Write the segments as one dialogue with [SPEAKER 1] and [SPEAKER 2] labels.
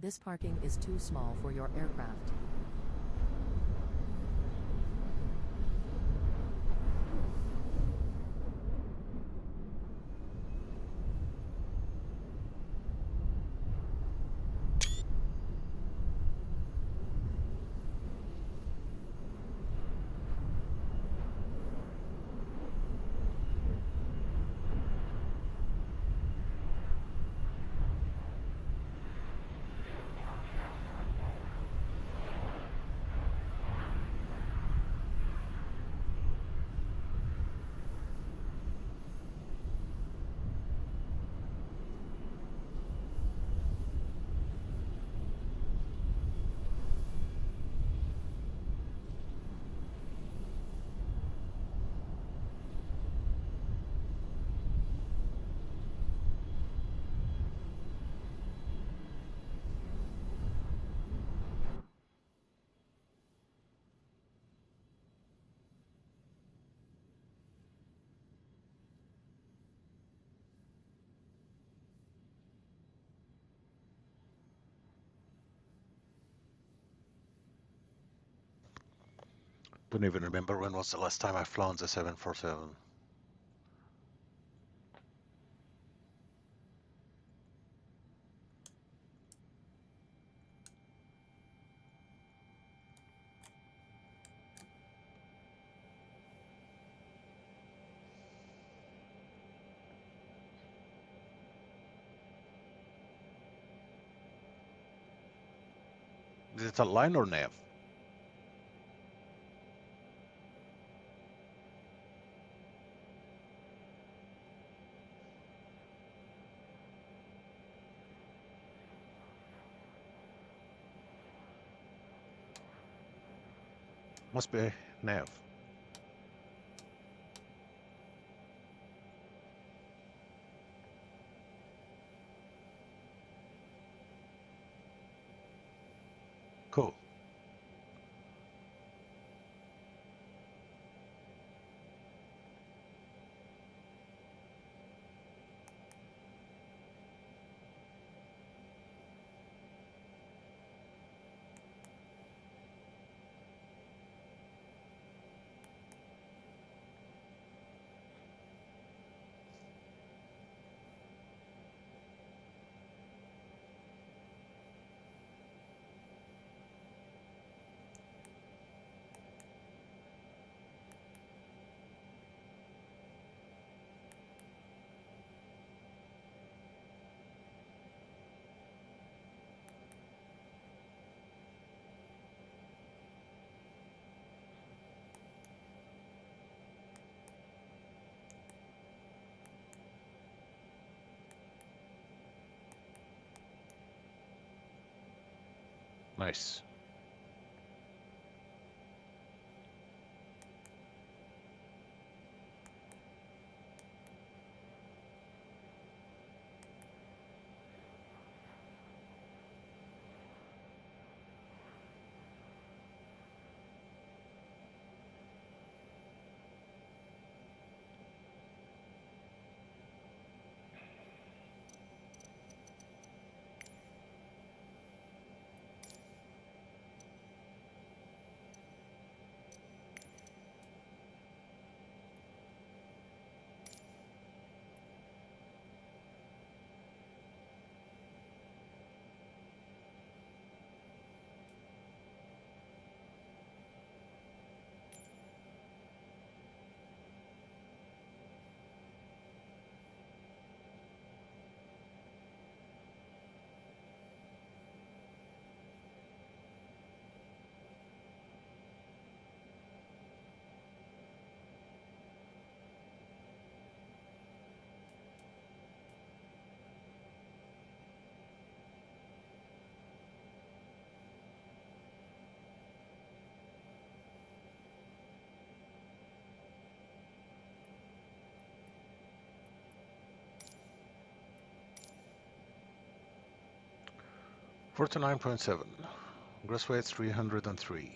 [SPEAKER 1] This parking is too small for your aircraft.
[SPEAKER 2] Don't even remember when was the last time I flown the 747. Is it a line or nav? Must be nav. Cool. Nice. $49.7. Gross weight 303.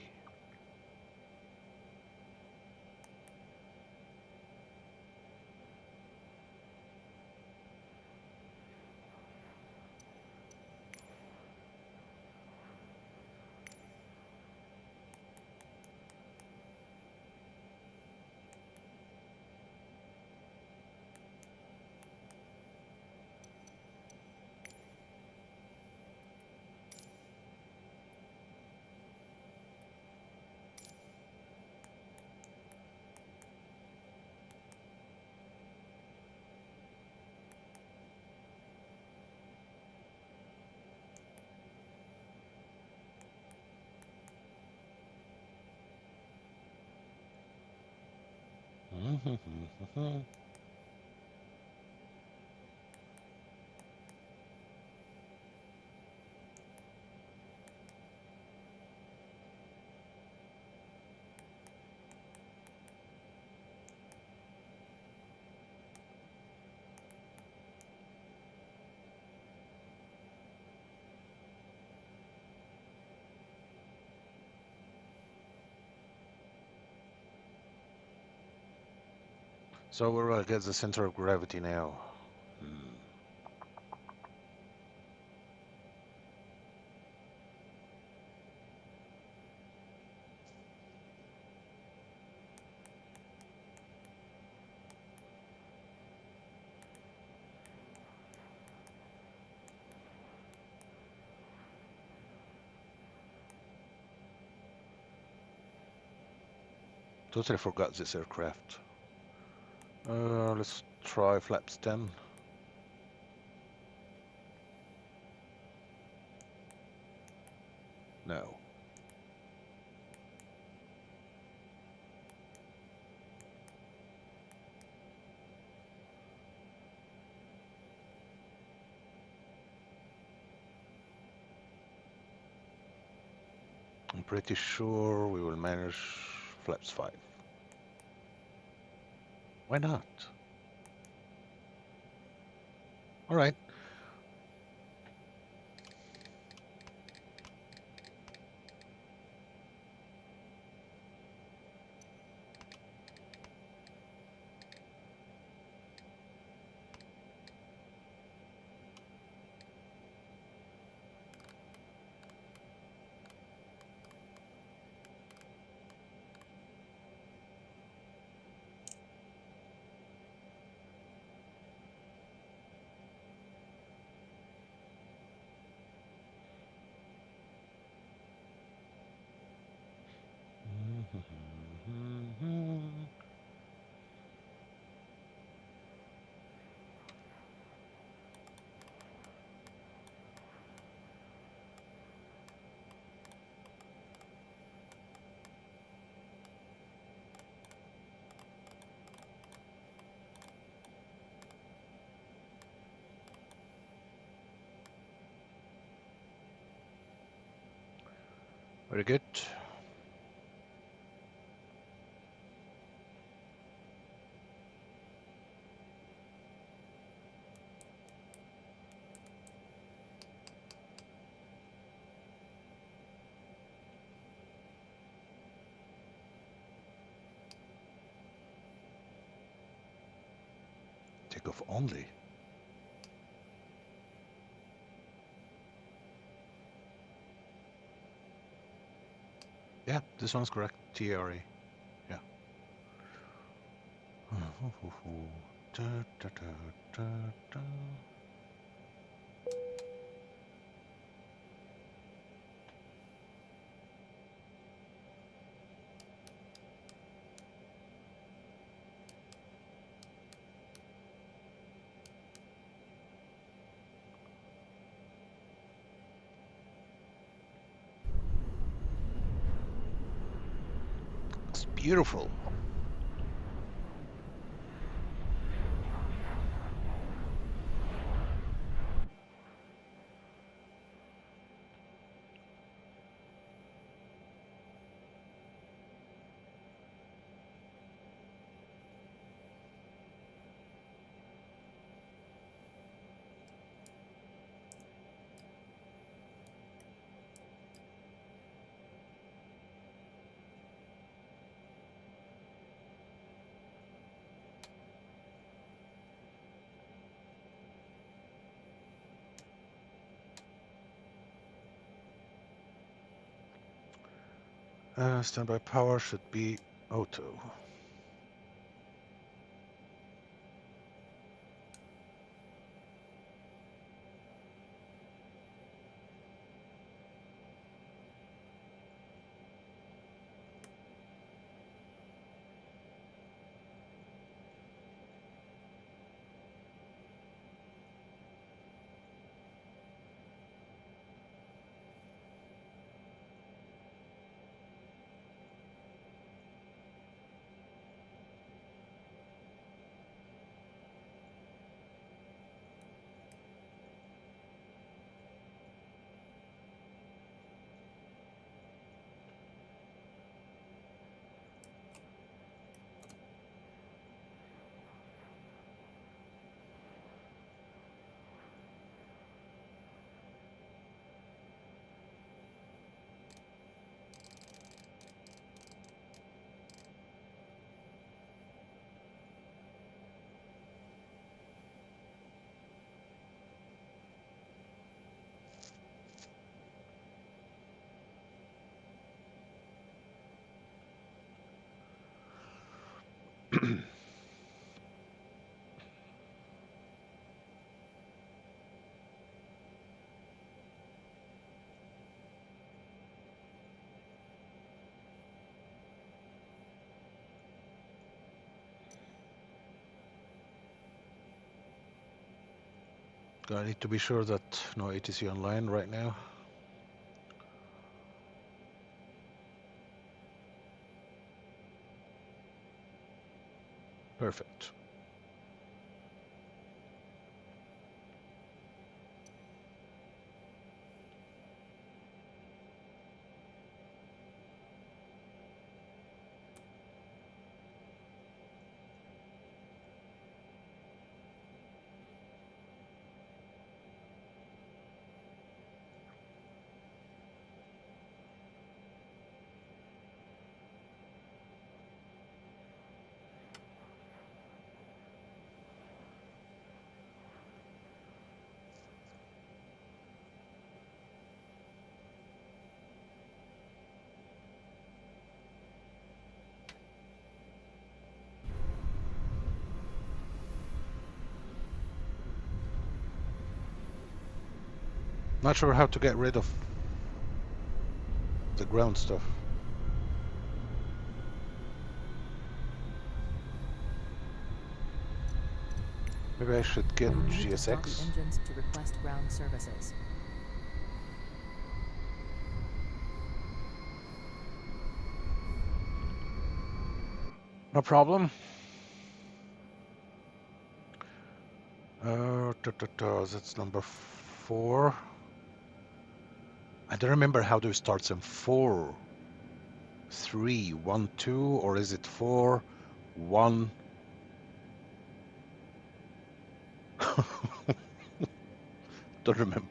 [SPEAKER 2] So we're against the center of gravity now. Totally forgot this aircraft. Let's try flaps 10. No. I'm pretty sure we will manage flaps 5. Why not? All right. Very good. Takeoff only. Yeah, this one's correct. TRA. Yeah. Da, da, da, da, da. It's beautiful. Standby power should be auto. I need to be sure that no ATC online right now. Perfect. Not sure how to get rid of the ground stuff. Maybe I should get
[SPEAKER 1] You need to stop the
[SPEAKER 2] GSX.
[SPEAKER 1] engines to request ground services.
[SPEAKER 2] No problem. That's number 4. I don't remember how do it starts in 4, 3, 1, 2, or is it 4, 1? Don't remember.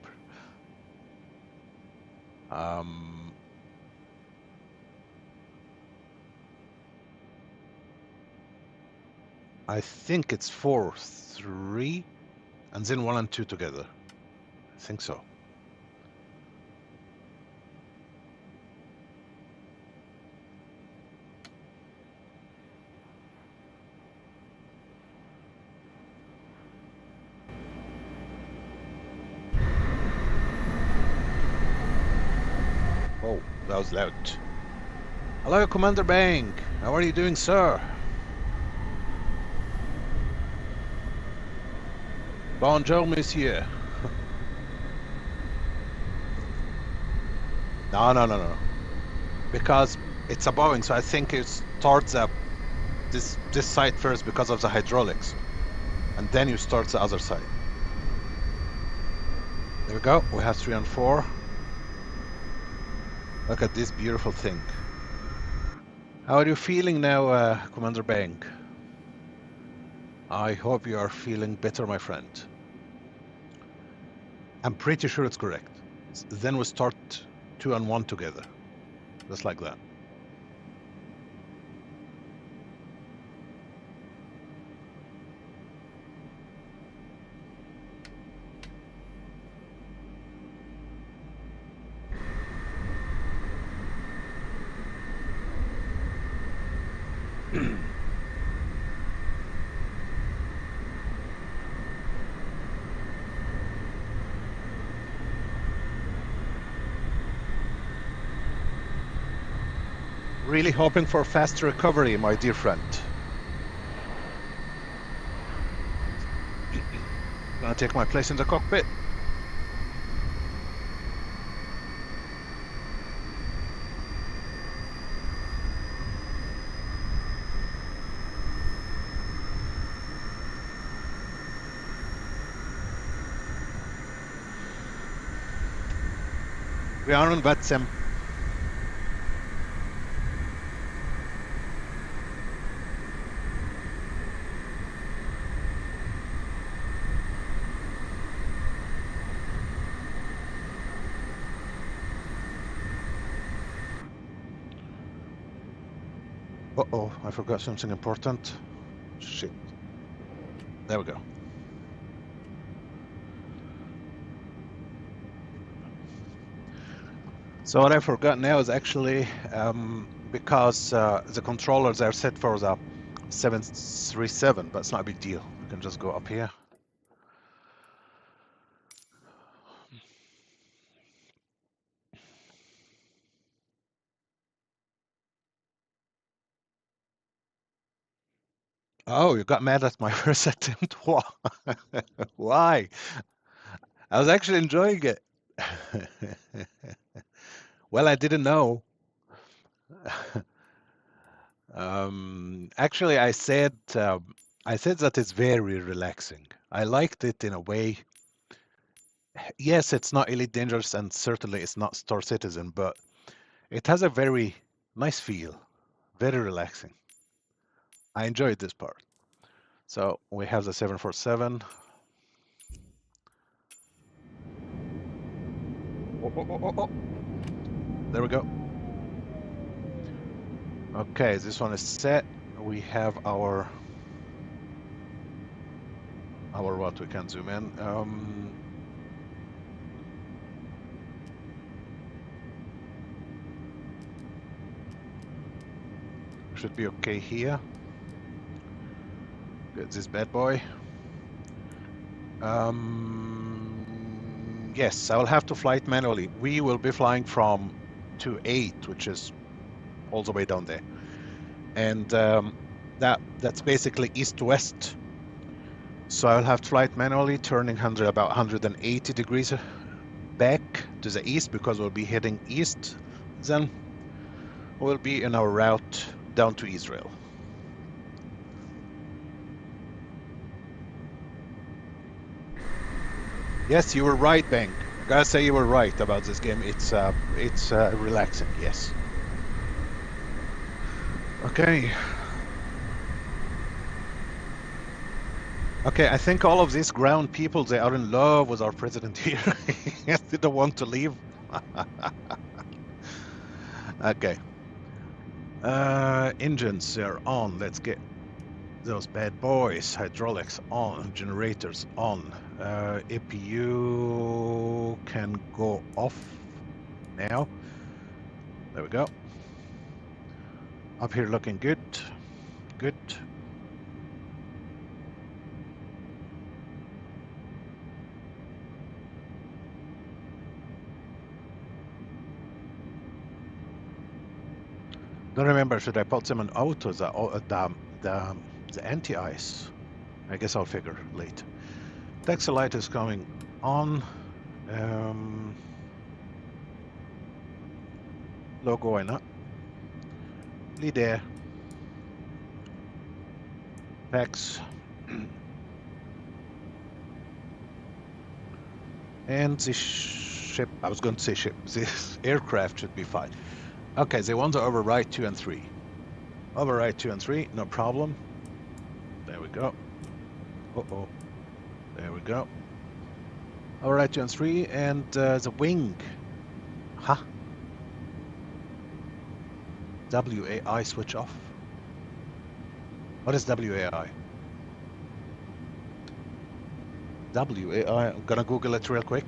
[SPEAKER 2] I think it's 4, 3, and then 1 and 2 together. I think so. Oh, that was loud. Hello, Commander Bang. How are you doing, sir? Bonjour, monsieur. No. Because it's a Boeing, so I think it starts up this side first because of the hydraulics, and then you start the other side. There we go. We have 3 and 4. Look at this beautiful thing. How are you feeling now, Commander Bang? I hope you are feeling better, my friend. I'm pretty sure it's correct. Then we start 2 and 1 together, just like that. Really hoping for fast recovery, my dear friend. Gonna take my place in the cockpit. We are on VATSIM. Uh-oh, I forgot something important. Shit. There we go. So what I forgot now is actually because the controllers are set for the 737, but it's not a big deal. We can just go up here. Oh, you got mad at my first attempt? Why? I was actually enjoying it. Well, I didn't know. Actually, I said that it's very relaxing. I liked it in a way. Yes, it's not Elite Dangerous and certainly it's not Star Citizen, but it has a very nice feel, very relaxing. I enjoyed this part. So we have the 747. Oh. There we go. Okay, this one is set. We have our what, we can zoom in. Should be okay here. Get this bad boy. Yes, I will have to fly it manually. We will be flying from 28, which is all the way down there. And that's basically east to west. So I'll have to fly it manually, turning about 180 degrees back to the east because we'll be heading east. Then we'll be in our route down to Israel. Yes, you were right, Bang. I gotta say you were right about this game. It's relaxing, yes. Okay. Okay, I think all of these ground people, they are in love with our president here. They don't want to leave. Okay. Engines, they're on. Let's get those bad boys. Hydraulics on. Generators on. APU can go off now. There we go. Up here looking good. Good. Don't remember, should I put them on auto, the anti-ice? I guess I'll figure later. Taxi light is coming on. Logo, why not? Lead air. PACX. And the ship, I was going to say ship, this aircraft should be fine. Okay, they want to override 2 and 3. Override 2 and 3, no problem. There we go. Uh-oh. There we go. Override 2 and 3, and the wing. Huh? WAI switch off. What is WAI? WAI, I'm gonna Google it real quick.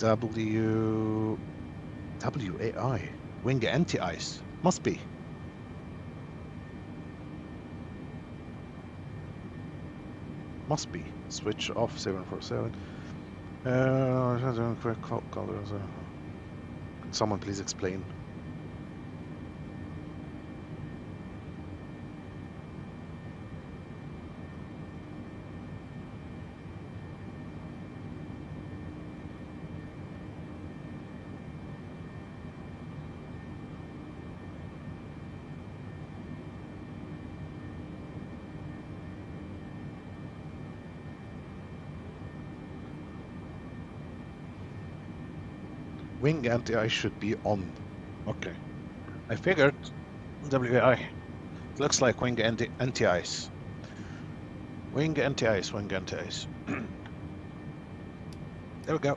[SPEAKER 2] WAI, wing anti-ice, must be. Must be. Switch off 747. Quick call. Can someone please explain? Wing anti-ice should be on. Okay. I figured WAI. It looks like wing anti-ice. Wing anti-ice, wing anti-ice. There we go.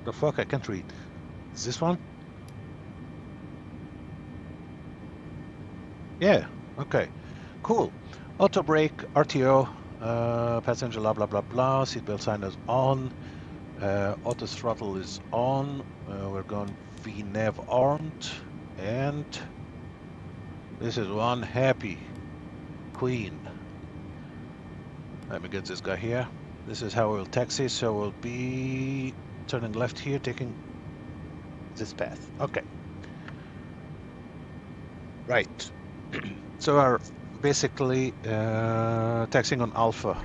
[SPEAKER 2] The fuck, I can't read. Is this one? Yeah. Okay, cool. Auto brake, RTO, passenger, blah, blah, blah, blah. Seatbelt sign is on. Auto throttle is on. We're going VNAV armed. And this is one happy queen. Let me get this guy here. This is how we'll taxi. So we'll be turning left here, taking this path. Okay. Right. So we're basically taxing on Alpha.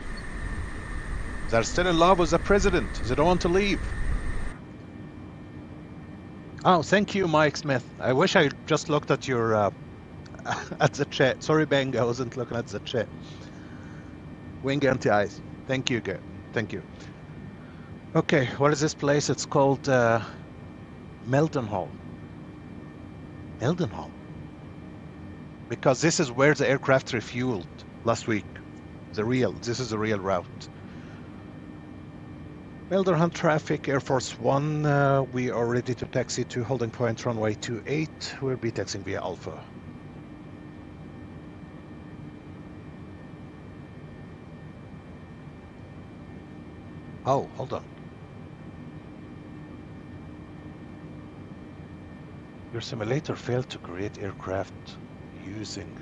[SPEAKER 2] They're still in love with the president. They don't want to leave. Oh, thank you, Mike Smith. I wish I just looked at your at the chat. Sorry, Bang, I wasn't looking at the chat. Wing anti-ice. Thank you, good. Thank you. Okay, what is this place? It's called Mildenhall. Mildenhall. Because this is where the aircraft refueled last week. This is the real route. Mildenhall traffic, Air Force One. We are ready to taxi to holding point runway 28. We'll be taxiing via Alpha. Oh, hold on. Your simulator failed to create aircraft using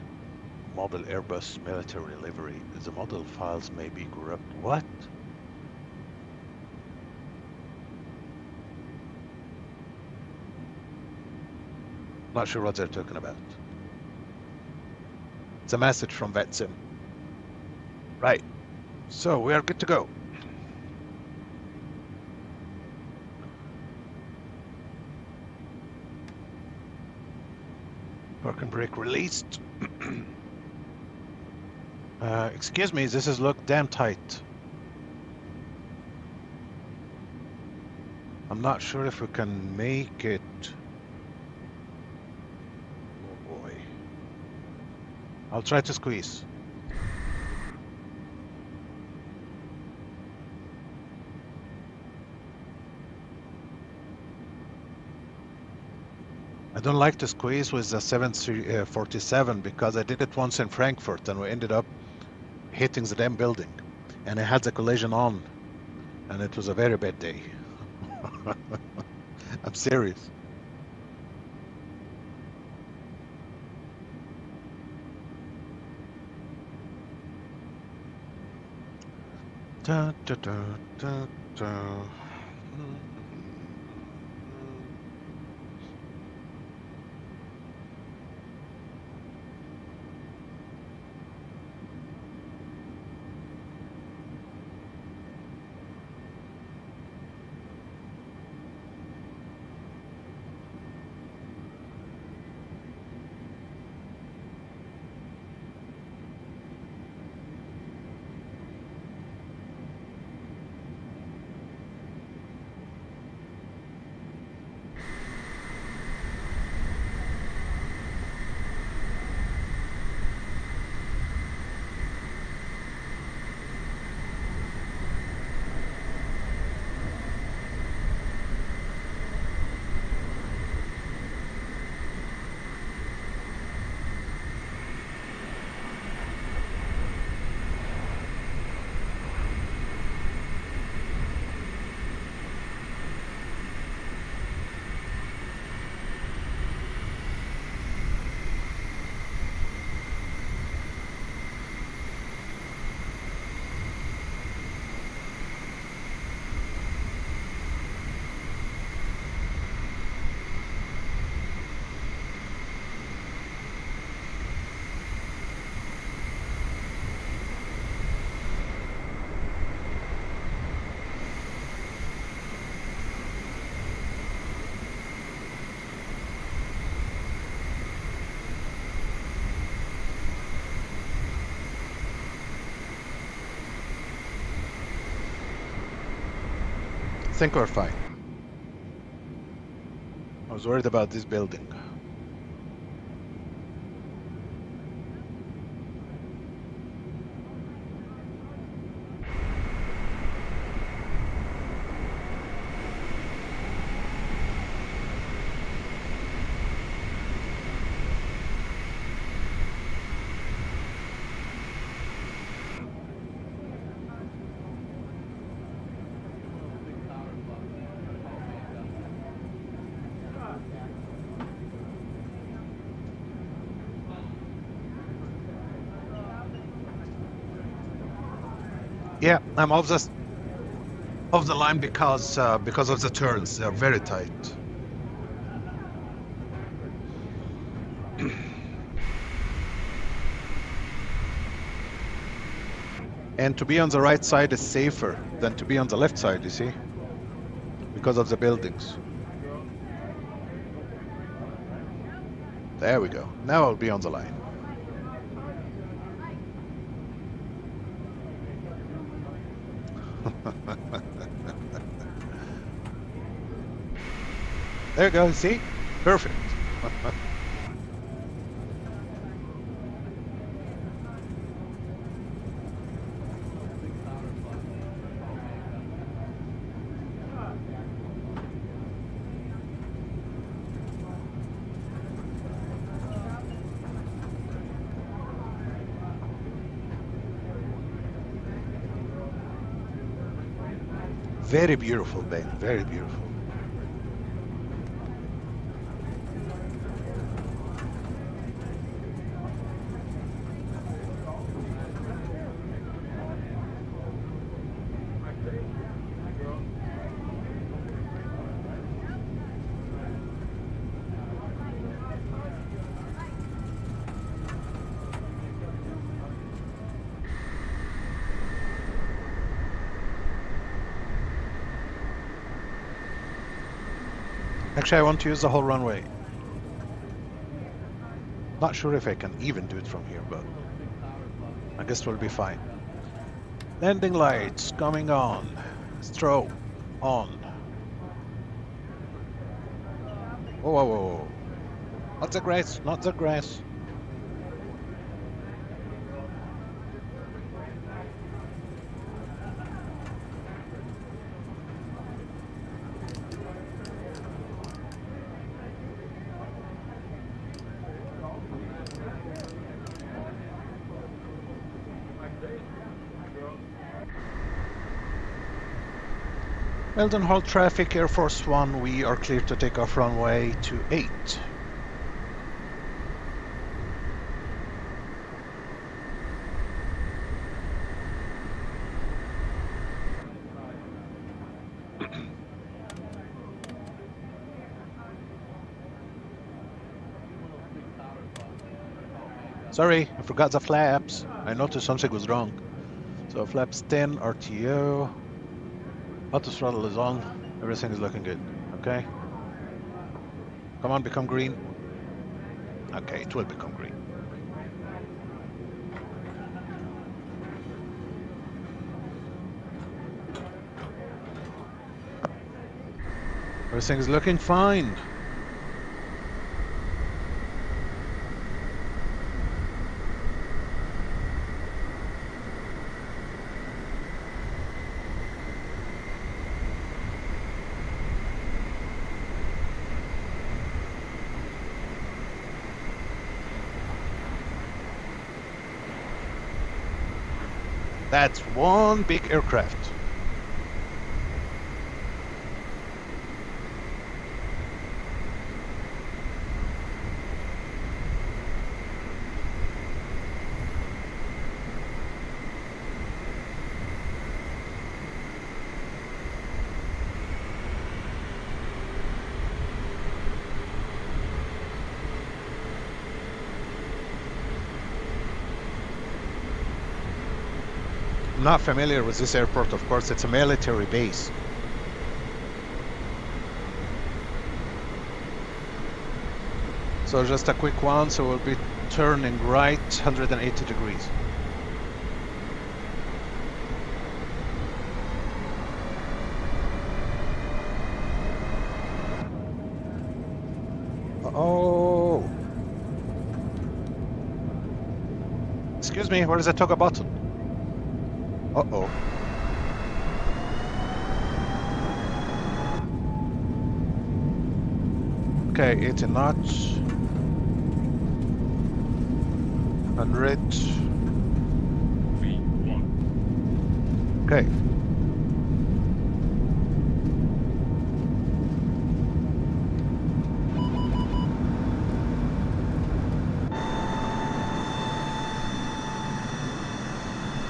[SPEAKER 2] model Airbus military livery. The model files may be corrupt. What? Not sure what they're talking about. It's a message from VATSIM. Right. So we are good to go. Park and brake released. Excuse me, this is look damn tight. I'm not sure if we can make it. Oh boy. I'll try to squeeze. I don't like to squeeze with the 747 because I did it once in Frankfurt and we ended up hitting the damn building and I had the collision on and it was a very bad day. I'm serious. Da, da, da, da, da. I think we're fine. I was worried about this building. Yeah, I'm off the line because of the turns. They're very tight. And to be on the right side is safer than to be on the left side, you see, because of the buildings. There we go. Now I'll be on the line. There you go, see? Perfect. Very beautiful, Ben, very beautiful. Actually, I want to use the whole runway. Not sure if I can even do it from here, but I guess we'll be fine. Landing lights coming on. Strobe on. Whoa, whoa, whoa. Not the grass, not the grass. Weldon Hall traffic, Air Force One, we are clear to take off runway 28. Sorry, I forgot the flaps. I noticed something was wrong. So flaps 10, RTO. Auto throttle is on. Everything is looking good. Okay. Come on, become green. Okay, it will become green. Everything is looking fine. That's one big aircraft. I'm not familiar with this airport, of course, it's a military base. So just a quick one, so we'll be turning right 180 degrees. Uh-oh. Excuse me, where is the toggle button? Uh-oh. Okay, 80 knots. 100. Okay.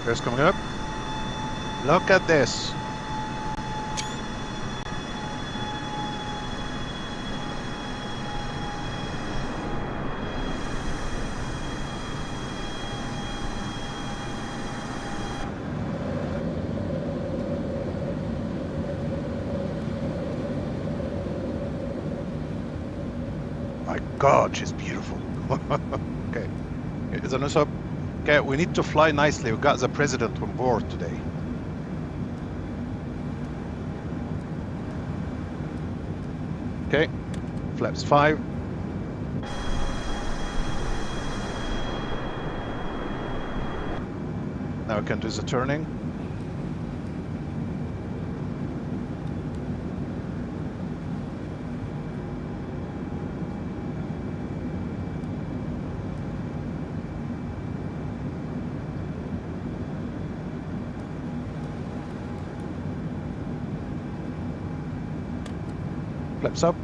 [SPEAKER 2] Here's coming up. Look at this. God, she's beautiful. Okay, is there no sub? Okay, we need to fly nicely. We got the president on board today. Okay, flaps 5. Now we can do the turning. Flaps up.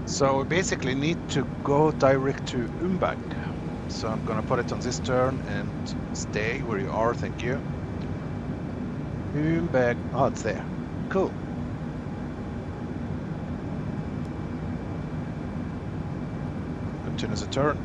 [SPEAKER 2] So we basically need to go direct to UMBAG. So I'm gonna put it on this turn and stay where you are, thank you. UMBAG, oh, it's there, cool. Continue the turn.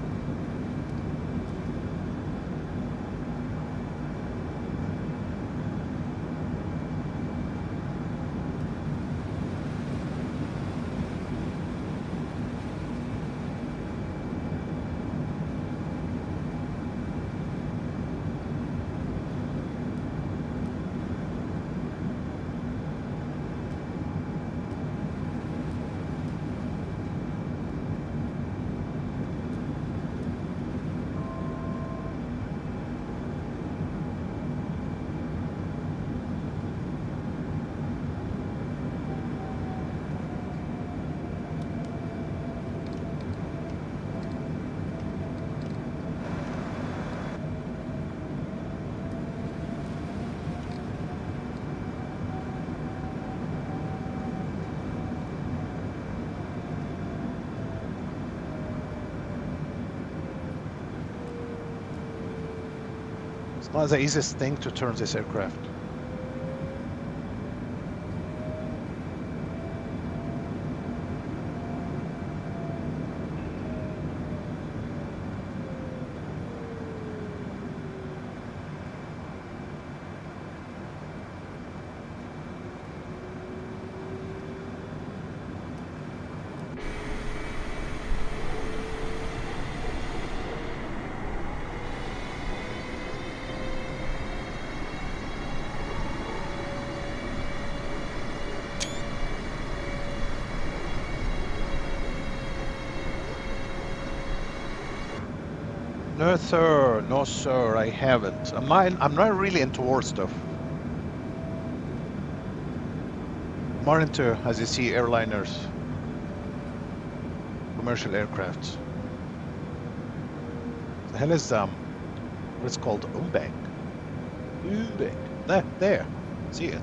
[SPEAKER 2] It's not the easiest thing to turn this aircraft. No sir, no sir, I haven't. I'm not really into war stuff. More into, as you see, airliners, commercial aircrafts. The hell is what's called UMBAG? UMBAG. There, see it.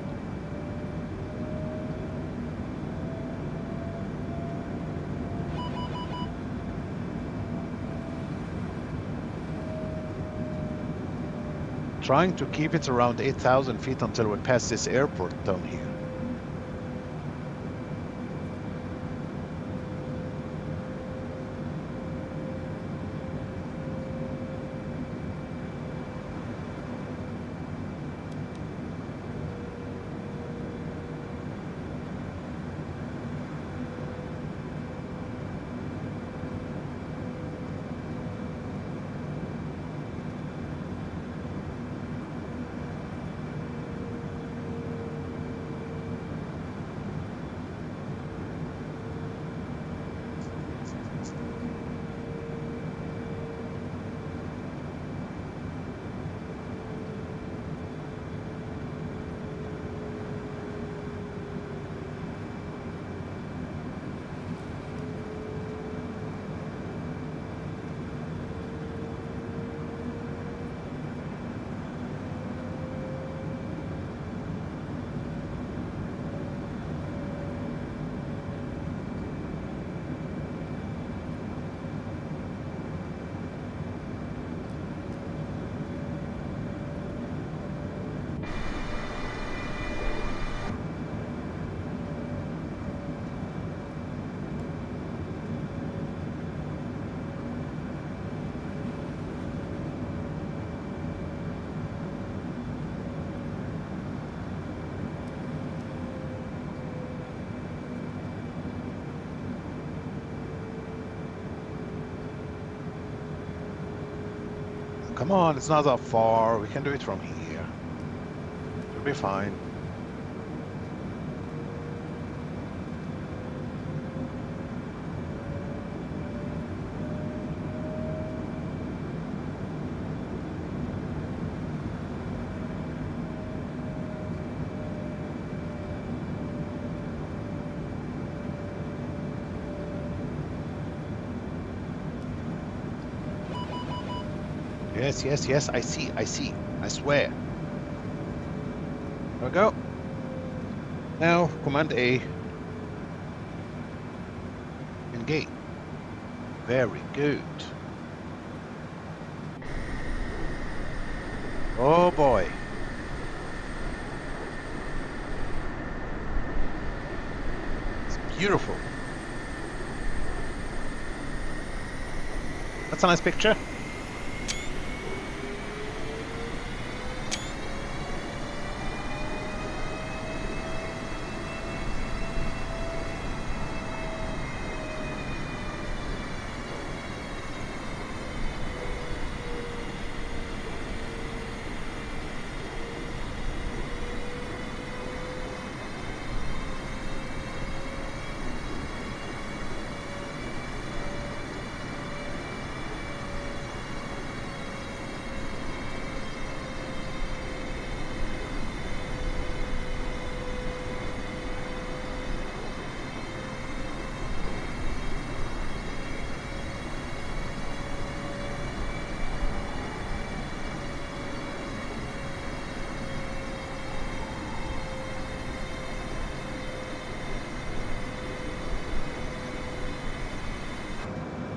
[SPEAKER 2] Trying to keep it around 8,000 feet until we pass this airport down here. Come on, it's not that far. We can do it from here. It'll be fine. Yes, yes, yes, I see, I swear. There we go. Now, Command A. Engage. Very good. Oh boy. It's beautiful. That's a nice picture.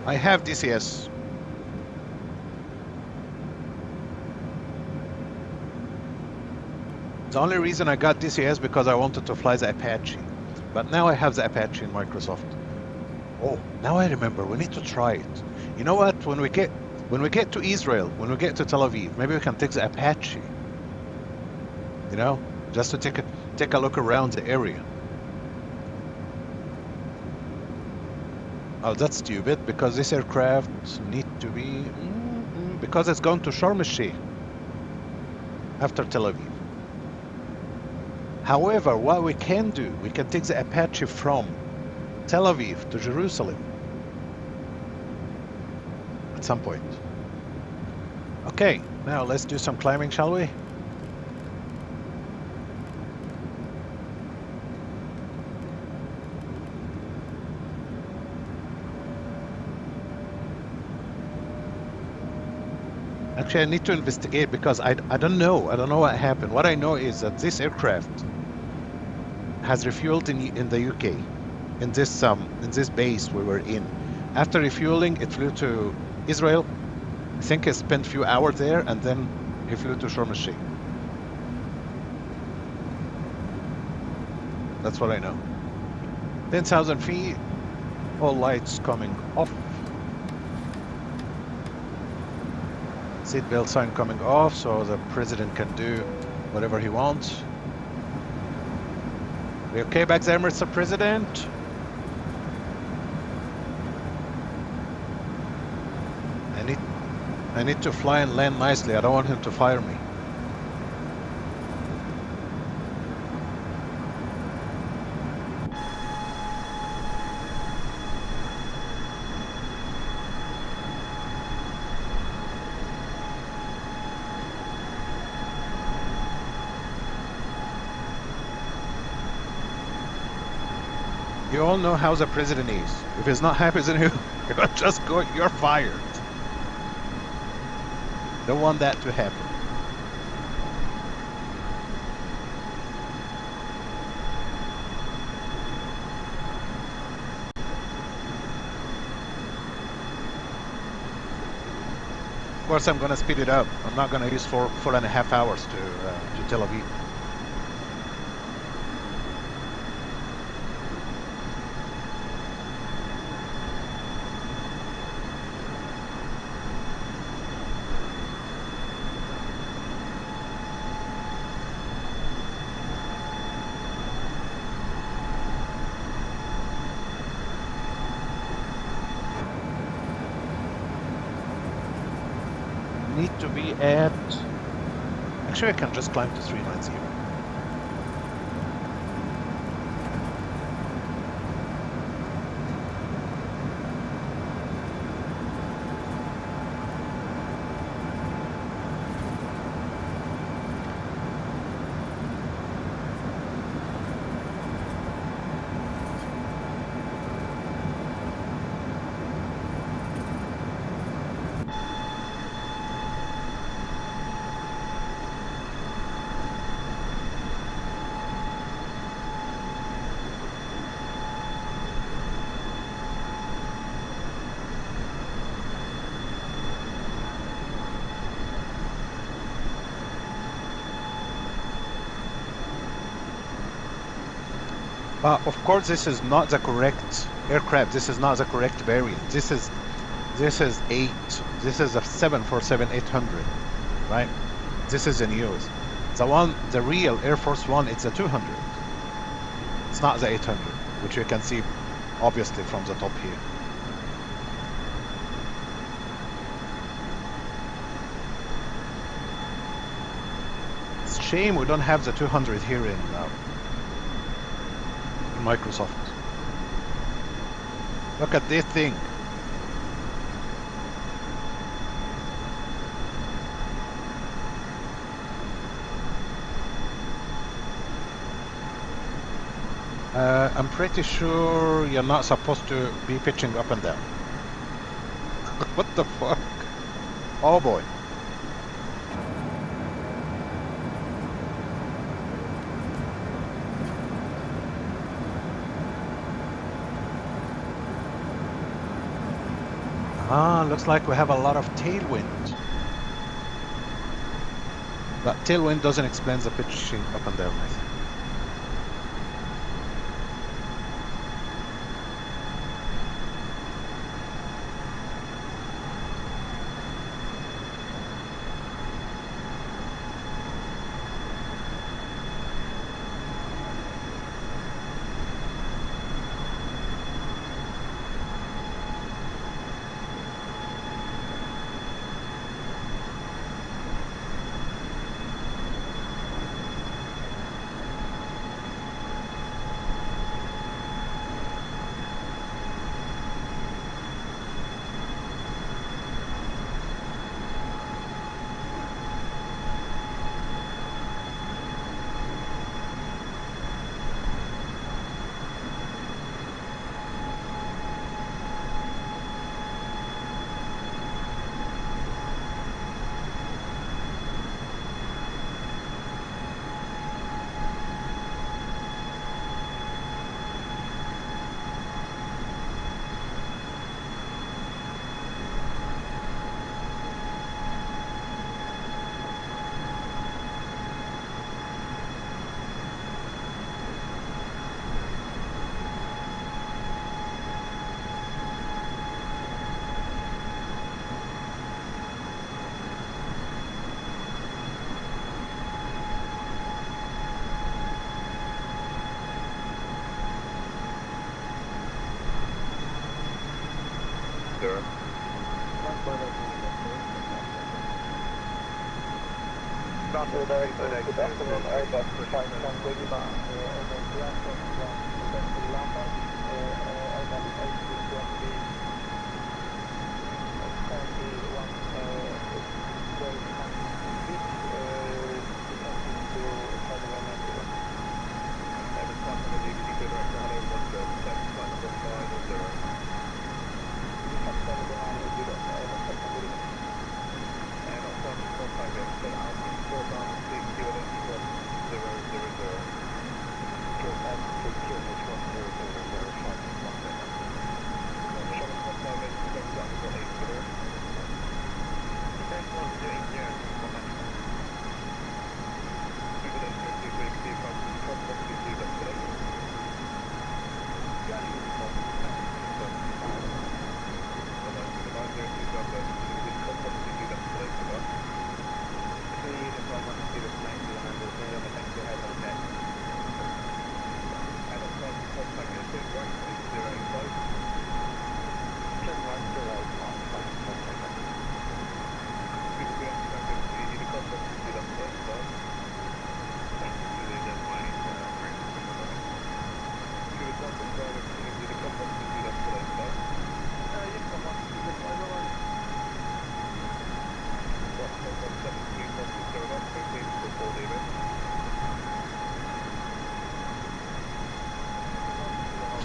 [SPEAKER 2] I have DCS. The only reason I got DCS because I wanted to fly the Apache. But now I have the Apache in Microsoft. Oh, now I remember. We need to try it. You know what? When we get to Israel, when we get to Tel Aviv, maybe we can take the Apache. You know, just to take a look around the area. Oh, that's stupid, because this aircraft need to be... because it's going to Sharm el-Sheikh after Tel Aviv. However, what we can do, we can take the Apache from Tel Aviv to Jerusalem at some point. Okay, now let's do some climbing, shall we? Actually, I need to investigate because I don't know. I don't know what happened. What I know is that this aircraft has refueled in the UK, in this base we were in. After refueling, it flew to Israel. I think it spent a few hours there, and then he flew to Sharm el-Sheikh. That's what I know. 10,000 feet, all lights coming off. Seatbelt sign coming off, so the president can do whatever he wants. We okay back there, Mr. President? I need to fly and land nicely. I don't want him to fire me. You all know how the president is. If he's not happy with you, you're just go. You're fired. Don't want that to happen. Of course, I'm gonna speed it up. I'm not gonna use 4.5 hours to Tel Aviv. need to be at... Actually, I can just climb to 390. Of course, this is not the correct aircraft. This is not the correct variant. This is 8. This is a 747-800, right? This is in use. The real Air Force One, it's a 200. It's not the 800, which you can see obviously from the top here. It's a shame we don't have the 200 here in Microsoft. Look at this thing. I'm pretty sure you're not supposed to be pitching up and down. What the fuck? Oh boy. Looks like we have a lot of tailwind. But tailwind doesn't explain the pitching up and down, I think.
[SPEAKER 3] Good afternoon, Airbus 510 Lima, VOLANTA, Airbus A320, currently 1 feet, descending to Callsign.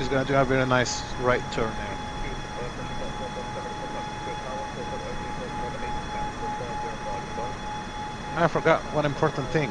[SPEAKER 2] She's gonna do a very nice right turn there. I forgot one important thing.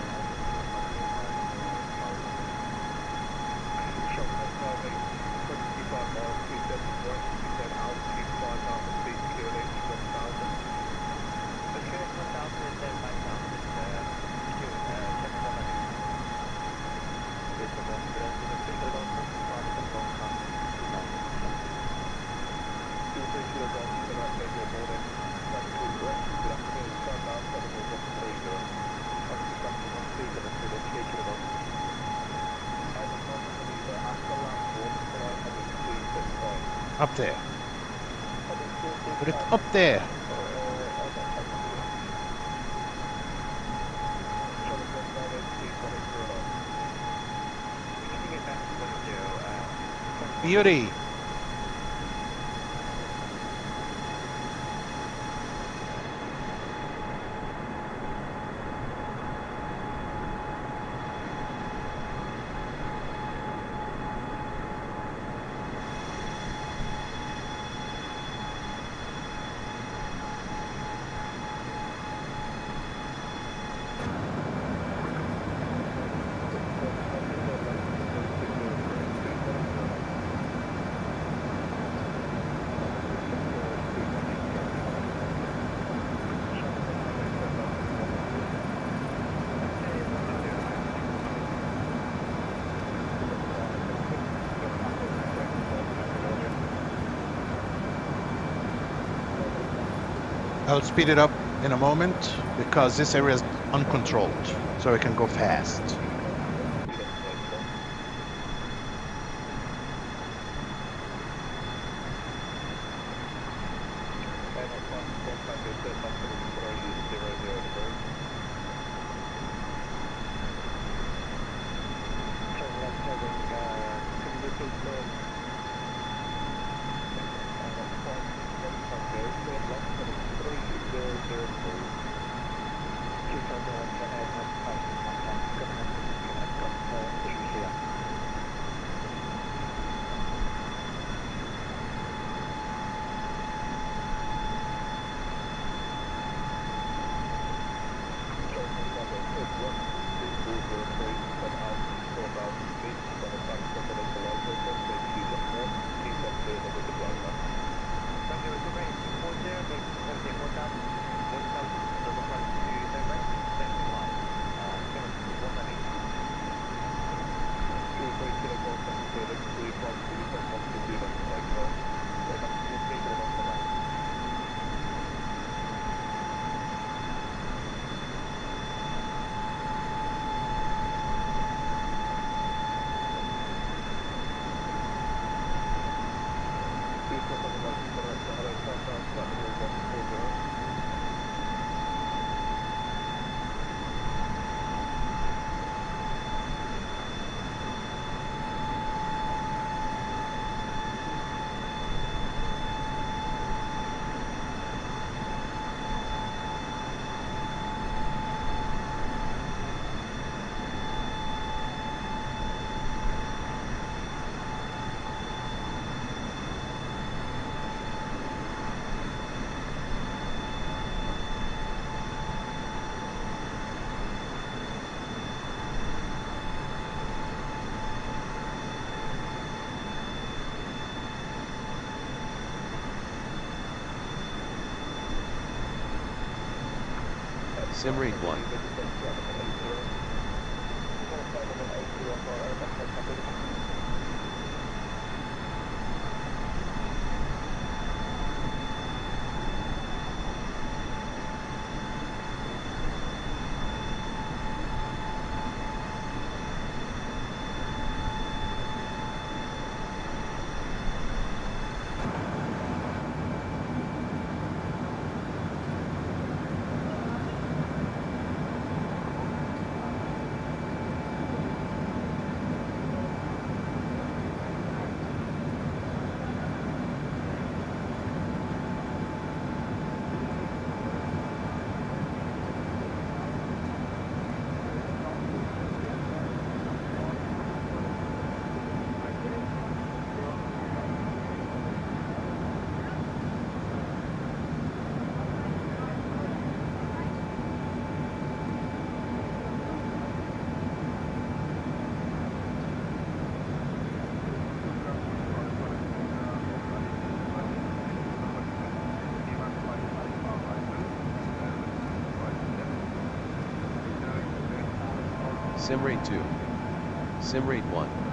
[SPEAKER 2] Up there. Put it up there. Beauty. I'll speed it up in a moment because this area is uncontrolled, so I can go fast.
[SPEAKER 4] Sim read 1. Simrate 2. Simrate 1.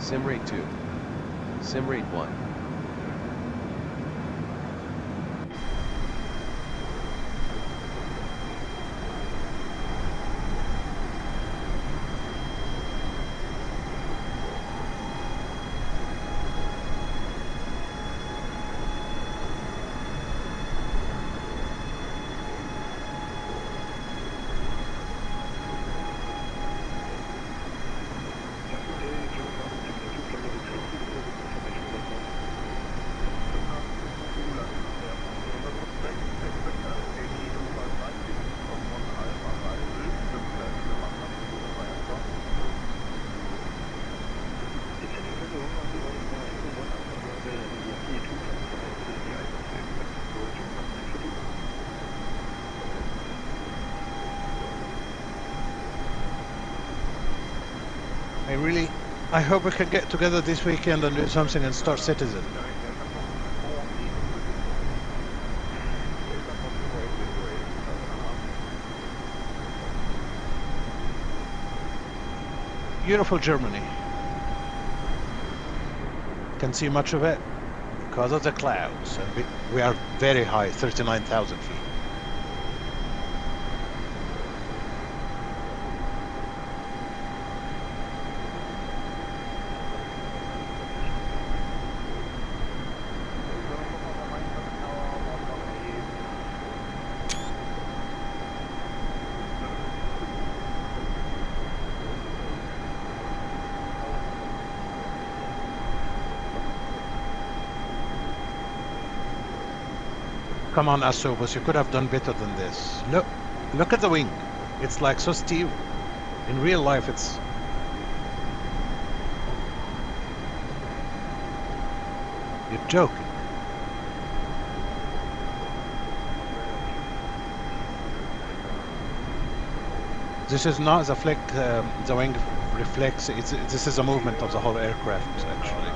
[SPEAKER 4] Sim rate 2. Sim rate 1.
[SPEAKER 2] I hope we can get together this weekend and do something in Star Citizen. Beautiful Germany. Can see much of it because of the clouds. And we are very high, 39,000 feet. Come on, ASUS, you could have done better than this. Look at the wing. It's like so steep. In real life, it's... You're joking. This is not the flick, the wing reflects. This is a movement of the whole aircraft, actually.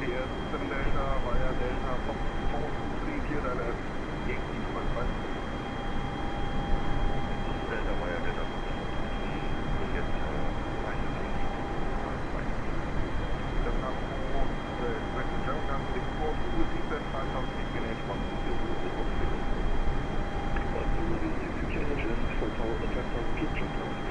[SPEAKER 3] Clear System Delta via Delta Fox 423 clear LF Yankee 25. Delta via Delta Fox 423 und jetzt Yankee 25. Dann haben wir Director General Gun 642 Descent 5000 feet in H1 engines for power effect on peak jump down.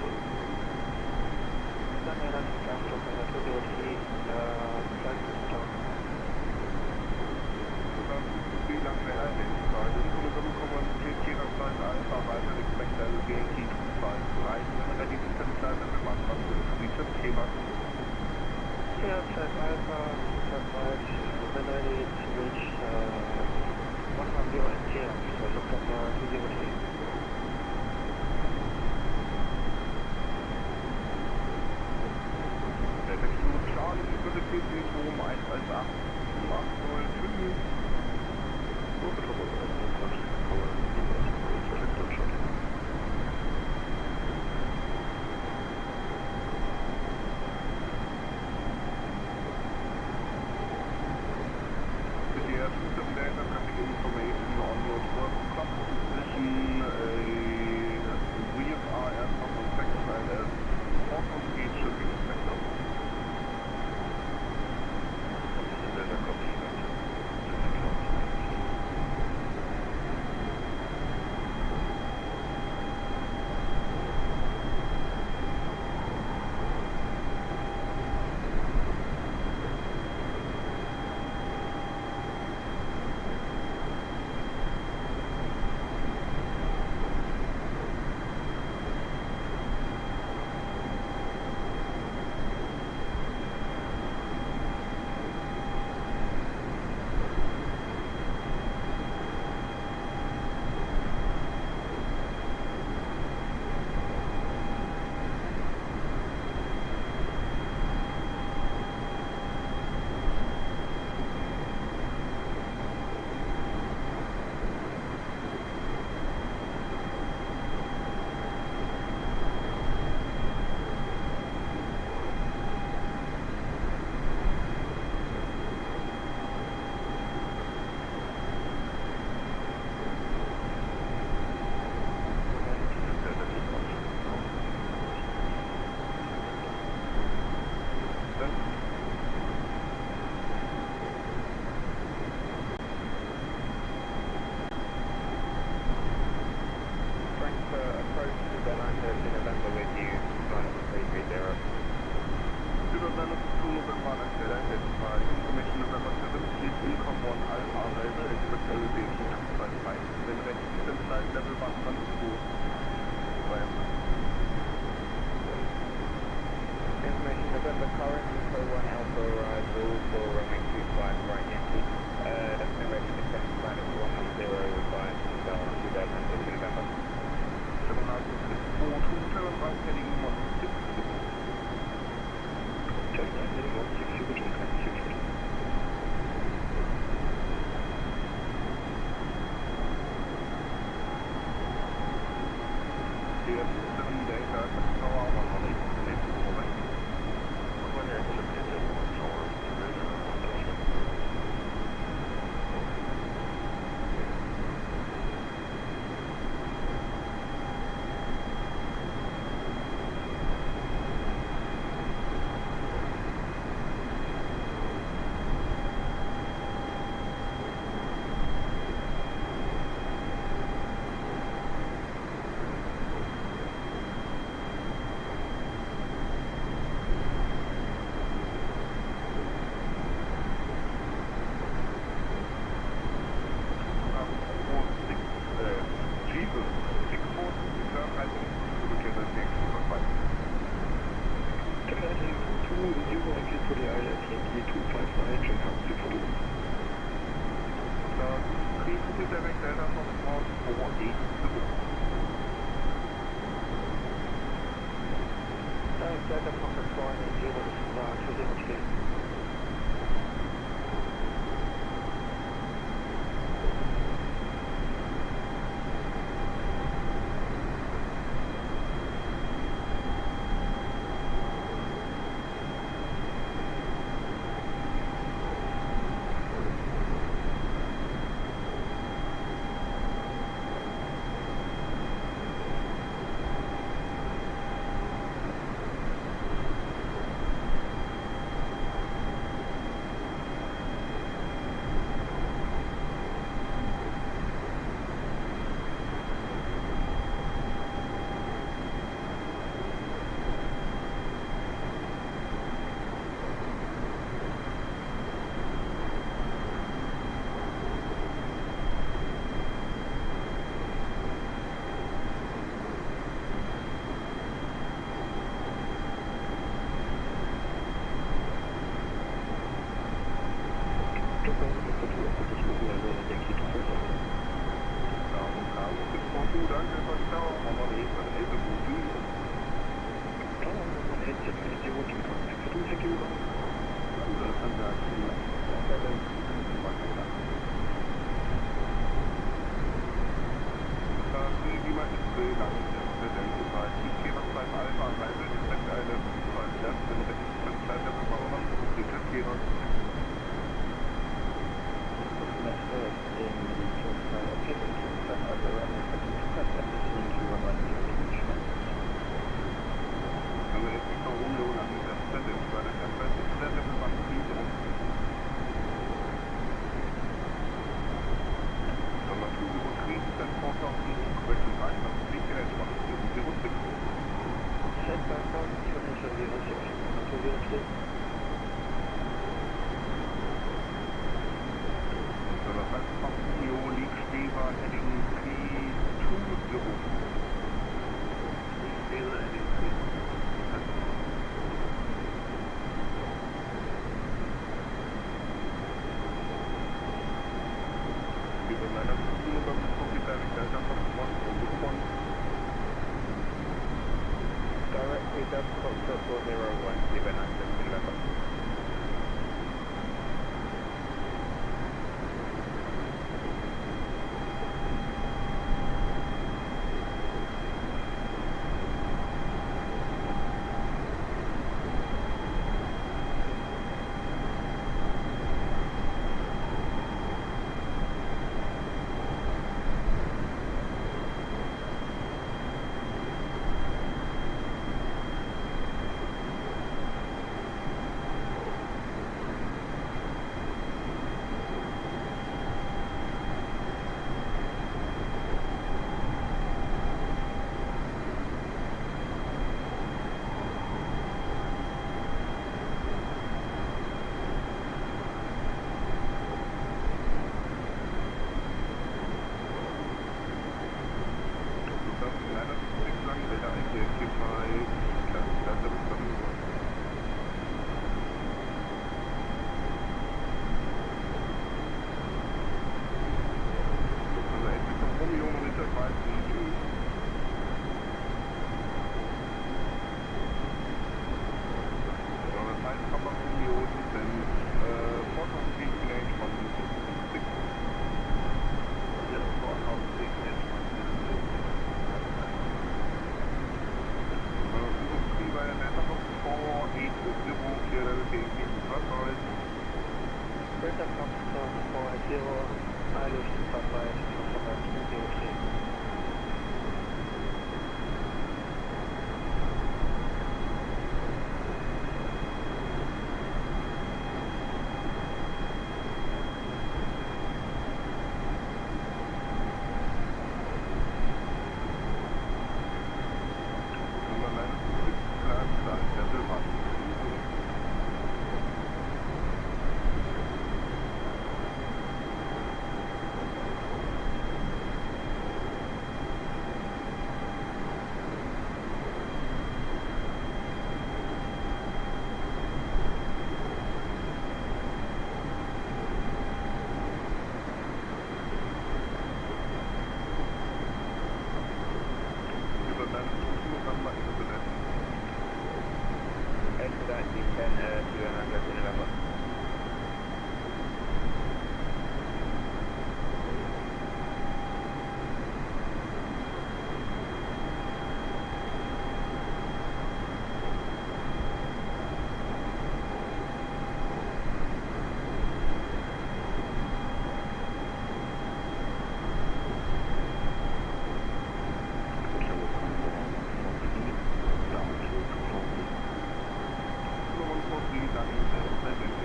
[SPEAKER 3] Dann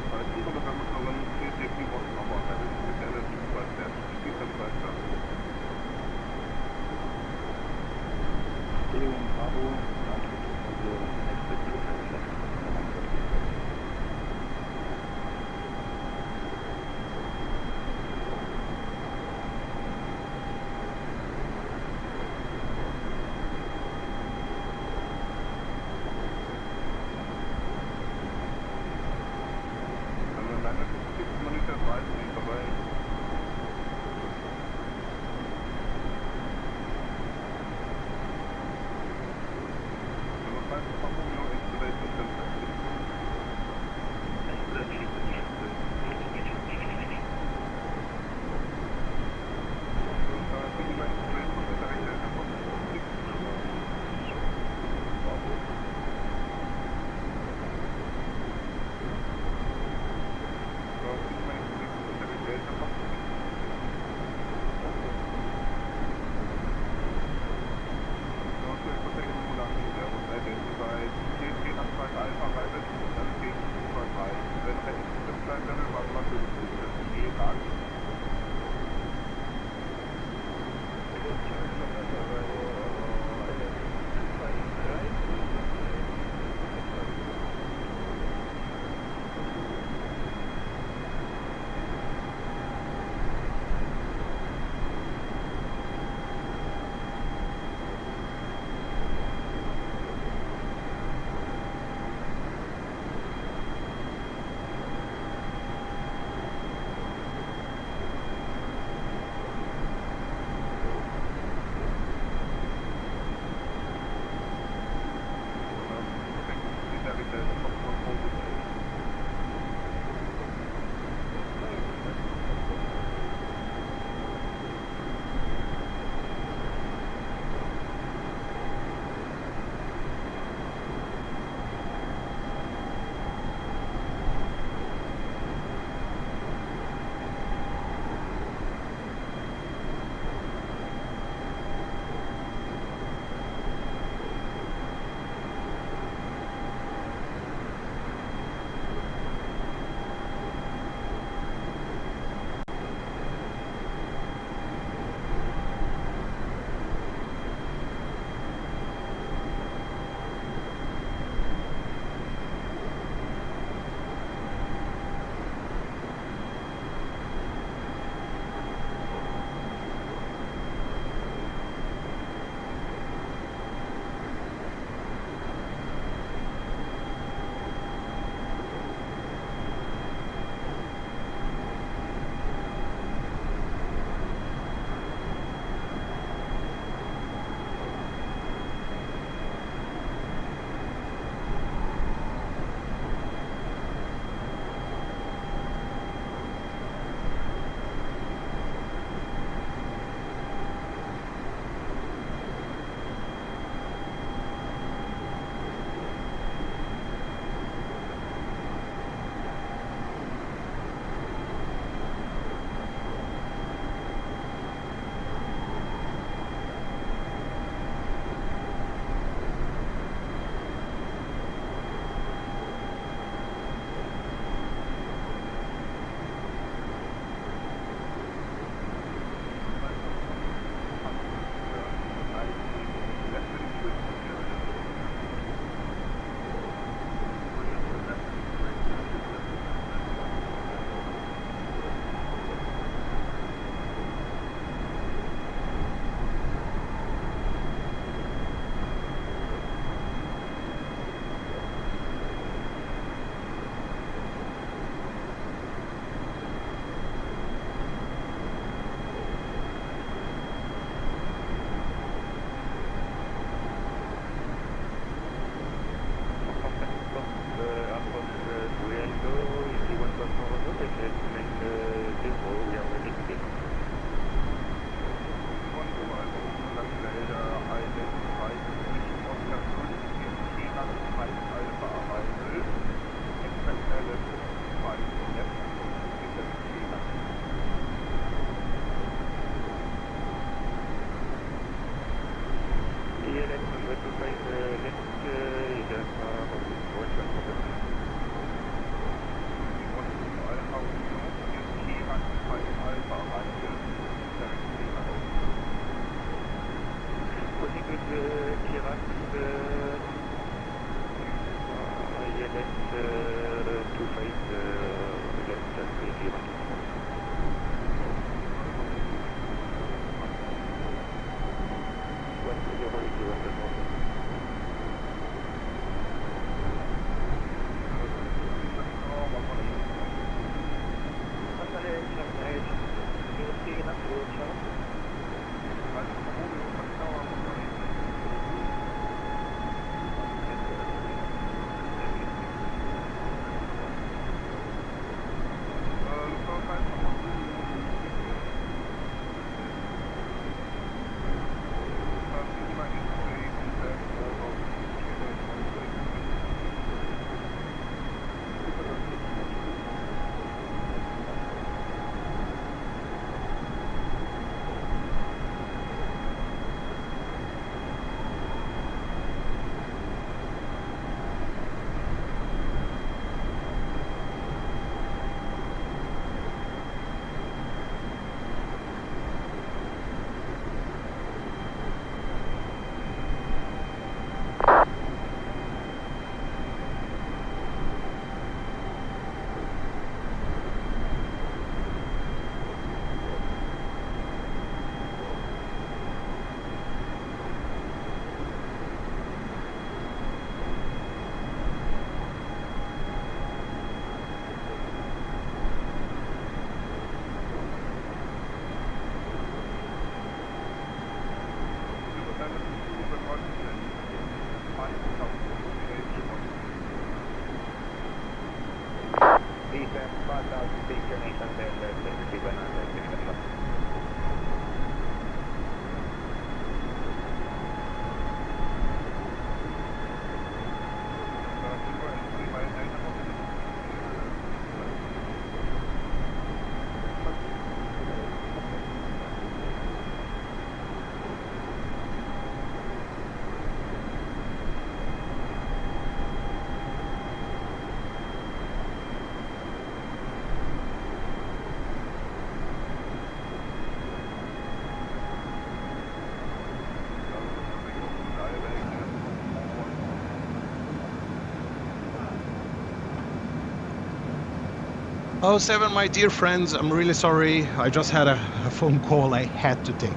[SPEAKER 2] Oh, Seven, my dear friends, I'm really sorry. I just had a phone call I had to take.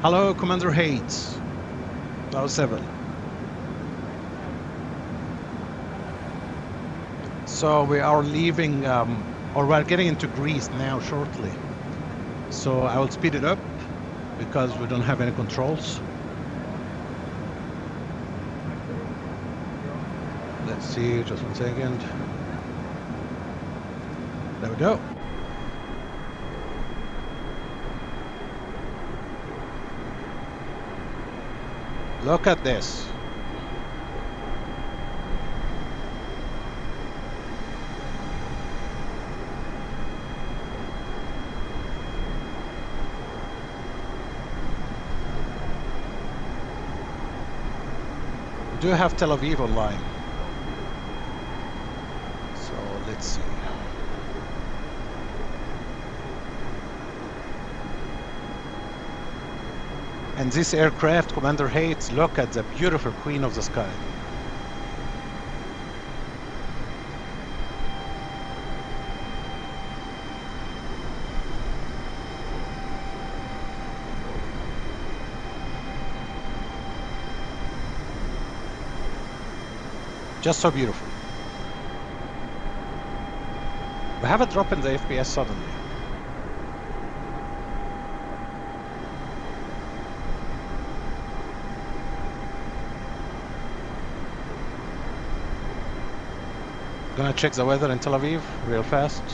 [SPEAKER 2] Hello, Commander Hates. Oh, Seven. So we are leaving, or we're getting into Greece now shortly. So I will speed it up because we don't have any controls. Let's see, just 1 second. There we go. Look at this. We do have Tel Aviv online. So let's see. And this aircraft, Commander Hates, look at the beautiful Queen of the Sky. Just so beautiful. We have a drop in the FPS suddenly. Gonna check the weather in Tel Aviv real fast.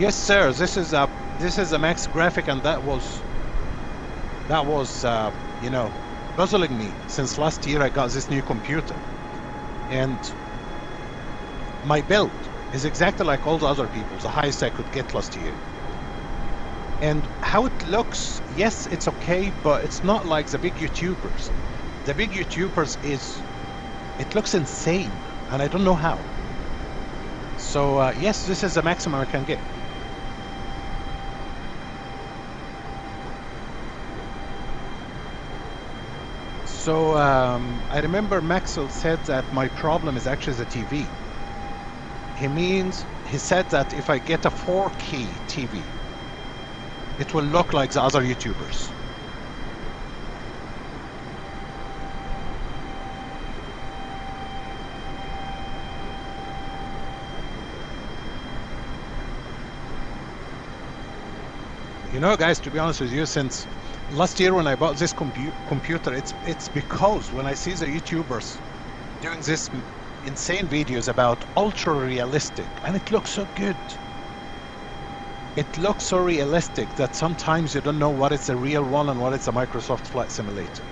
[SPEAKER 2] Yes, sir. This is a max graphic, and that was you know, puzzling me since last year. I got this new computer, and my build is exactly like all the other people's, the highest I could get last year. And how it looks, yes, it's okay, but it's not like the big YouTubers. The big YouTubers it looks insane, and I don't know how. So yes, this is the maximum I can get. So I remember Maxwell said that my problem is actually the TV. He said that if I get a 4K TV, it will look like the other YouTubers. You know, guys, to be honest with you, since last year when I bought this computer, it's because when I see the YouTubers doing this insane videos about ultra realistic, and it looks so good. It looks so realistic that sometimes you don't know what is a real one and what is a Microsoft Flight Simulator.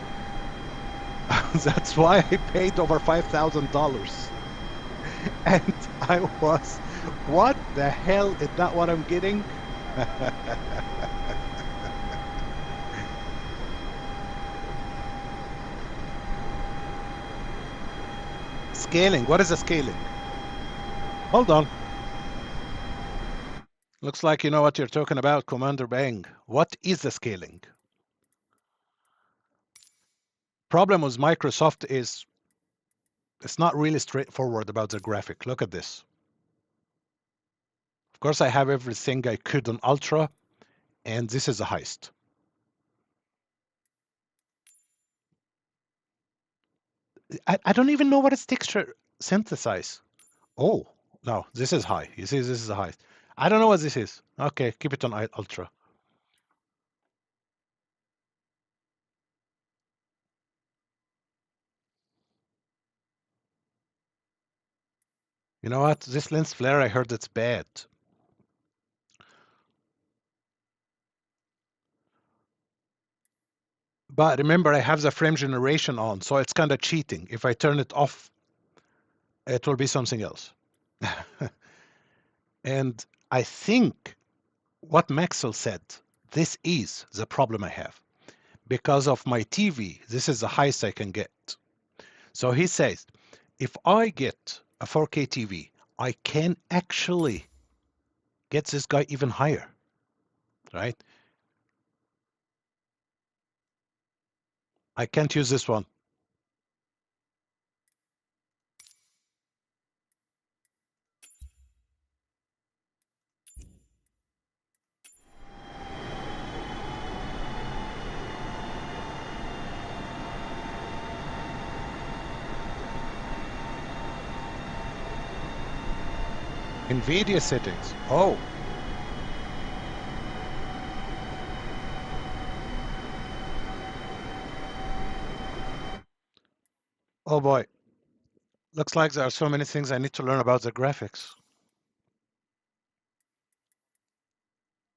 [SPEAKER 2] That's why I paid over $5,000. And I was, what the hell, is that what I'm getting? Scaling, what is the scaling? Hold on. Looks like you know what you're talking about, Commander Bang. What is the scaling? Problem with Microsoft is it's not really straightforward about the graphic. Look at this. Of course, I have everything I could on Ultra, and this is the highest. I don't even know what it's texture synthesize. Oh, no, this is high. You see, this is the highest. I don't know what this is. Okay, keep it on Ultra. You know what? This lens flare, I heard it's bad. But remember, I have the frame generation on, so it's kind of cheating. If I turn it off, it will be something else. And I think what Maxwell said, this is the problem I have. Because of my TV, this is the highest I can get. So he says, if I get a 4K TV, I can actually get this guy even higher, right? I can't use this one. NVIDIA settings. Oh. Oh boy. Looks like there are so many things I need to learn about the graphics.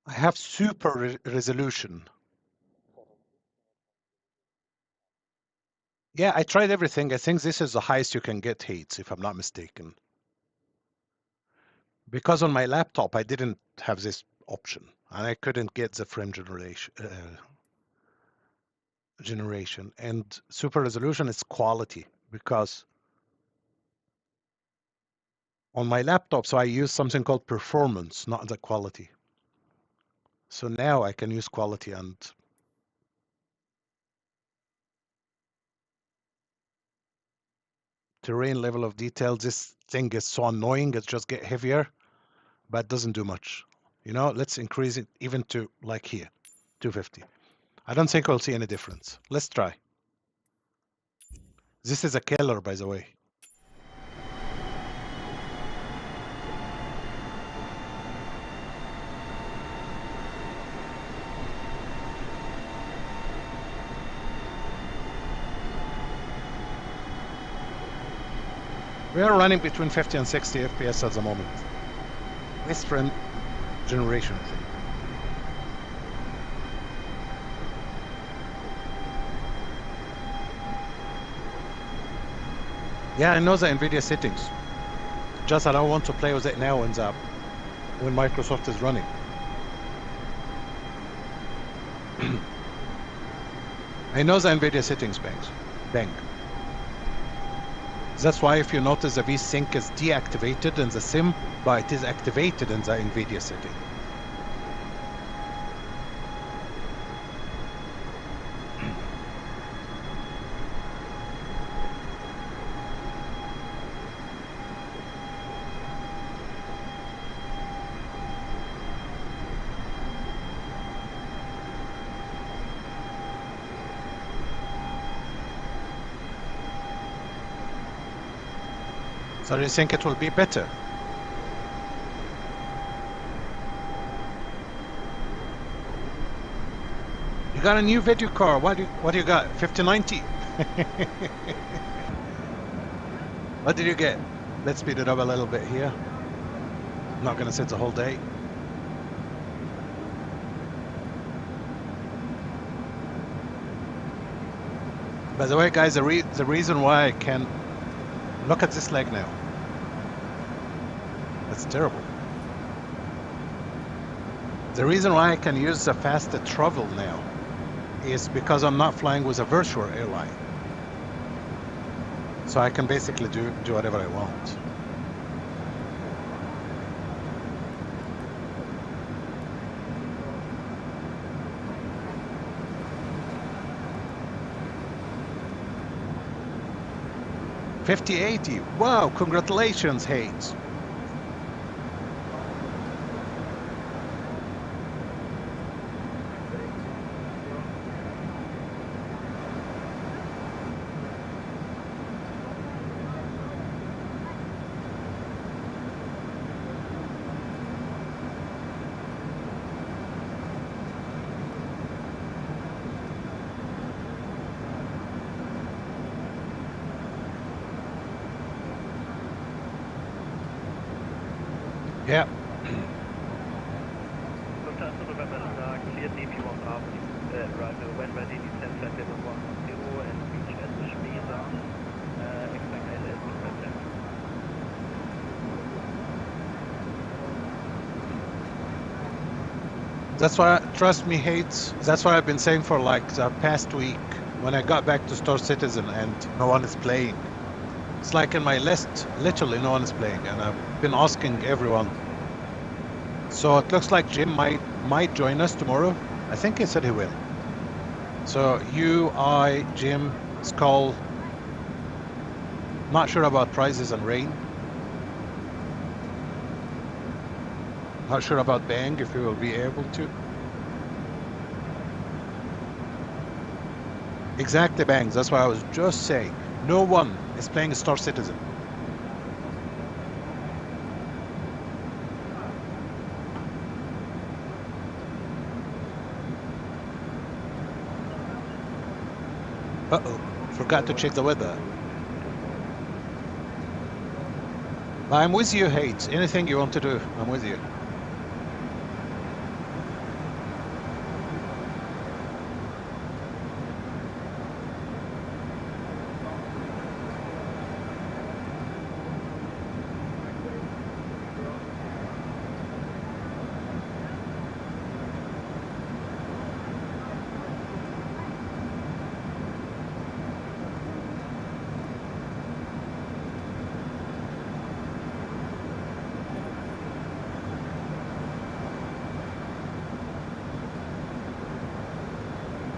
[SPEAKER 2] I have super resolution. Yeah, I tried everything. I think this is the highest you can get Heats, if I'm not mistaken. Because on my laptop, I didn't have this option, and I couldn't get the frame generation. And super resolution is quality, because on my laptop, so I use something called performance, not the quality. So now I can use quality and terrain level of detail. This thing is so annoying. It just get heavier, but it doesn't do much. You know, let's increase it even to like here, 250. I don't think we'll see any difference. Let's try. This is a killer, by the way. We are running between 50 and 60 FPS at the moment. This frame generation thing. Yeah, I know the NVIDIA settings. Just that I don't want to play with it now when Microsoft is running. I know the NVIDIA settings, Bang. That's why if you notice the VSync is deactivated in the sim, but it is activated in the NVIDIA setting. So you think it will be better? You got a new video card. What do you got? 5090? What did you get? Let's speed it up a little bit here. I'm not gonna sit the whole day. By the way, guys, the reason why I can look at this leg now. That's terrible. The reason why I can use the faster travel now is because I'm not flying with a virtual airline. So I can basically do whatever I want. $50.80. Wow, congratulations, Hayes. Yeah.
[SPEAKER 3] When ready, descend flight level 110 and reach SOMVA. Expect ALS to present.
[SPEAKER 2] That's why, trust me, Hates, that's what I've been saying for like the past week when I got back to Star Citizen and no one is playing. It's like in my list, literally no one is playing, and I've been asking everyone. So it looks like Jim might join us tomorrow. I think he said he will. So you, I, Jim, Skull. Not sure about prizes and rain. Not sure about Bang if we will be able to. Exactly, Bangs. That's why I was just saying. No one is playing Star Citizen. Uh-oh. Forgot to check the weather. I'm with you, Hate. Anything you want to do, I'm with you.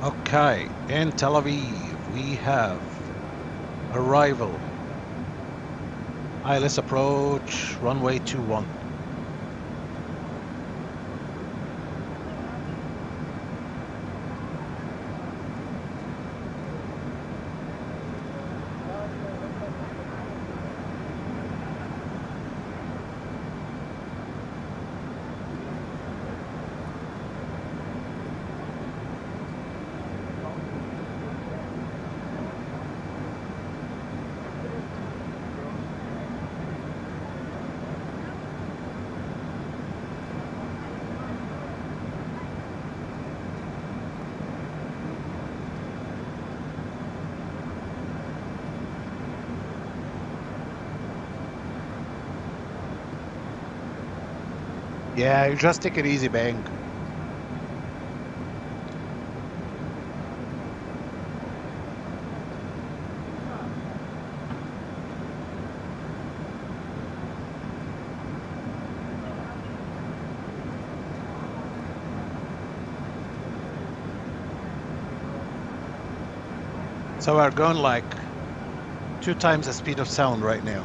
[SPEAKER 2] Okay, in Tel Aviv, we have arrival. ILS approach, runway 21. Yeah, you just take it easy, Bang. So we're going like 2 times the speed of sound right now.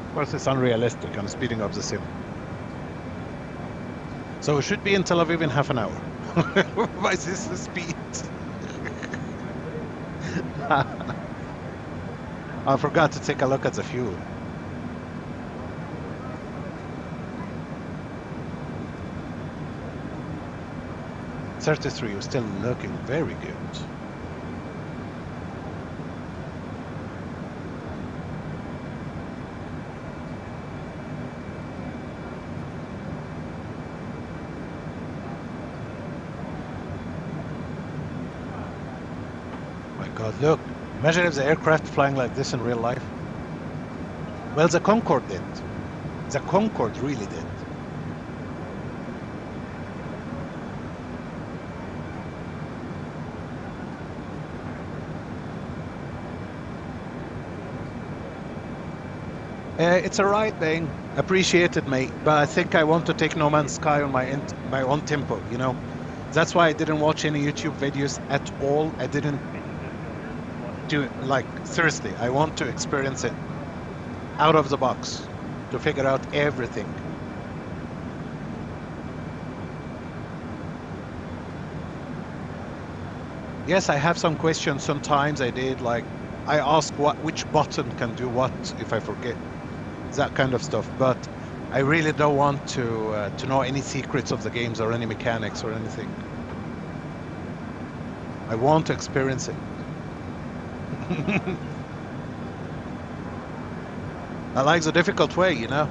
[SPEAKER 2] Of course, it's unrealistic. I'm speeding up the sim. So we should be in Tel Aviv in half an hour. Why is this the speed? I forgot to take a look at the fuel. $33, you're still looking very good. God, look, imagine if the aircraft flying like this in real life. Well, the Concorde did. The Concorde really did. It's a ride, Bang. Appreciate it, mate. But I think I want to take No Man's Sky on my own tempo, you know? That's why I didn't watch any YouTube videos at all. I didn't do it, like, seriously, I want to experience it out of the box to figure out everything. Yes, I have some questions. Sometimes I did, like, I ask which button can do what if I forget, that kind of stuff. But I really don't want to know any secrets of the games or any mechanics or anything. I want to experience it. I like the difficult way, you know.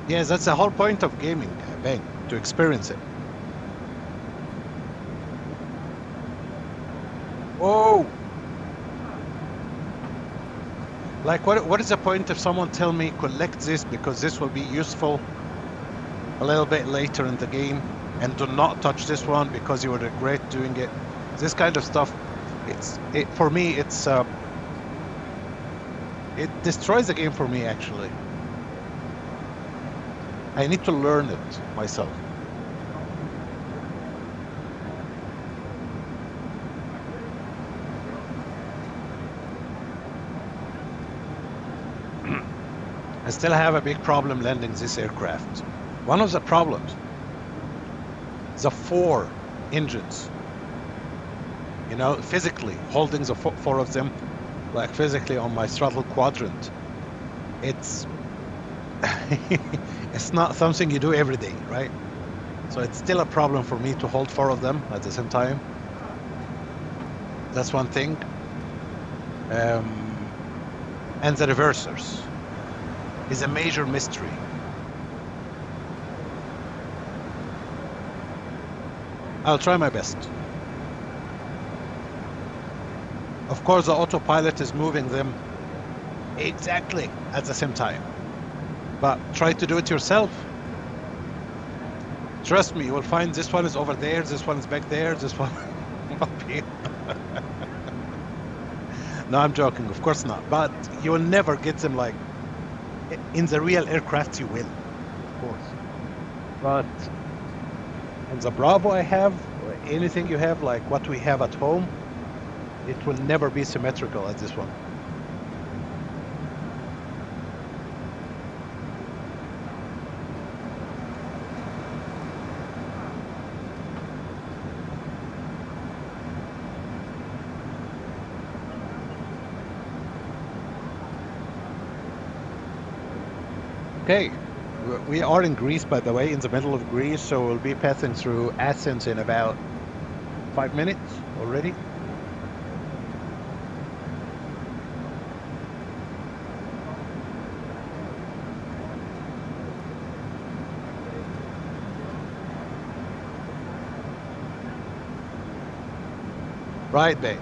[SPEAKER 2] Yes, that's the whole point of gaming, Bang, to experience it. Oh! Like, what is the point if someone tell me collect this because this will be useful a little bit later in the game, and do not touch this one because you will regret doing it. This kind of stuff, for me, it destroys the game for me, actually. I need to learn it myself. I still have a big problem landing this aircraft. One of the problems, the 4 engines, you know, physically holding the 4 of them, like physically on my throttle quadrant, it's it's not something you do every day, right? So it's still a problem for me to hold 4 of them at the same time. That's one thing. And the reversers is a major mystery. I'll try my best. Of course, the autopilot is moving them exactly at the same time. But try to do it yourself. Trust me, you will find this one is over there, this one is back there, this one up here. No, I'm joking, of course not. But you will never get them like in the real aircraft. You will, of course. But in the Bravo I have, or anything you have, like what we have at home, it will never be symmetrical as this one. Okay, we are in Greece, by the way, in the middle of Greece, so we'll be passing through Athens in about 5 minutes already. Right, babe.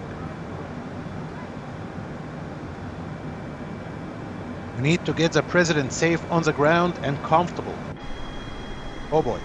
[SPEAKER 2] We need to get the president safe on the ground and comfortable. Oh boy.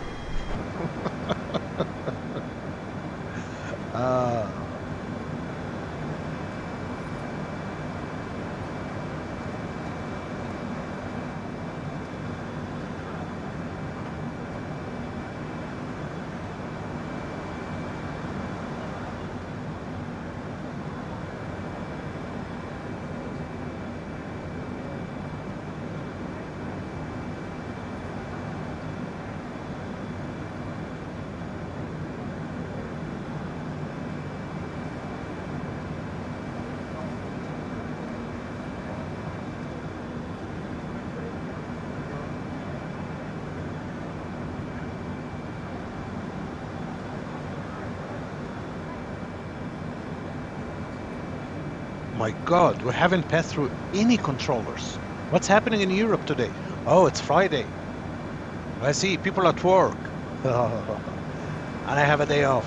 [SPEAKER 2] My God, we haven't passed through any controllers. What's happening in Europe today? Oh, it's Friday. I see people at work. And I have a day off.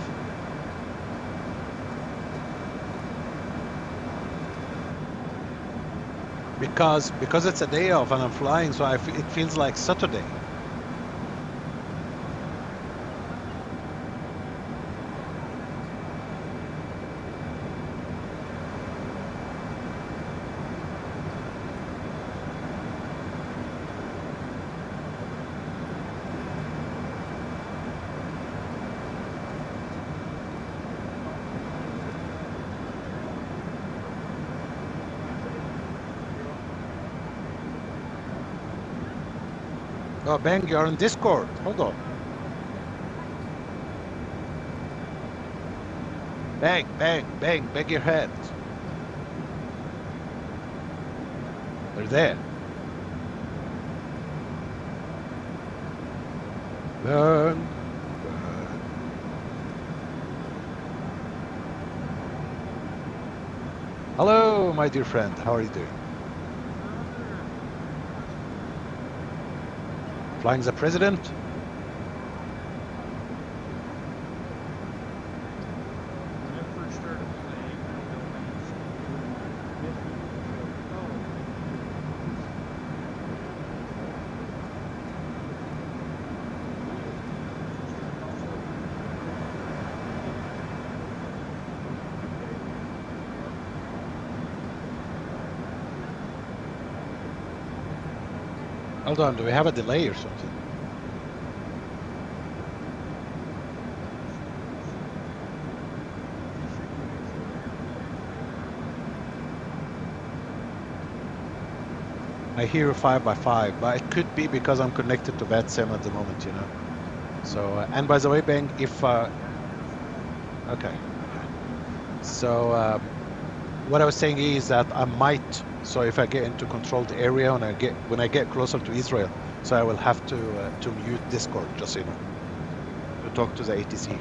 [SPEAKER 2] Because it's a day off and I'm flying, so it feels like Saturday. Oh, Bang, you're on Discord. Hold on. Bang, bang, bang, bang your head. They're there. Burn, burn. Hello, my dear friend. How are you doing? Flying the president?
[SPEAKER 5] When I first started playing,
[SPEAKER 2] Hold on, do we have a delay or something? I hear 5x5, but it could be because I'm connected to VATSIM at the moment, you know. So, and by the way, Bang, if okay. So, what I was saying is that I might. So, if I get into controlled area when I get closer to Israel, so I will have to mute Discord, just so you know, to talk to the ATC.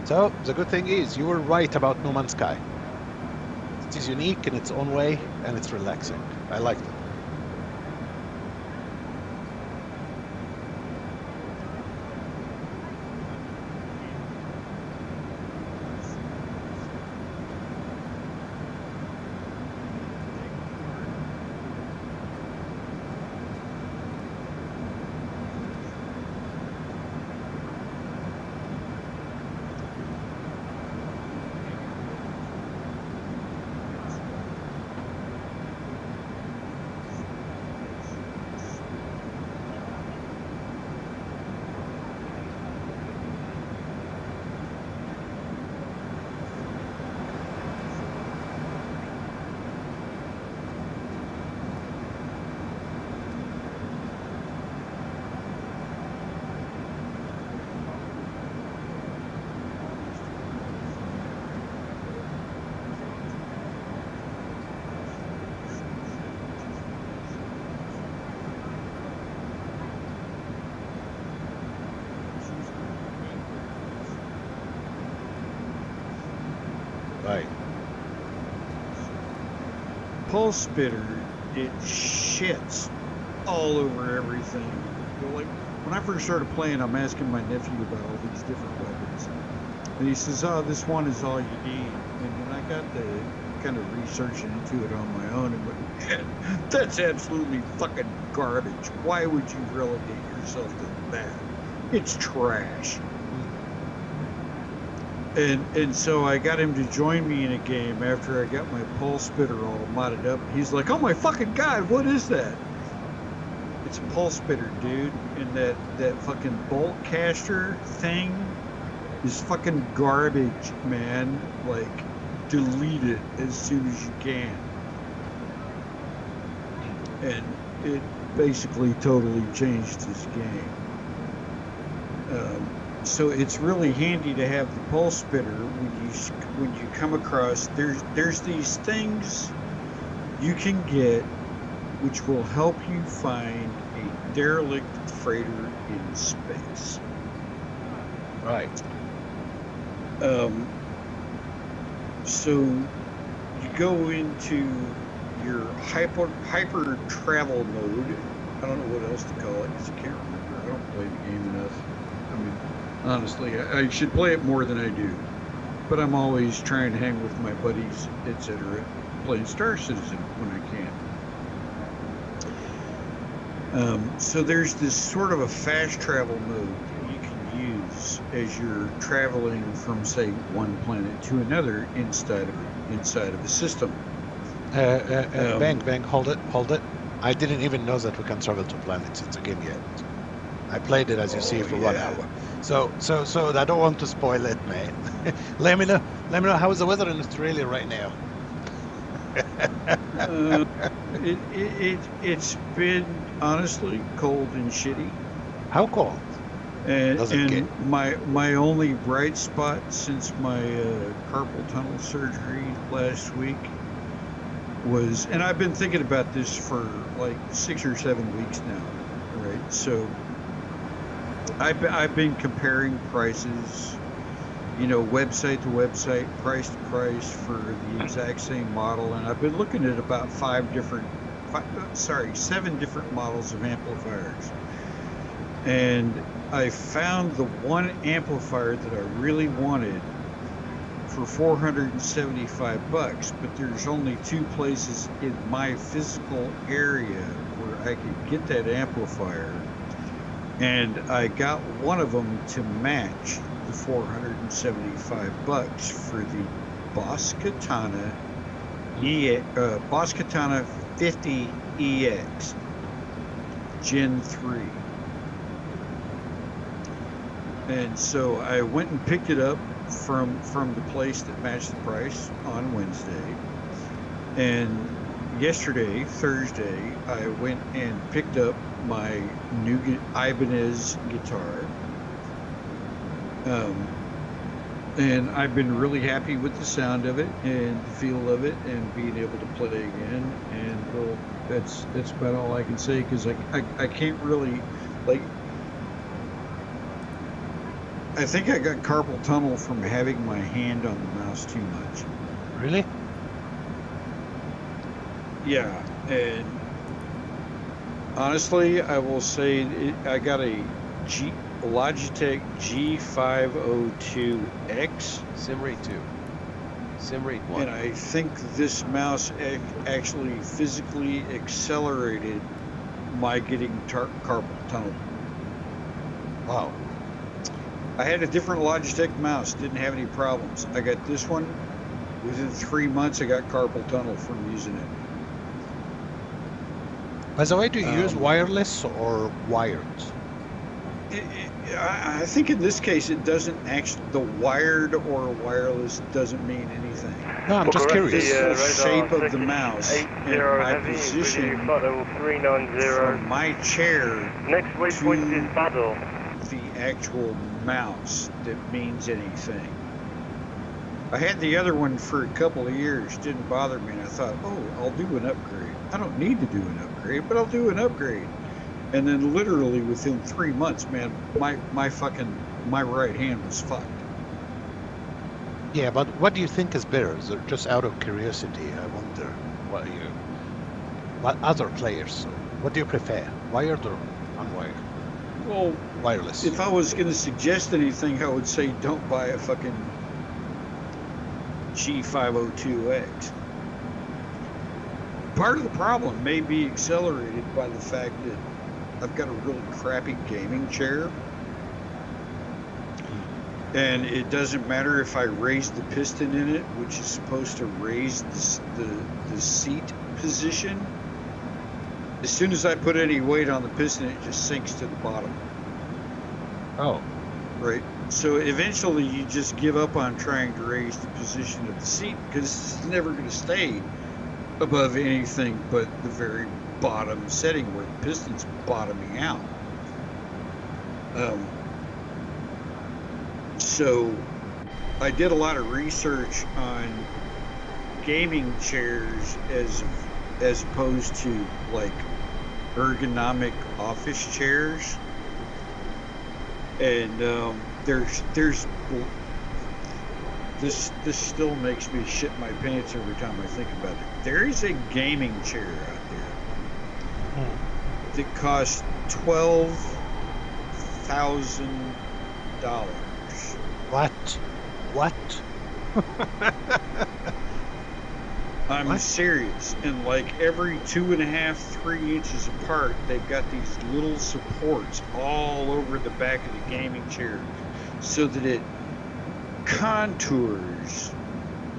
[SPEAKER 2] So, the good thing is, you were right about No Man's Sky. It is unique in its own way, and it's relaxing. I liked it. Right.
[SPEAKER 5] pulse spitter, it shits all over everything. You know, like when I first started playing, I'm asking my nephew about all these different weapons, and he says, "Oh, this one is all you need." And then I got to kind of researching into it on my own, and went, "Man, that's absolutely fucking garbage. Why would you relegate yourself to that? It's trash." And so I got him to join me in a game after I got my pulse spitter all modded up. He's like, "Oh my fucking god, what is that?" It's a pulse spitter, dude. And that fucking bolt caster thing is fucking garbage, man. Like, delete it as soon as you can. And it basically totally changed his game. So it's really handy to have the pulse spitter when you come across there's these things you can get which will help you find a derelict freighter in space.
[SPEAKER 2] Right.
[SPEAKER 5] So you go into your hyper travel mode. I don't know what else to call it because I can't remember. I don't play the game enough. I mean, honestly, I should play it more than I do, but I'm always trying to hang with my buddies, etc., playing Star Citizen when I can. So there's this sort of a fast travel mode that you can use as you're traveling from, say, one planet to another inside of a system.
[SPEAKER 2] Bang, hold it. I didn't even know that we can travel to planets in the game yet. I played it, as you see, for 1 hour. So I don't want to spoil it, man. Let me know how is the weather in Australia right now.
[SPEAKER 5] It's been honestly cold and shitty.
[SPEAKER 2] How cold?
[SPEAKER 5] And my only bright spot since my carpal tunnel surgery last week was, and I've been thinking about this for like 6 or 7 weeks now, right? So I've been comparing prices you know, website to website, price to price for the exact same model, and I've been looking at about seven different models of amplifiers. And I found the one amplifier that I really wanted for $475, but there's only 2 places in my physical area where I could get that amplifier, and I got one of them to match the $475 for the Boss Katana Boss Katana 50EX Gen 3. And so I went and picked it up from the place that matched the price on Wednesday. And yesterday, Thursday, I went and picked up my new Ibanez guitar. And I've been really happy with the sound of it and the feel of it and being able to play again. And well, that's about all I can say, because I can't really, like, I think I got carpal tunnel from having my hand on the mouse too much.
[SPEAKER 2] Really?
[SPEAKER 5] Yeah, and honestly, I will say I got a Logitech G502X.
[SPEAKER 4] Sim rate 2. Sim rate 1.
[SPEAKER 5] And I think this mouse actually physically accelerated my getting carpal tunnel.
[SPEAKER 2] Wow.
[SPEAKER 5] I had a different Logitech mouse, didn't have any problems. I got this one, within 3 months I got carpal tunnel from using it.
[SPEAKER 2] By the way, do you use wireless or wired?
[SPEAKER 5] I think in this case it doesn't actually, the wired or wireless doesn't mean anything.
[SPEAKER 2] No, I'm just curious.
[SPEAKER 5] The shape of the mouse and my position from my chair
[SPEAKER 3] Next waypoint is Battle.
[SPEAKER 5] the actual mouse that means anything. I had the other one for a couple of years, didn't bother me, and I thought, oh, I'll do an upgrade. I don't need to do an upgrade, but I'll do an upgrade. And then literally within 3 months, man, my right hand was fucked.
[SPEAKER 2] Yeah, but what do you think is better? Just out of curiosity, I wonder what other players, what do you prefer, wired or unwired?
[SPEAKER 5] Well,
[SPEAKER 2] Wireless.
[SPEAKER 5] if I was going to suggest anything, I would say don't buy a fucking G502X. Part of the problem may be accelerated by the fact that I've got a really crappy gaming chair, and it doesn't matter if I raise the piston in it, which is supposed to raise the seat position. As soon as I put any weight on the piston, it just sinks to the bottom.
[SPEAKER 2] Oh.
[SPEAKER 5] Right. So eventually you just give up on trying to raise the position of the seat, because it's never going to stay above anything but the very bottom setting where the piston's bottoming out. So I did a lot of research on gaming chairs as opposed to like ergonomic office chairs, and there's this still makes me shit my pants every time I think about it. There is a gaming chair out there that costs $12,000.
[SPEAKER 2] What?
[SPEAKER 5] I'm serious. And like every 2.5, 3 inches apart, they've got these little supports all over the back of the gaming chair so that it contours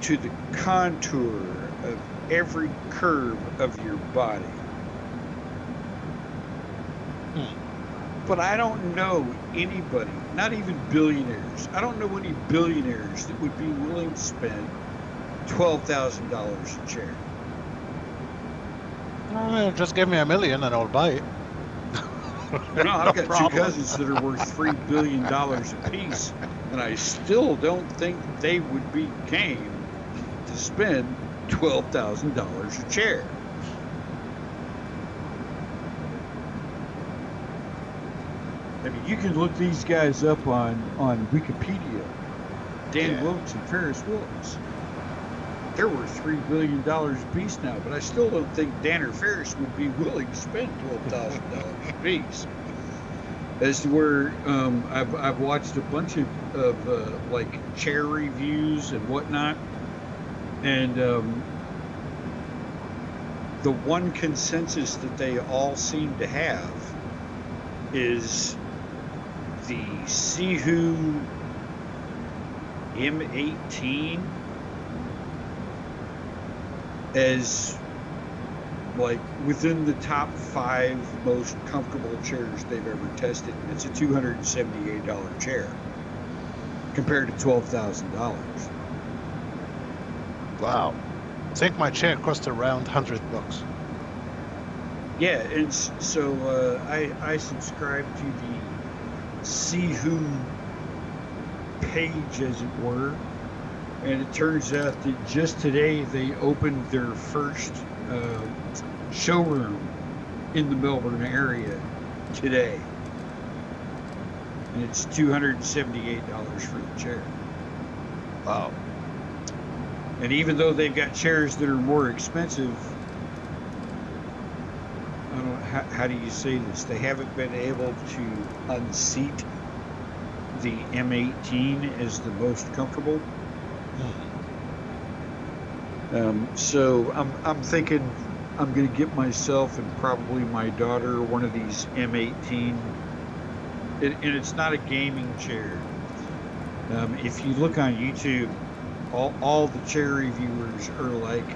[SPEAKER 5] to the contour of every curve of your body. But I don't know anybody, not even billionaires, I don't know any billionaires that would be willing to spend $12,000 a chair.
[SPEAKER 2] Just give me $1 million and I'll buy it.
[SPEAKER 5] No, I've got
[SPEAKER 2] problem.
[SPEAKER 5] two cousins that are worth $3 billion a piece, and I still don't think they would be game to spend $12,000 a chair. I mean, you can look these guys up on Wikipedia, Dan
[SPEAKER 2] Yeah.
[SPEAKER 5] Wilkes and Ferris Wilkes. They're worth $3 billion apiece now, but I still don't think Dan or Ferris would be willing to spend $12,000 apiece. As to where I've watched a bunch of like chair reviews and whatnot, and the one consensus that they all seem to have is the Sihu M18 as like within the top 5 most comfortable chairs they've ever tested. It's a $278 chair compared to $12,000.
[SPEAKER 2] Wow. I think my chair cost around $100.
[SPEAKER 5] Yeah, and so I subscribe to the Sihu page, as it were, and it turns out that just today they opened their first showroom in the Melbourne area today, and it's $278 for the chair.
[SPEAKER 2] Wow.
[SPEAKER 5] And even though they've got chairs that are more expensive, I don't know, how do you say this? They haven't been able to unseat the M18 as the most comfortable. So I'm thinking I'm going to get myself and probably my daughter one of these M18. And it's not a gaming chair. If you look on YouTube, all the chair reviewers are like,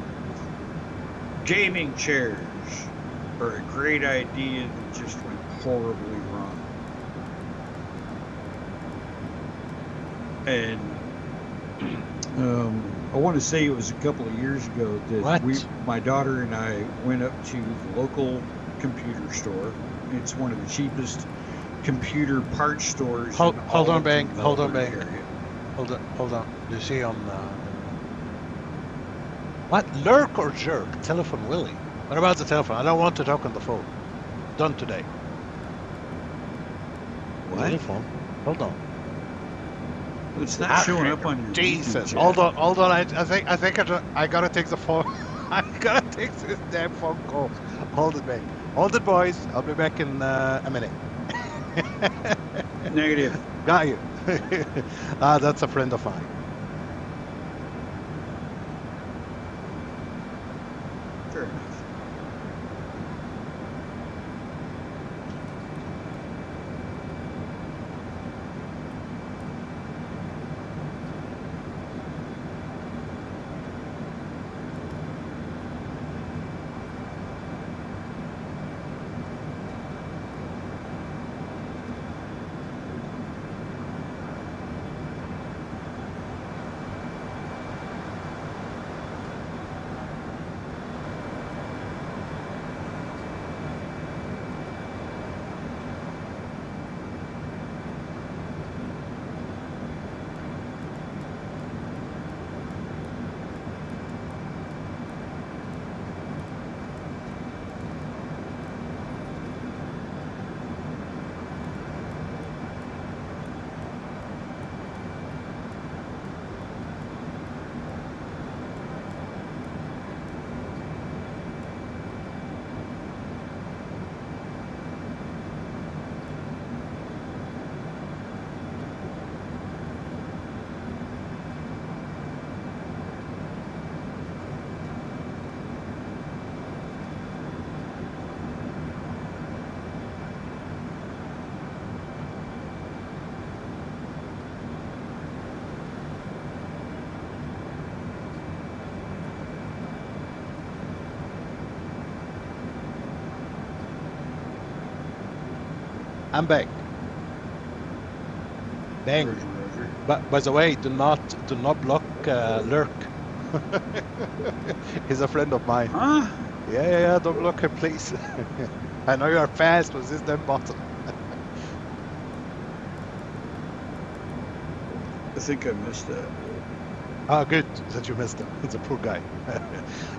[SPEAKER 5] gaming chairs are a great idea that just went horribly wrong. And I want to say it was a couple of years ago that my daughter and I went up to the local computer store. It's one of the cheapest computer parts stores.
[SPEAKER 2] Hold on, Bang.
[SPEAKER 5] Hold on.
[SPEAKER 2] Do you see on what? Lurk or jerk? Telephone Willie. What about the telephone? I don't want to talk on the phone. Done today.
[SPEAKER 5] What?
[SPEAKER 2] Telephone. Hold on.
[SPEAKER 5] It's not showing up on your
[SPEAKER 2] Jesus.
[SPEAKER 5] YouTube chat.
[SPEAKER 2] Hold on. I think I gotta take the phone. I gotta take this damn phone call. Hold it, Bang. Hold it, boys. I'll be back in a minute.
[SPEAKER 5] Negative.
[SPEAKER 2] Got you. That's a friend of mine.
[SPEAKER 5] Fair enough.
[SPEAKER 2] I'm back. Bang.
[SPEAKER 5] Roger.
[SPEAKER 2] But by the way, do not block Lurk. He's a friend of mine.
[SPEAKER 5] Huh?
[SPEAKER 2] Yeah. Don't block him, please. I know you are fast with this damn button.
[SPEAKER 5] I think I missed that.
[SPEAKER 2] Ah, good that you missed him. It's a poor guy.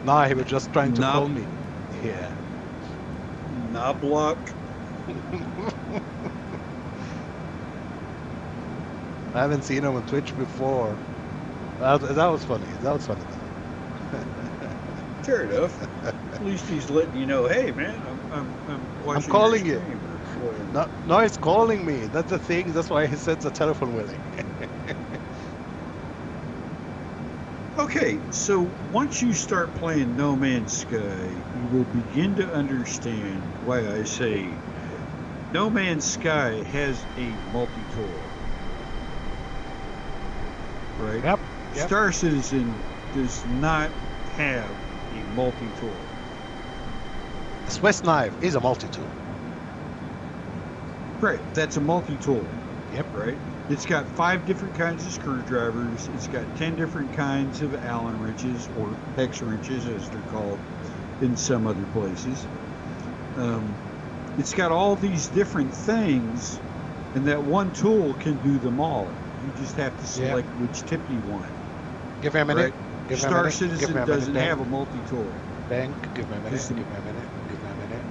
[SPEAKER 2] No, he was just trying to call me. Yeah.
[SPEAKER 5] Knoblock.
[SPEAKER 2] I haven't seen him on Twitch before. That was funny. That was funny.
[SPEAKER 5] Fair enough. At least he's letting you know, hey man, I'm watching.
[SPEAKER 2] calling
[SPEAKER 5] your
[SPEAKER 2] you.
[SPEAKER 5] stream or whatever.
[SPEAKER 2] No, he's calling me. That's the thing. That's why he sends a telephone willing.
[SPEAKER 5] Okay, so once you start playing No Man's Sky, you will begin to understand why I say No Man's Sky has a multi-tool. Right?
[SPEAKER 2] Yep.
[SPEAKER 5] Star Citizen does not have a multi-tool.
[SPEAKER 2] Swiss knife is a multi-tool.
[SPEAKER 5] Right, that's a multi-tool.
[SPEAKER 2] Yep.
[SPEAKER 5] Right? It's got 5 different kinds of screwdrivers. It's got 10 different kinds of Allen wrenches, or hex wrenches as they're called in some other places. It's got all these different things, and that one tool can do them all. You just have to select which tip you want.
[SPEAKER 2] Give me a minute.
[SPEAKER 5] Right?
[SPEAKER 2] Give me a
[SPEAKER 5] Star
[SPEAKER 2] minute.
[SPEAKER 5] Citizen
[SPEAKER 2] Give me a minute,
[SPEAKER 5] doesn't
[SPEAKER 2] Ben.
[SPEAKER 5] have a multi-tool.
[SPEAKER 2] Ben, give me a minute.
[SPEAKER 5] Just
[SPEAKER 2] Give me a minute. Give me a minute.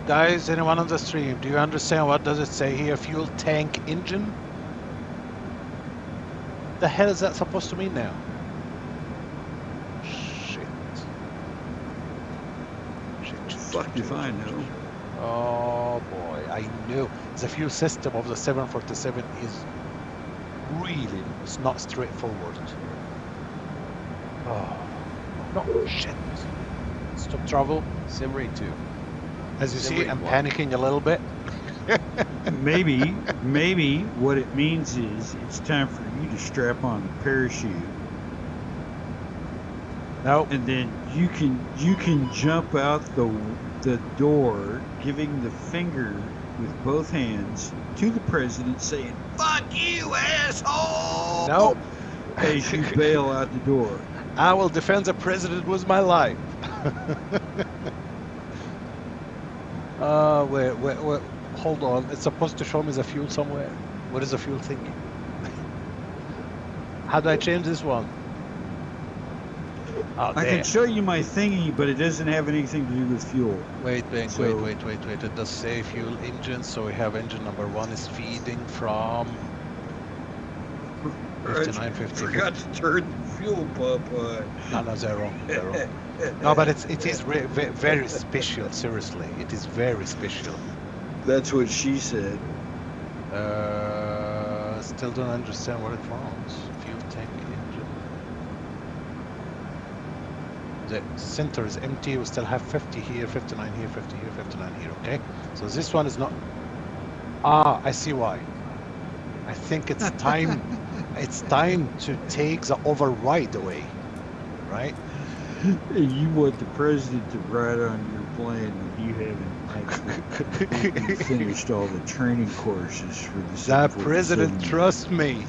[SPEAKER 2] Guys, anyone on the stream, do you understand what does it say here? Fuel tank engine? The hell is that supposed to mean now? Shit.
[SPEAKER 5] Fuck if I know.
[SPEAKER 2] Oh boy, I knew. The fuel system of the 747 is really not straightforward. Oh, no, shit. Stop travel.
[SPEAKER 4] Sim rate 2.
[SPEAKER 2] As you
[SPEAKER 4] Sim
[SPEAKER 2] see,
[SPEAKER 4] rate
[SPEAKER 2] I'm
[SPEAKER 4] 1.
[SPEAKER 2] panicking a little bit.
[SPEAKER 5] Maybe what it means is it's time for you to strap on the parachute,
[SPEAKER 2] No,
[SPEAKER 5] and then you can jump out the door, giving the finger with both hands to the president, saying "Fuck you, asshole!"
[SPEAKER 2] no.
[SPEAKER 5] as you bail out the door.
[SPEAKER 2] I will defend the president with my life. Wait. Hold on. It's supposed to show me the fuel somewhere. What is the fuel thing? How do I change this one? Oh,
[SPEAKER 5] I
[SPEAKER 2] there.
[SPEAKER 5] can show you my thingy, but it doesn't have anything to do with fuel.
[SPEAKER 2] Wait.
[SPEAKER 5] So-
[SPEAKER 2] Wait. It does say fuel engine, so we have engine number 1 is feeding from 5950.
[SPEAKER 5] Forgot to turn the fuel pump on.
[SPEAKER 2] No, they're wrong. They're wrong. No, but it is very special. Seriously, it is very special.
[SPEAKER 5] That's what she said.
[SPEAKER 2] Still don't understand what it wants. Fuel tank engine. The center is empty. We still have 50 here, 59 here, 50 here, 59 here. Okay, so this one is not. Ah, I see why. I think it's time. It's time to take the override away, right?
[SPEAKER 5] You want the president to ride on your plane when you haven't actually finished all the training courses for the
[SPEAKER 2] The
[SPEAKER 5] 747.
[SPEAKER 2] president trusts me.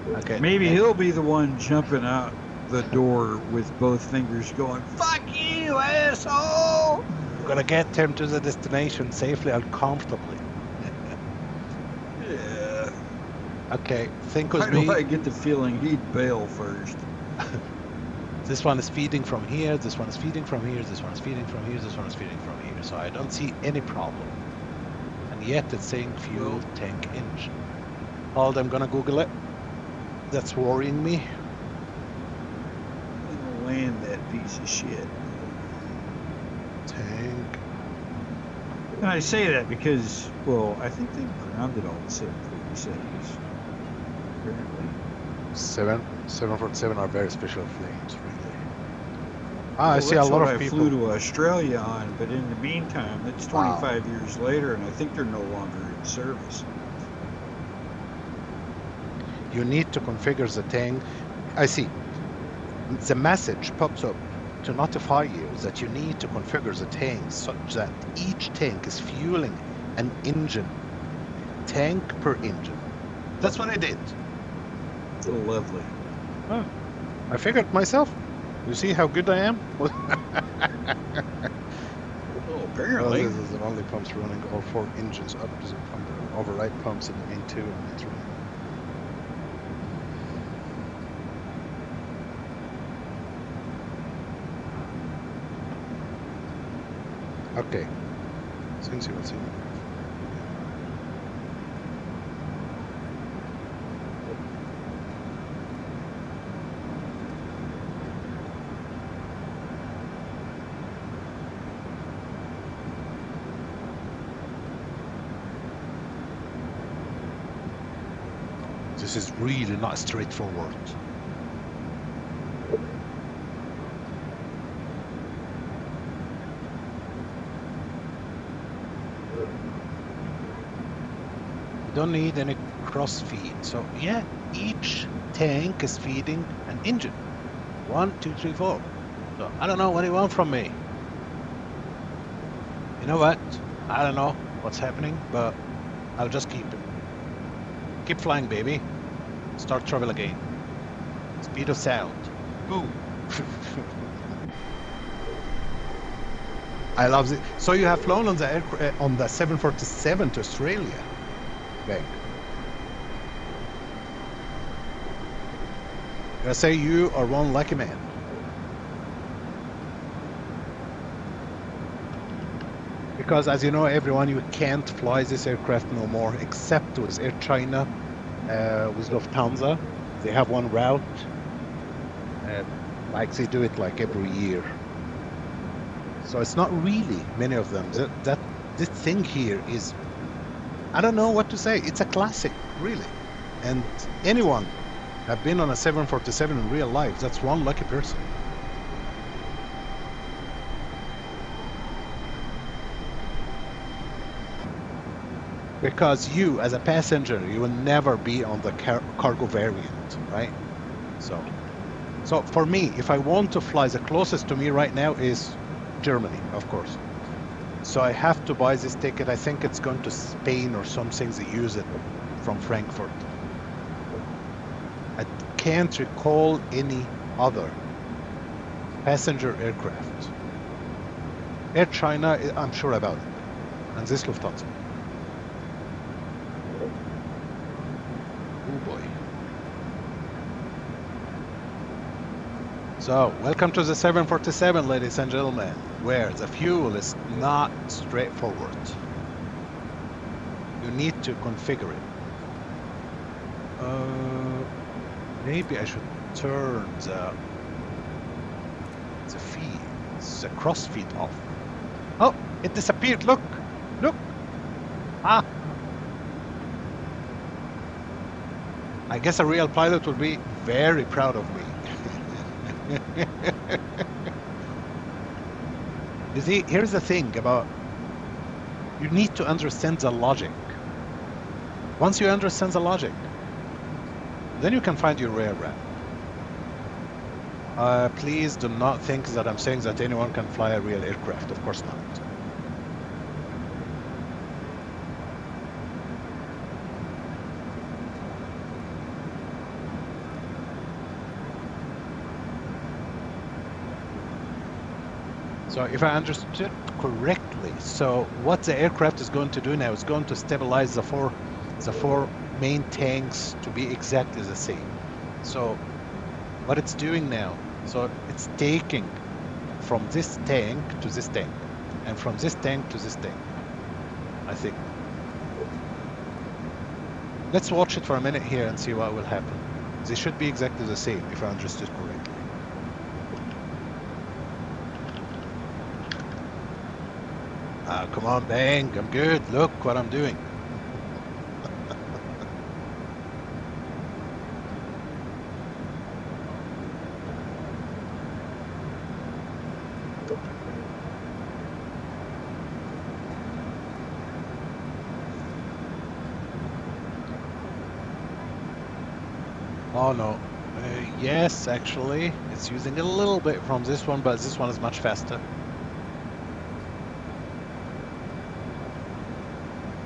[SPEAKER 2] Okay.
[SPEAKER 5] Maybe he'll be the one jumping out the door with both fingers going, "Fuck you, asshole!"
[SPEAKER 2] We're gonna get him to the destination safely and comfortably.
[SPEAKER 5] Yeah.
[SPEAKER 2] Okay, think with
[SPEAKER 5] Why do
[SPEAKER 2] me.
[SPEAKER 5] I get the feeling he'd bail first?
[SPEAKER 2] This one is feeding from here, this one is feeding from here, this one is feeding from here, this one is feeding from here. So I don't see any problem. And yet it's saying fuel tank engine. Hold, I'm gonna Google it. That's worrying me.
[SPEAKER 5] And land that piece of shit.
[SPEAKER 2] Tank.
[SPEAKER 5] And I say that because, well, I think they've grounded all the 747s. Apparently.
[SPEAKER 2] 747 are very special flames, really. Ah, I
[SPEAKER 5] Well,
[SPEAKER 2] see a
[SPEAKER 5] that's
[SPEAKER 2] lot
[SPEAKER 5] what
[SPEAKER 2] of
[SPEAKER 5] I
[SPEAKER 2] people.
[SPEAKER 5] flew to Australia on, but in the meantime, it's
[SPEAKER 2] Wow.
[SPEAKER 5] 25 years later, and I think they're no longer in service.
[SPEAKER 2] You need to configure the tank. I see. The message pops up to notify you that you need to configure the tank such that each tank is fueling an engine. Tank per engine. That's what I did.
[SPEAKER 5] Lovely.
[SPEAKER 2] Oh, I figured myself. You see how good I am?
[SPEAKER 5] Oh, apparently.
[SPEAKER 2] This is the only pumps running all 4 engines up to the pump, override pumps in the main 2 and main 3. Okay. Since you will see. This is really not straightforward. You don't need any cross feed. So yeah, each tank is feeding an engine. 1, 2, 3, 4. So I don't know what you want from me. You know what? I don't know what's happening, but I'll just keep it. Keep flying, baby. Start travel again. Speed of sound. Boom. I love it. So you have flown on the on the 747 to Australia, Bang. I say you are one lucky man. Because as you know, everyone, you can't fly this aircraft no more, except with Air China, with Lufthansa. They have one route, like they do it like every year. So it's not really many of them. This thing here is, I don't know what to say. It's a classic, really. And anyone have been on a 747 in real life, that's one lucky person. Because you, as a passenger, you will never be on the cargo variant, right? So for me, if I want to fly, the closest to me right now is Germany, of course. So I have to buy this ticket. I think it's going to Spain or something. They use it from Frankfurt. I can't recall any other passenger aircraft. Air China, I'm sure about it. And this Lufthansa. Oh boy. So, welcome to the 747, ladies and gentlemen, where the fuel is not straightforward. You need to configure it. Maybe I should turn the feed, the cross feed off. Oh, it disappeared. Look, look. Ah. I guess a real pilot would be very proud of me. You see, here's the thing about, you need to understand the logic. Once you understand the logic, then you can find your real route. Please do not think that I'm saying that anyone can fly a real aircraft. Of course not. So if I understood correctly, so what the aircraft is going to do now is going to stabilize the four main tanks to be exactly the same. So what it's doing now, so it's taking from this tank to this tank, and from this tank to this tank, I think. Let's watch it for a minute here and see what will happen. They should be exactly the same, if I understood correctly. Come on, Bang, I'm good. Look what I'm doing. Oh no. Yes, actually, it's using a little bit from this one, but this one is much faster.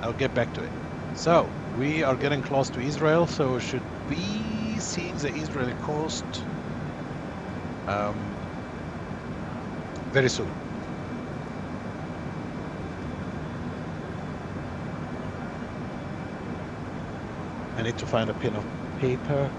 [SPEAKER 2] I'll get back to it. So, we are getting close to Israel, so we should be seeing the Israeli coast very soon. I need to find a pen of paper.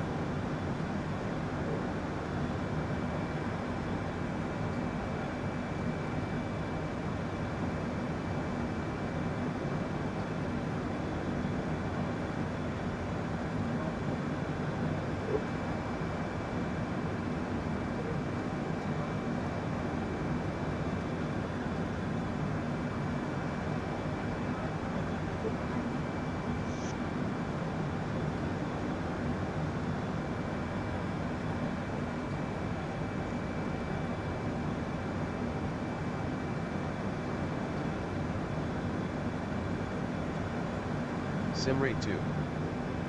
[SPEAKER 4] Sim rate 2.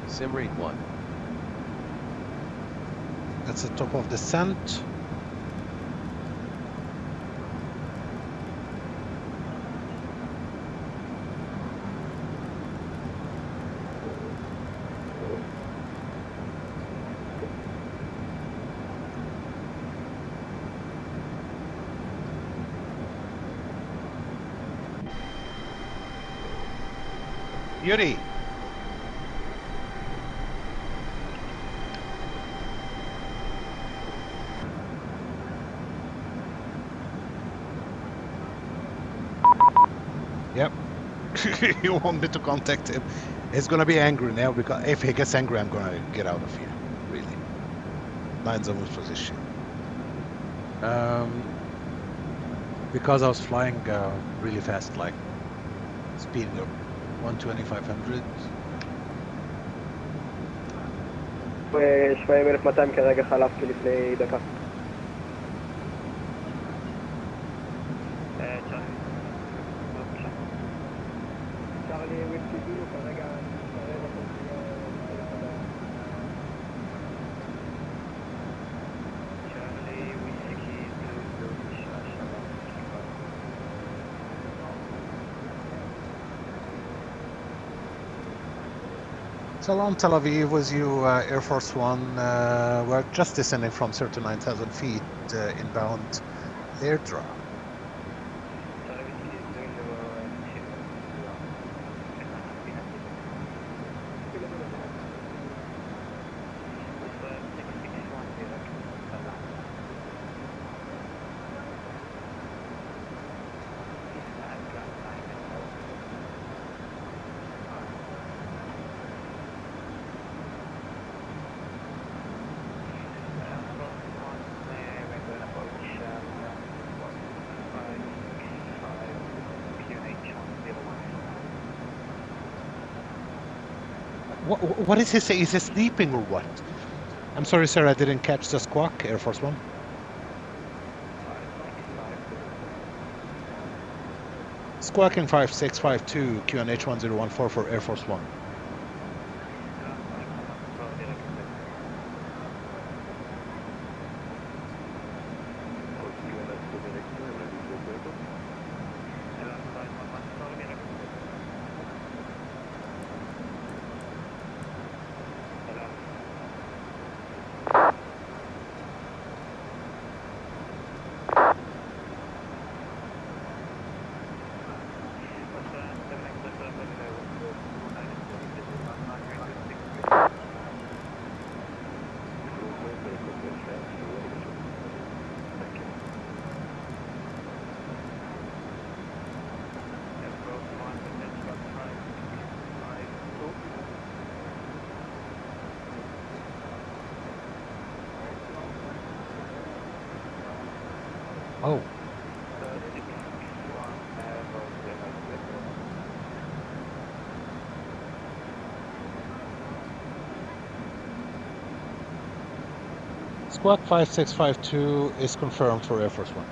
[SPEAKER 4] Sim rate 1.
[SPEAKER 2] That's the top of descent. Yuri. Yep. You want me to contact him? He's gonna be angry now because if he gets angry, I'm gonna get out of here. Really. 9-0 position. Because I was flying really fast, like speeding up 120-500.
[SPEAKER 3] שווי 1200 כרגע חלפתי לפני דקה. צ'רלי וויפטי כרגע
[SPEAKER 2] Salam Tel Aviv with you, Air Force One. We're just descending from 39,000 feet inbound airdrop. What is he saying? Is he sleeping or what? I'm sorry, sir, I didn't catch the squawk, Air Force One. Squawking 5652, QNH 1014 for Air Force One. Oh. Squawk 5652 is confirmed for Air Force One.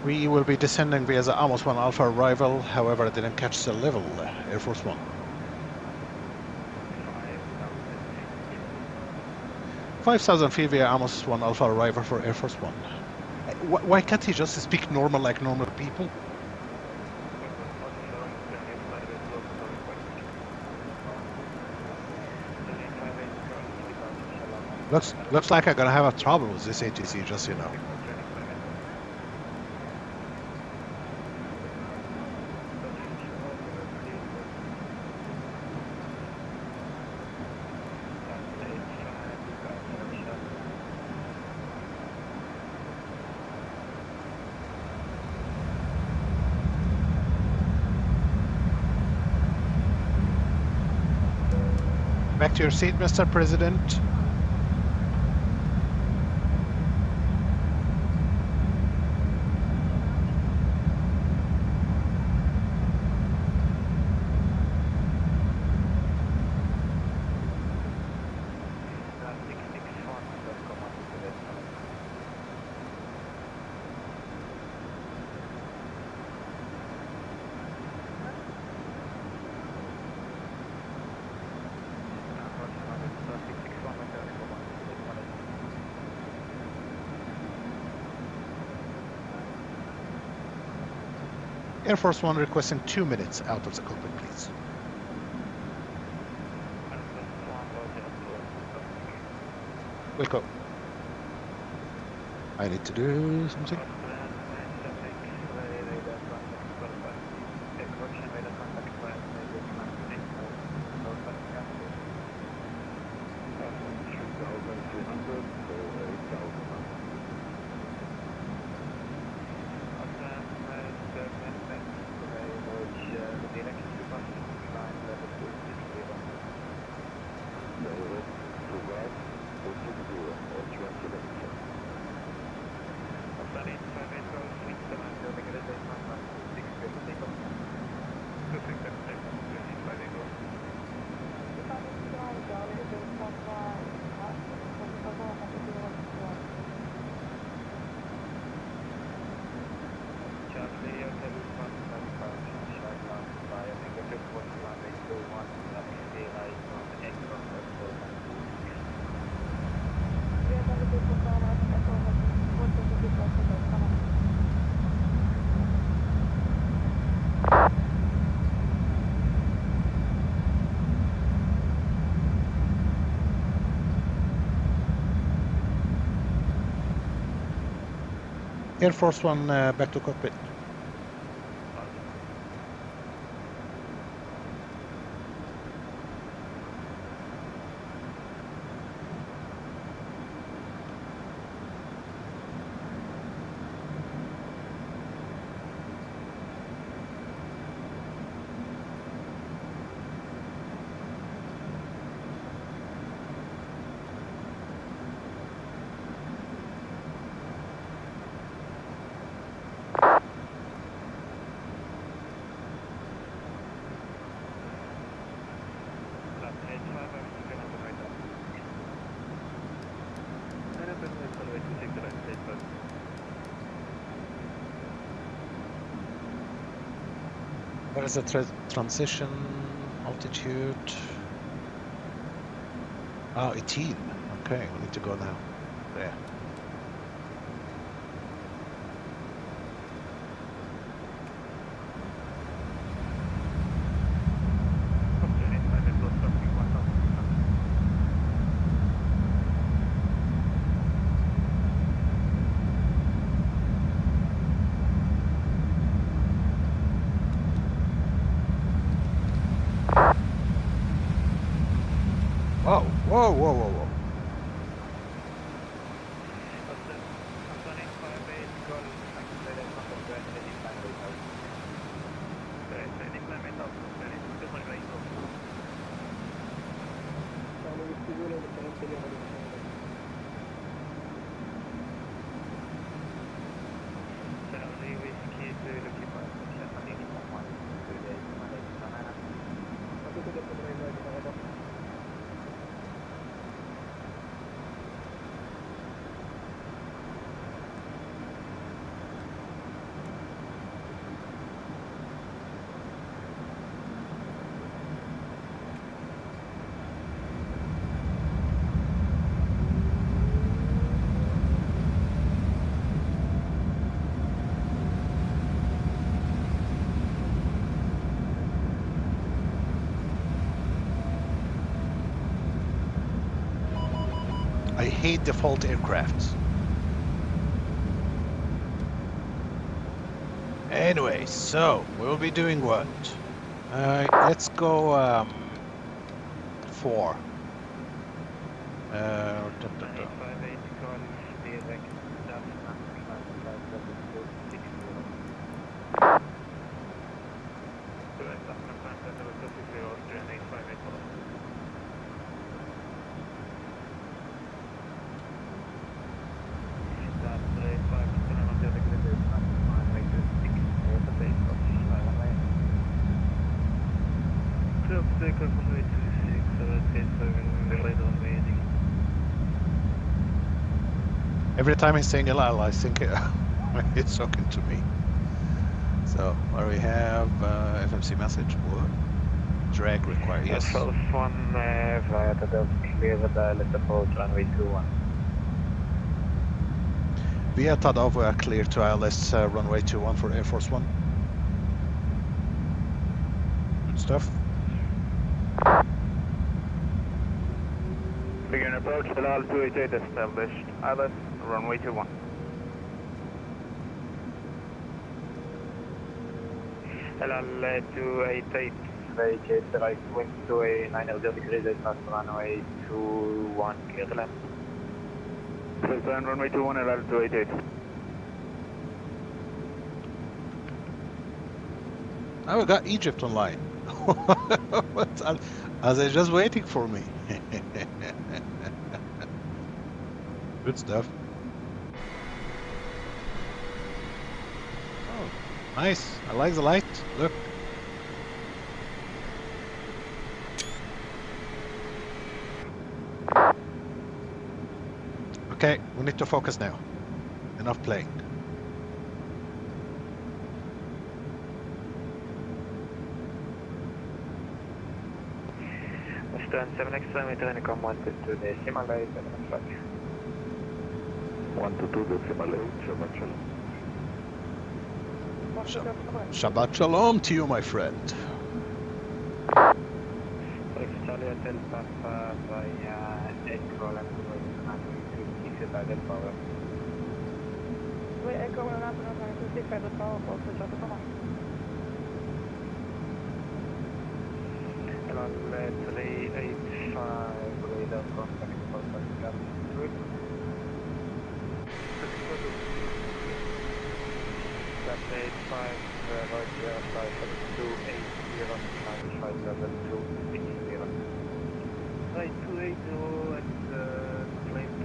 [SPEAKER 2] We will be descending via the Amos 1 Alpha arrival, however I didn't catch the level, Air Force One. 5,000 feet via Amos 1 Alpha arrival for Air Force One. Why can't he just speak normal like normal people? Looks like I'm gonna have a trouble with this ATC, just so you know. Back to your seat, Mr. President. Air Force One requesting 2 minutes out of the cockpit, please. Wilco. I need to do something. Air Force One, back to cockpit. Where is the transition altitude? Oh, 18. Okay, we need to go now. There. Whoa, whoa, whoa, whoa, whoa. I hate default aircrafts. Anyway, so we'll be doing what? Let's go 4. Every time he's saying hello, I think it's talking to me. So, where we have FMC message, what? Drag required, yes.
[SPEAKER 3] First one, VATSIM clear the approach runway 21.
[SPEAKER 2] VATSIM, we are clear to ILS runway 21 for Air Force One. stuff.
[SPEAKER 3] Begin approach, Delal 288 established. ILS, runway 21. Delal 288, vacate the right wind to a 900 degrees, not runway 21, clear to land. Runway 21, Delal 288.
[SPEAKER 2] Oh, we got Egypt online. What? Are they just waiting for me? Good stuff. Oh, nice. I like the light. Look. Okay, we need to focus now. Enough playing.
[SPEAKER 3] Turn 7x, meter Unicom 122 decimal 8, 122 decimal 8,
[SPEAKER 2] Shabbat shalom to you, my friend.
[SPEAKER 3] Charlie Hotel Papa via Echo Land 265 del power. Echo Land 265 del power, posto Charlie Papa. Hello, 385, radar contact for Pascal. That's 85, Roger, 57280, 57280. Right, 280 and claim to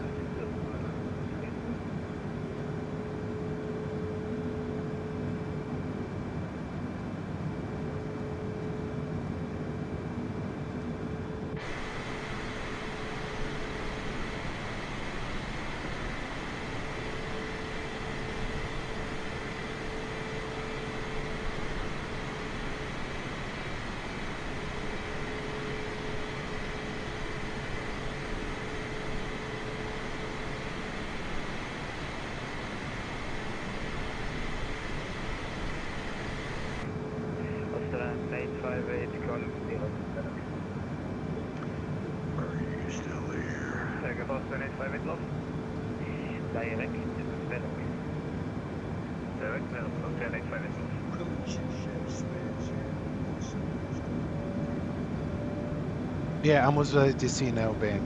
[SPEAKER 2] Yeah, I'm with DC now, Bang.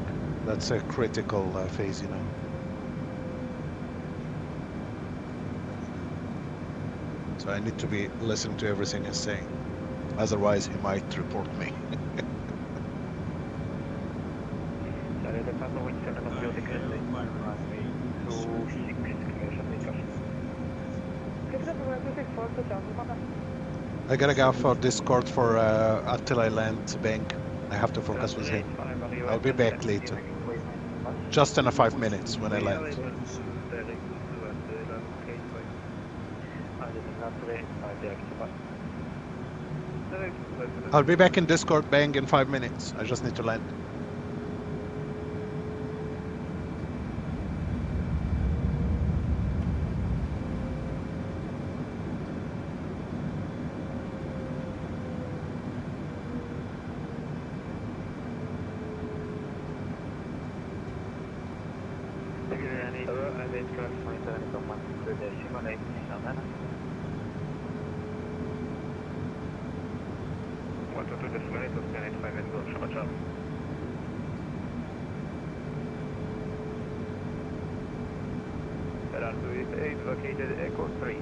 [SPEAKER 2] That's a critical phase, you know. So I need to be listening to everything he's saying. Otherwise, he might report me. I gotta go for Discord for until I land, Bang. I have to focus with him. I'll be back later. Just in 5 minutes when I land. I'll be back in Discord, Bang, in 5 minutes. I just need to land.
[SPEAKER 3] Located Echo 3.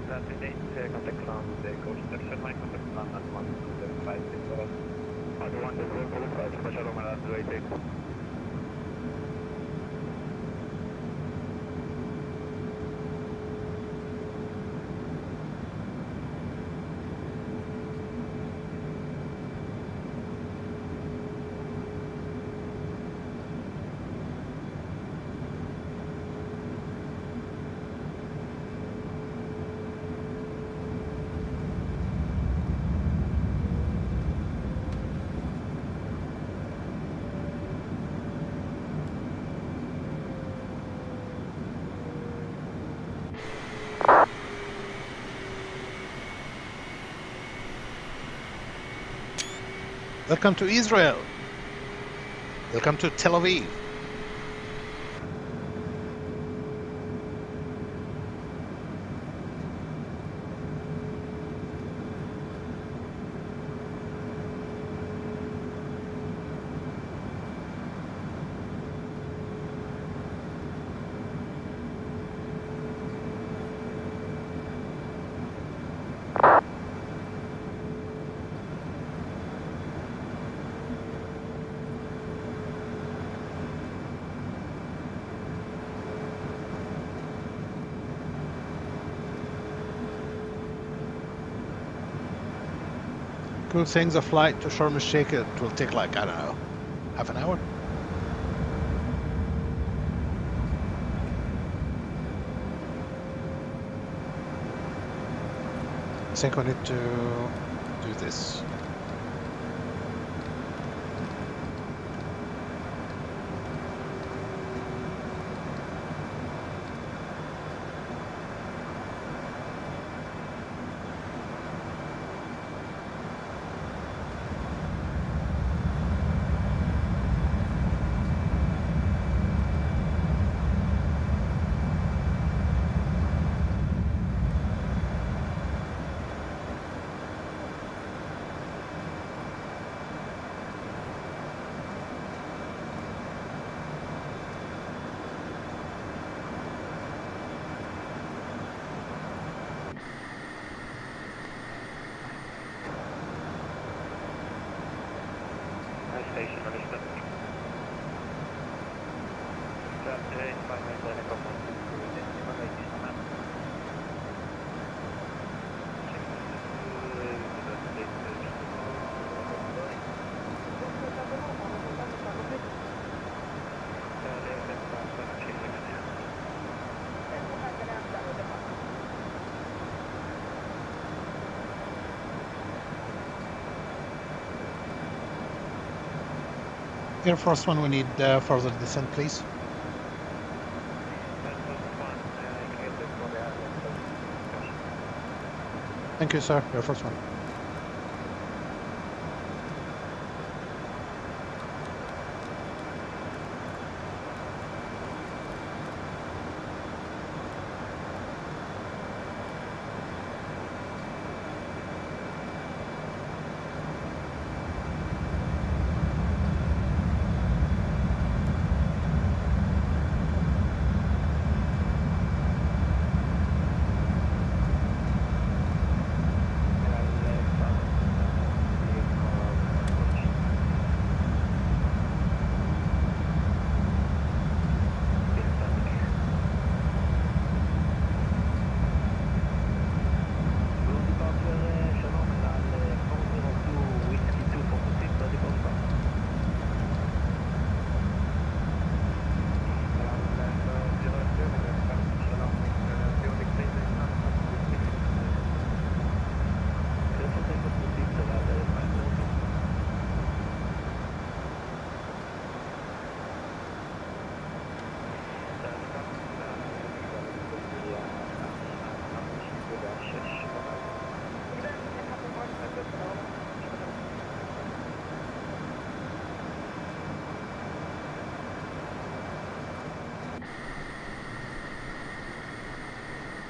[SPEAKER 3] That's in 8 contact ground with Echo section, my contact ground at 175 6 I want to go special on my 288.
[SPEAKER 2] Welcome to Israel. Welcome to Tel Aviv. Cool things, a flight to Sharm el-Sheikh, it will take like, I don't know, half an hour. I think we need to do this. Air Force One, we need further descent, please. Thank you, sir. Air Force One.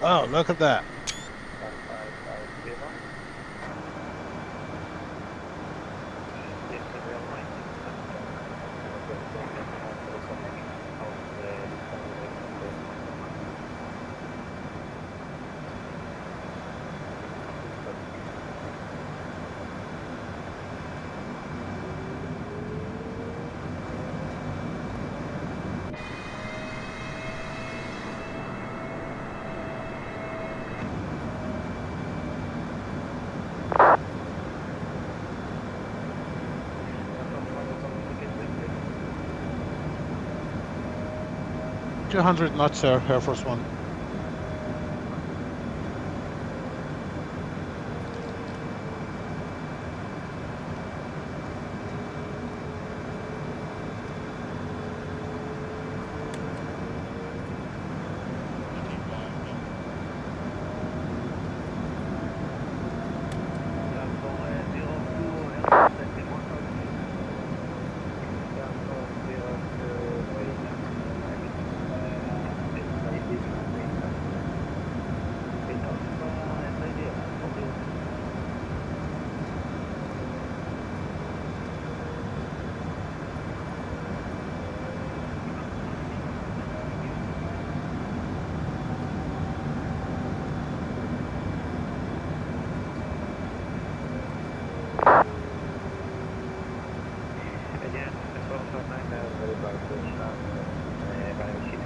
[SPEAKER 2] Oh, look at that. $200 knots, sir. Air Force One.
[SPEAKER 3] Vai uscire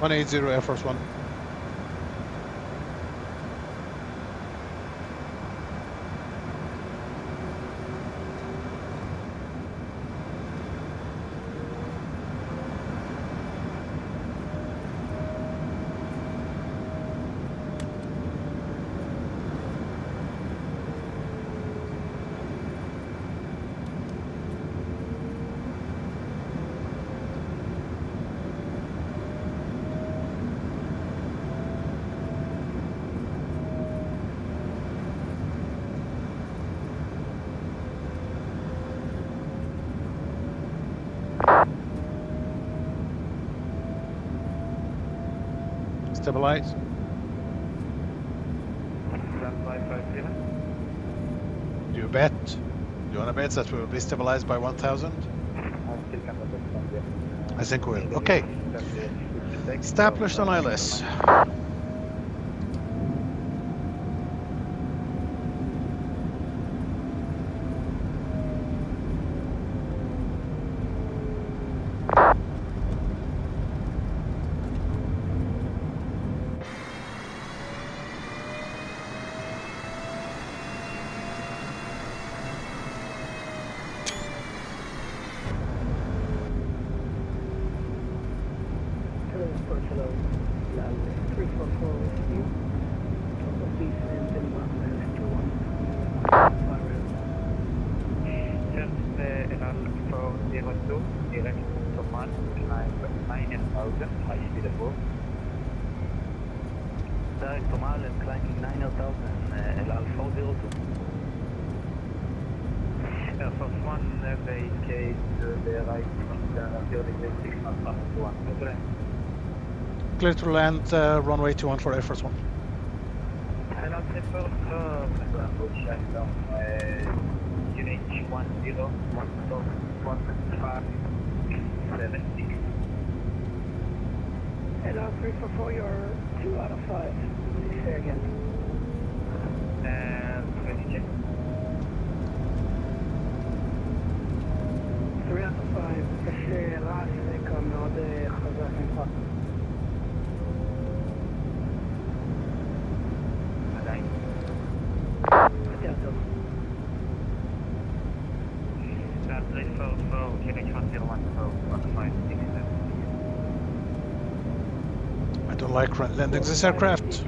[SPEAKER 2] One 180 Air Force One. Stabilize. Do you bet? Do you want to bet that we will be stabilized by 1000? I think we will. Okay. Established on ILS. Clear to land, runway 21 for Air Force One.
[SPEAKER 6] Hello, 344, you're 2 out of 5. Please say again. 3 out of 5. יש רעש רקע מאוד חזק ממך.
[SPEAKER 3] עדיין.
[SPEAKER 6] יותר טוב.
[SPEAKER 2] I don't like landing this aircraft.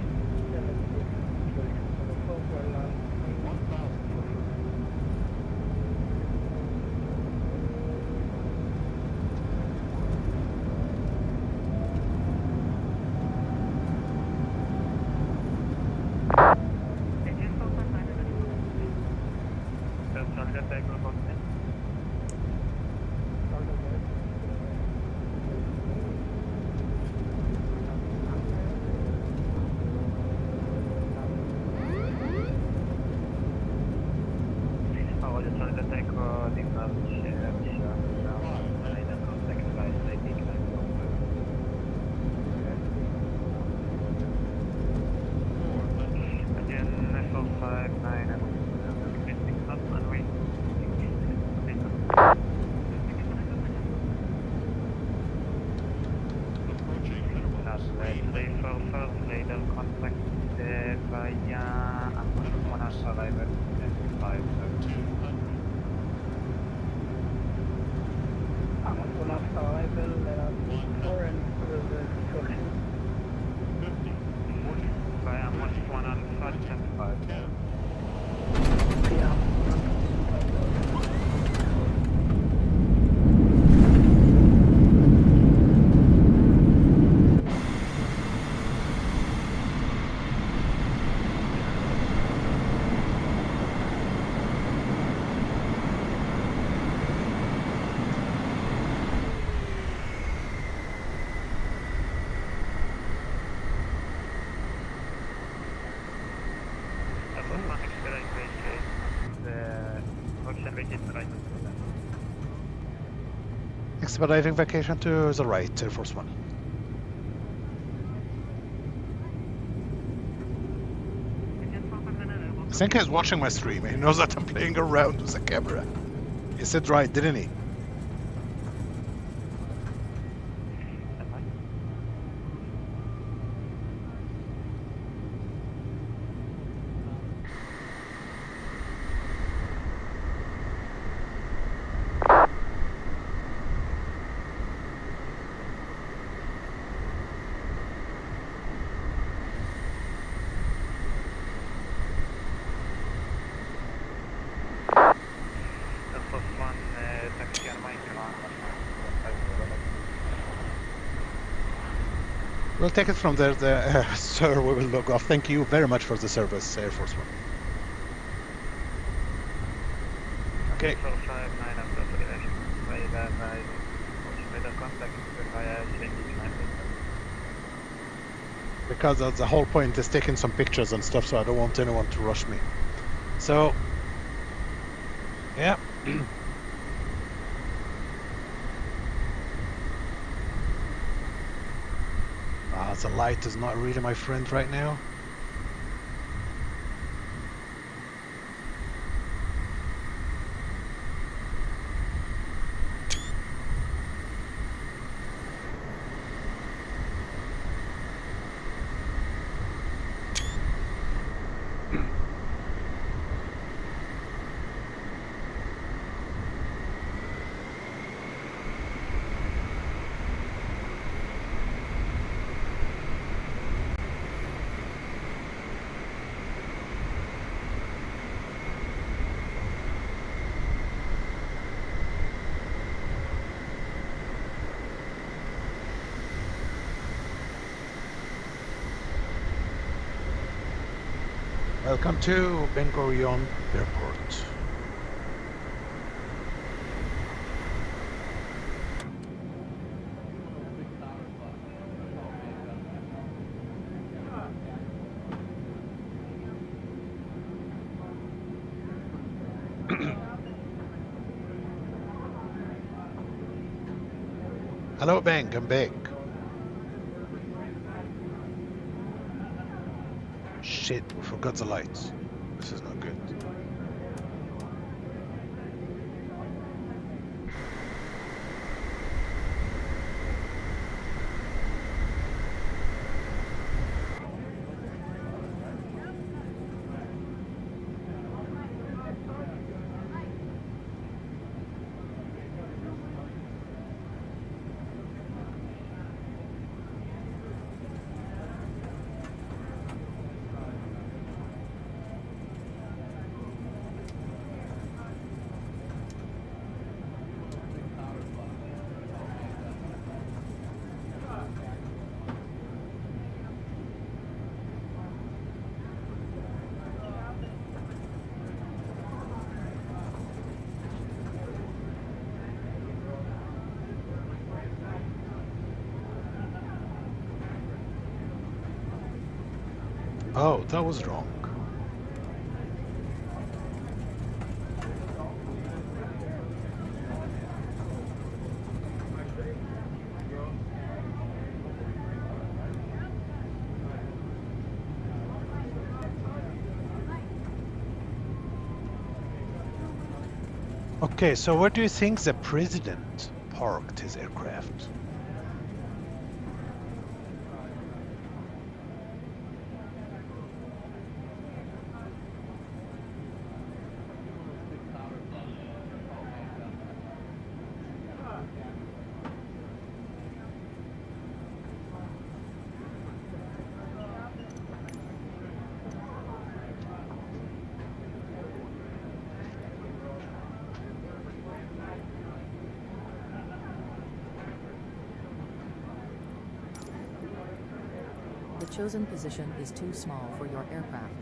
[SPEAKER 2] expediting vacation to the right, Air Force One. I think he's watching my stream. He knows that I'm playing around with the camera. He said right, didn't he? We'll take it from there, sir. We will log off. Thank you very much for the service, Air Force One. Okay. Because the whole point is taking some pictures and stuff, so I don't want anyone to rush me. So, yeah. The light is not really my friend right now. Welcome to Ben Gurion Airport. Hello, Ben. I'm back. Shit, we forgot the lights. This is not good. Oh, that was wrong. Okay, so where do you think the president parked his aircraft?
[SPEAKER 1] The chosen position is too small for your aircraft.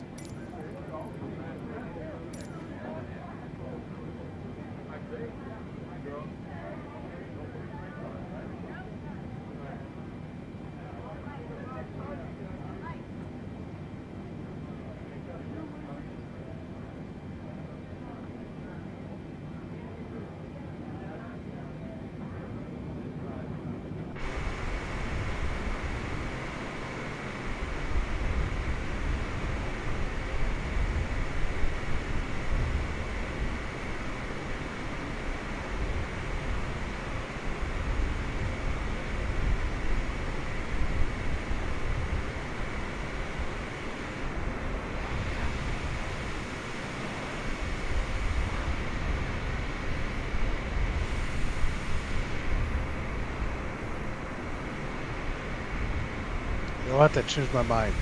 [SPEAKER 2] You know what? I changed my mind.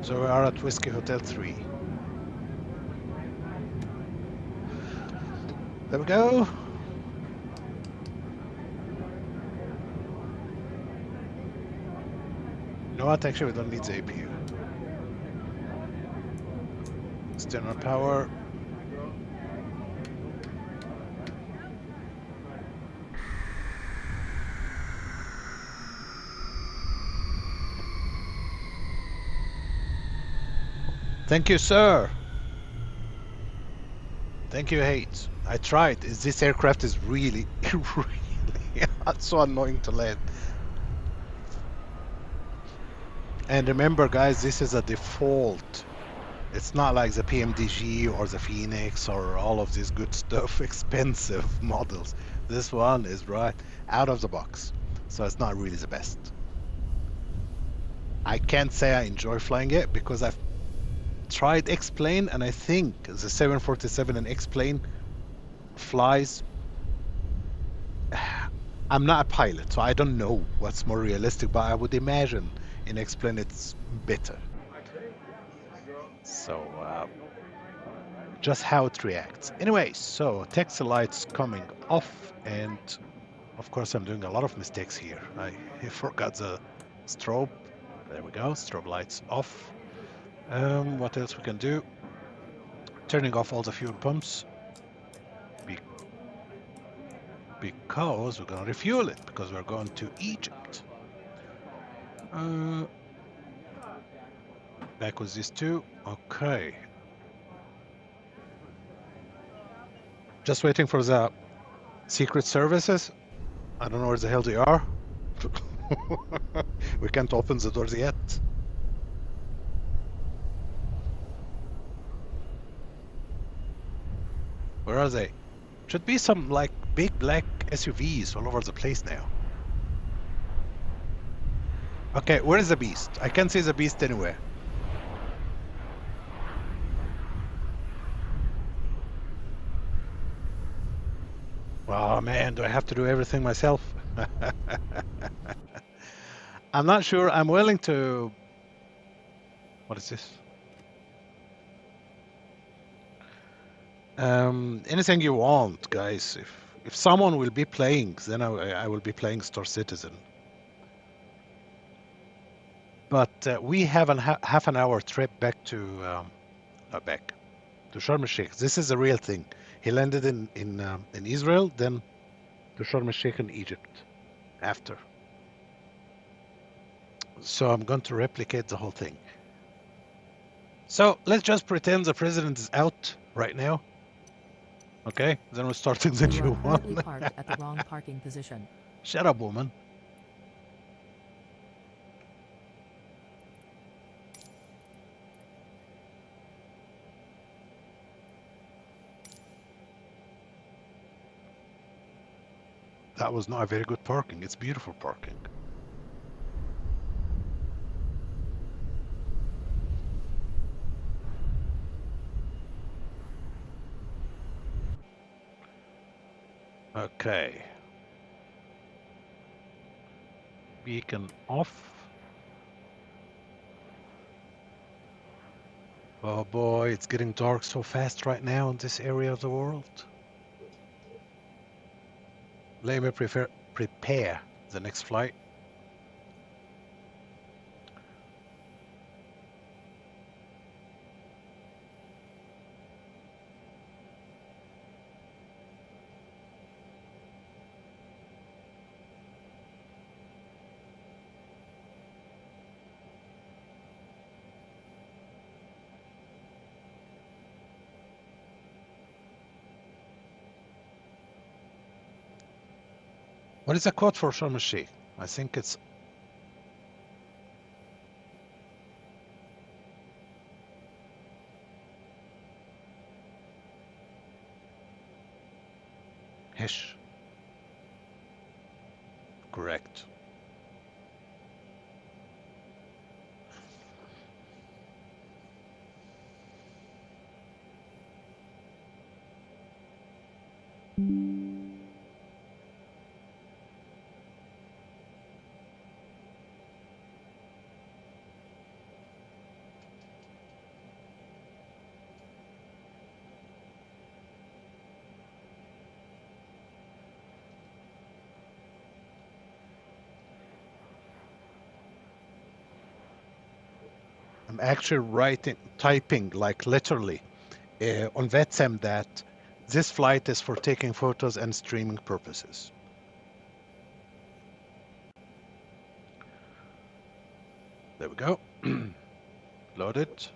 [SPEAKER 2] So we are at Whiskey Hotel 3. There we go. You know what? Actually, we don't need the APU. Let's turn on power. Thank you, sir. Thank you, Hate. I tried. This aircraft is really, really so annoying to land. And remember, guys, this is a default. It's not like the PMDG or the Phoenix or all of this good stuff, expensive models. This one is right out of the box. So it's not really the best. I can't say I enjoy flying it because I've tried X-Plane, and I think the 747 and X-Plane flies. I'm not a pilot, so I don't know what's more realistic, but I would imagine in X-Plane it's better. So just how it reacts. Anyway, so taxi lights coming off, and of course I'm doing a lot of mistakes here. I forgot the strobe. There we go, strobe lights off. What else we can do? Turning off all the fuel pumps because we're going to refuel it, because we're going to Egypt. Back with these two. Okay. Just waiting for the secret services. I don't know where the hell they are. We can't open the doors yet. Where are they? Should be some like big black SUVs all over the place now. Okay, where is the beast? I can't see the beast anywhere. Oh man, do I have to do everything myself? I'm not sure. I'm willing to... What is this? Anything you want, guys. If someone will be playing, then I will be playing Star Citizen. But we have half an hour trip back to Sharm el-Sheikh. This is the real thing. He landed in Israel, then to Sharm el-Sheikh in Egypt after. So I'm going to replicate the whole thing. So let's just pretend the president is out right now. Okay, then we're starting the new one.
[SPEAKER 1] You are currently parked at the wrong parking position.
[SPEAKER 2] Shut up, woman. That was not a very good parking. It's beautiful parking. Okay. Beacon off. Oh boy, it's getting dark so fast right now in this area of the world. Let me prepare the next flight. What is the code for Sharm el-Sheikh? I think it's Hesh. Correct. I'm actually typing like literally on VATSIM that this flight is for taking photos and streaming purposes. There we go. Load it.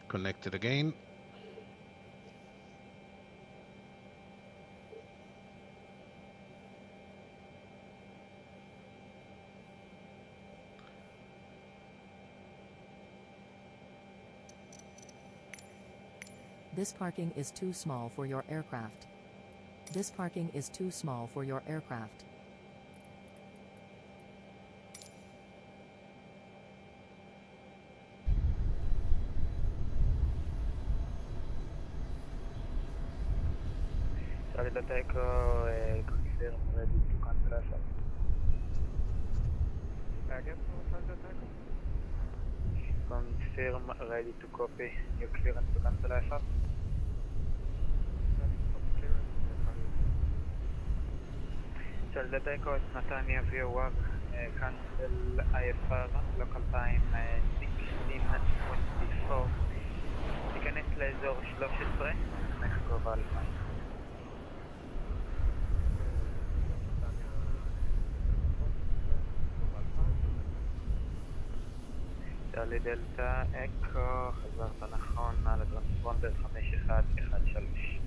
[SPEAKER 2] Connect it again.
[SPEAKER 1] This parking is too small for your aircraft. This parking is too small for your aircraft.
[SPEAKER 3] Charlie Delta Echo, confirm ready to cancel assault. Again, Charlie Delta Echo. Confirm ready to copy. You clearance to cancel assault. Charlie Delta Echo, it's Natania VOAG, cancel IFR, local time 16:24. תיכנס לאזור 13, מחקוב אלפיים. צ'רלי דלתא אקו, חזרת נכון על הטרנספונדר 5113.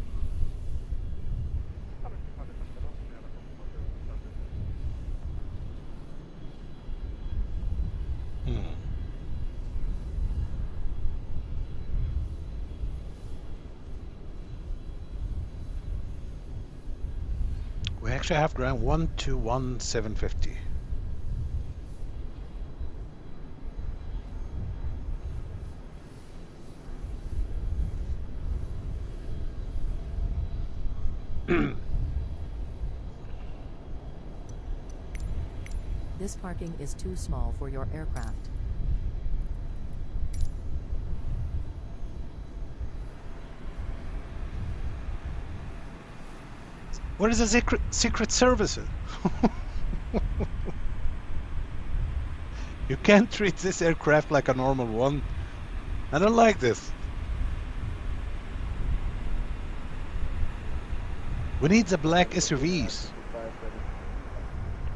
[SPEAKER 2] We actually have ground 121,750.
[SPEAKER 1] This parking is too small for your aircraft.
[SPEAKER 2] What is the secret service? You can't treat this aircraft like a normal one. I don't like this. We need the black SUVs.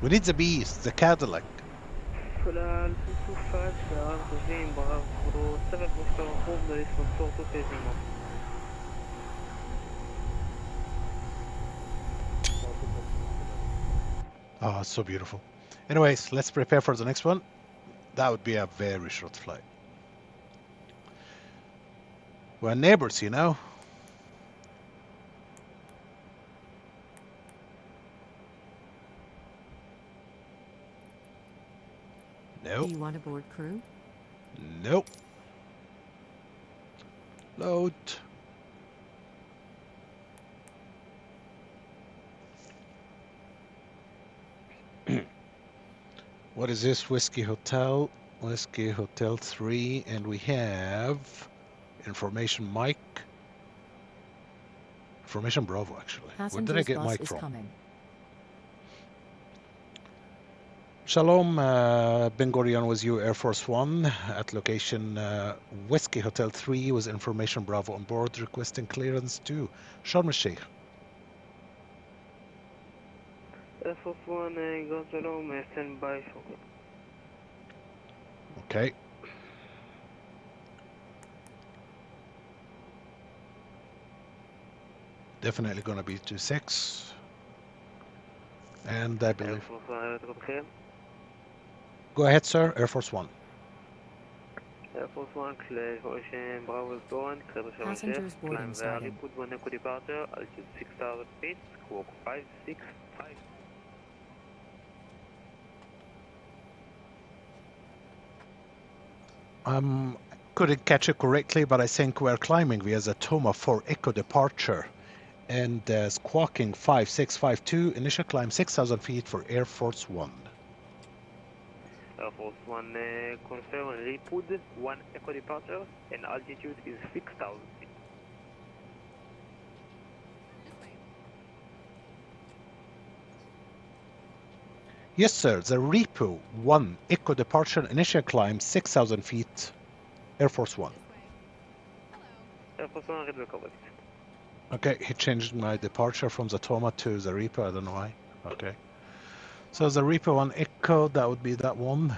[SPEAKER 2] We need the beast, the Cadillac.
[SPEAKER 6] Cela, le sous face, Argentine, bravo, 7% groupe de les sponsors tout quasiment.
[SPEAKER 2] Oh, it's so beautiful. Anyways, let's prepare for the next one. That would be a very short flight. We're neighbors, you know. Nope.
[SPEAKER 1] Do you want to board crew?
[SPEAKER 2] Nope. Load. What is this? Whiskey Hotel 3, and we have information Mike. Information Bravo, actually. Where did I get Mike from?
[SPEAKER 1] Coming.
[SPEAKER 2] Shalom, Ben Gurion with you, Air Force One, at location Whiskey Hotel 3 with information Bravo on board, requesting clearance to Sharm el-Sheikh.
[SPEAKER 6] Air Force One, Grand Shalom, stand by.
[SPEAKER 2] Okay, Definitely gonna be 26. And I
[SPEAKER 6] Air
[SPEAKER 2] believe.
[SPEAKER 6] Force 1 هيبقى بخير.
[SPEAKER 2] Go ahead, sir. Air Force One.
[SPEAKER 6] Air Force 1 clear for Ocean Bravo is going, clear for
[SPEAKER 1] Passengers
[SPEAKER 6] Chef,
[SPEAKER 1] boarding
[SPEAKER 6] climb
[SPEAKER 1] starting.
[SPEAKER 6] Report 1 echo departure, altitude 6,000 feet, squawk 565.
[SPEAKER 2] Couldn't catch it correctly, but I think we're climbing via the Toma for echo departure and squawking 5652. Initial climb 6,000 feet for Air Force One.
[SPEAKER 6] Air Force 1 confirm Report 1 echo departure, and altitude is 6,000 feet.
[SPEAKER 2] Yes, sir. The Repo 1 echo departure initial climb 6,000 feet. Air Force One.
[SPEAKER 6] Air Force 1 read the correct.
[SPEAKER 2] Okay, he changed my departure from the Toma to the Repo. I don't know why. Okay. So the Repo 1 echo, that would be that one.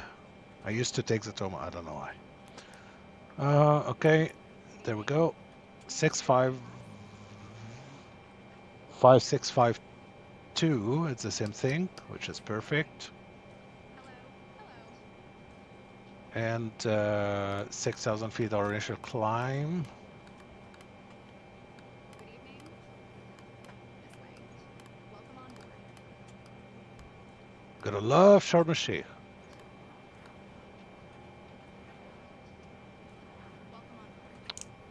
[SPEAKER 2] I used to take the Toma. I don't know why. Okay. There we go. 5652. It's the same thing, which is perfect. And 6,000 feet our initial climb. Gotta love Sharm el-Sheikh.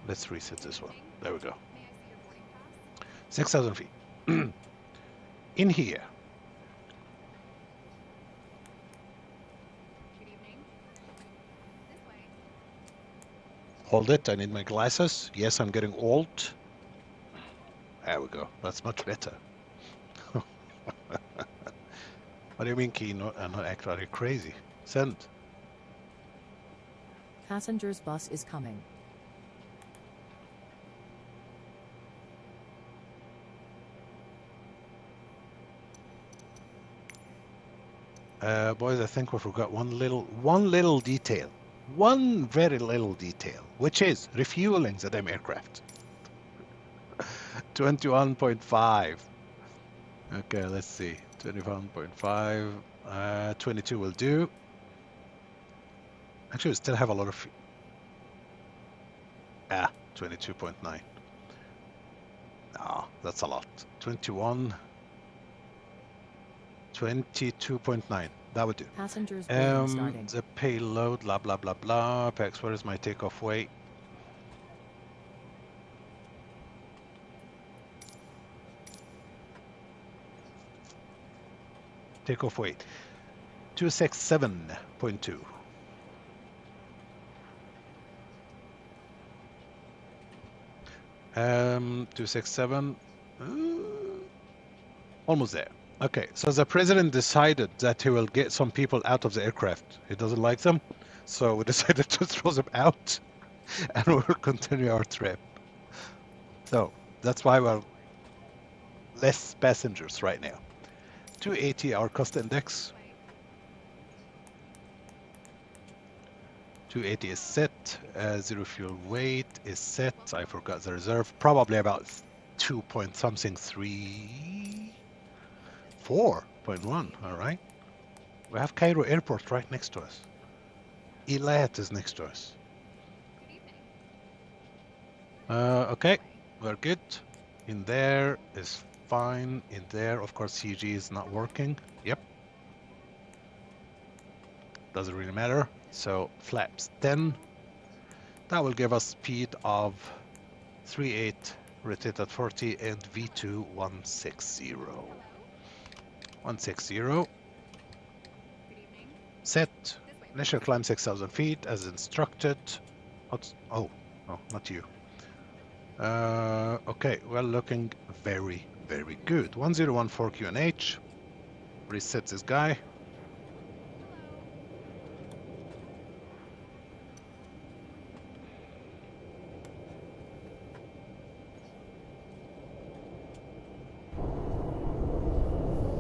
[SPEAKER 2] Let's reset this one. There we go. 6,000 feet. In here. Hold it, I need my glasses. Yes, I'm getting old. There we go. That's much better. What do you mean, Key? I'm not actually crazy. Send.
[SPEAKER 1] Passengers bus is coming.
[SPEAKER 2] Boys, I think we forgot one little detail. One very little detail, which is refueling the damn aircraft. 21.5. Okay, let's see. 21.5. 22 will do. Actually, we still have a lot of... 22.9. Ah, that's a lot. 21. 22.9. That would do.
[SPEAKER 1] Passengers boarding starting.
[SPEAKER 2] The payload, blah, blah, blah, blah. PACX, where is my takeoff weight? Takeoff weight, 267.2. Um, 267. Almost there. Okay, so the president decided that he will get some people out of the aircraft. He doesn't like them, so we decided to throw them out, and we'll continue our trip. So that's why we're less passengers right now. 280 our cost index. 280 is set. Zero fuel weight is set. I forgot the reserve. Probably about 2 point something 3. 4.1, all right. We have Cairo Airport right next to us. Eilat is next to us. Okay, we're good. In there is fine. In there, of course, CG is not working. Yep. Doesn't really matter. So flaps 10. That will give us speed of 38, rotate at 40, and V2 160. 160. Set. Initial climb 6,000 feet as instructed. Oh, no, not you. Okay, well, looking very, very good. 1014 QNH. Reset this guy.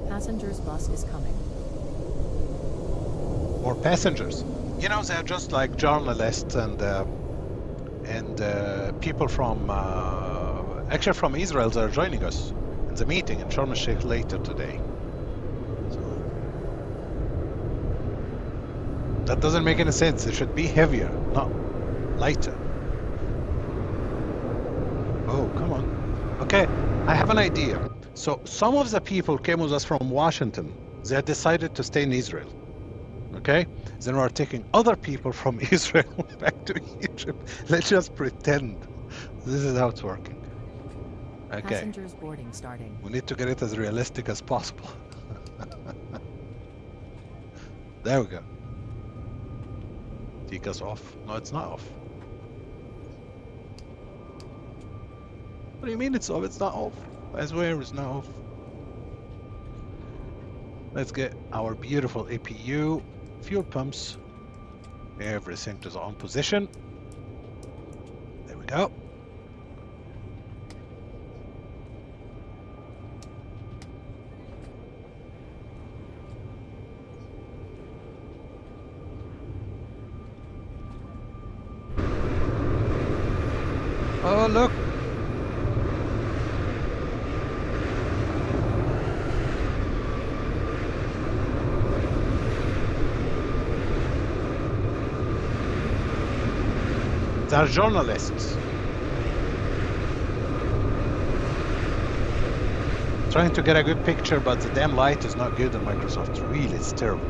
[SPEAKER 1] Passengers bus is coming.
[SPEAKER 2] More passengers. You know, they're just like journalists and people from Actually, from Israel, they're joining us in the meeting in Sharm el-Sheikh later today. So that doesn't make any sense. It should be heavier, not lighter. Oh, come on. Okay, I have an idea. So some of the people came with us from Washington. They decided to stay in Israel. Okay? Then we're taking other people from Israel back to Egypt. Let's just pretend this is how it's working. Okay.
[SPEAKER 1] Passengers boarding starting.
[SPEAKER 2] We need to get it as realistic as possible. There we go. Take us off. No, it's not off. What do you mean it's off? It's not off. I swear it's not off. Let's get our beautiful APU, fuel pumps, everything to the on position. There we go. Oh, look. They're journalists. Trying to get a good picture, but the damn light is not good on Microsoft. Really, it's terrible.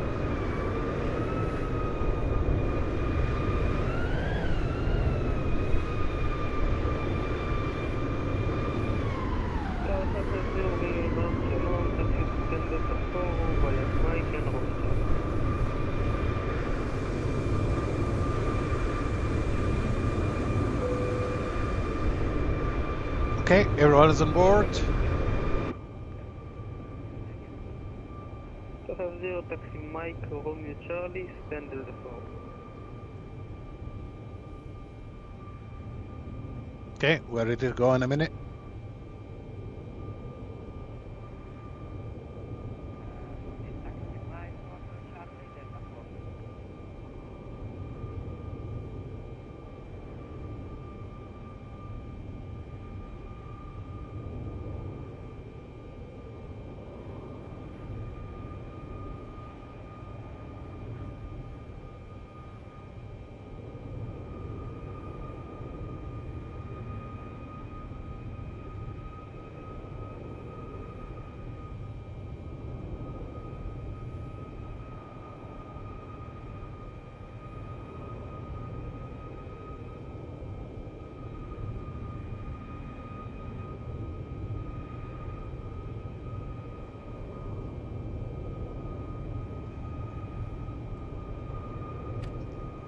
[SPEAKER 2] Okay, everyone is on board.
[SPEAKER 6] Zero taxi Mike, Romeo Charlie, stand at the phone.
[SPEAKER 2] Okay, we're ready to go in a minute.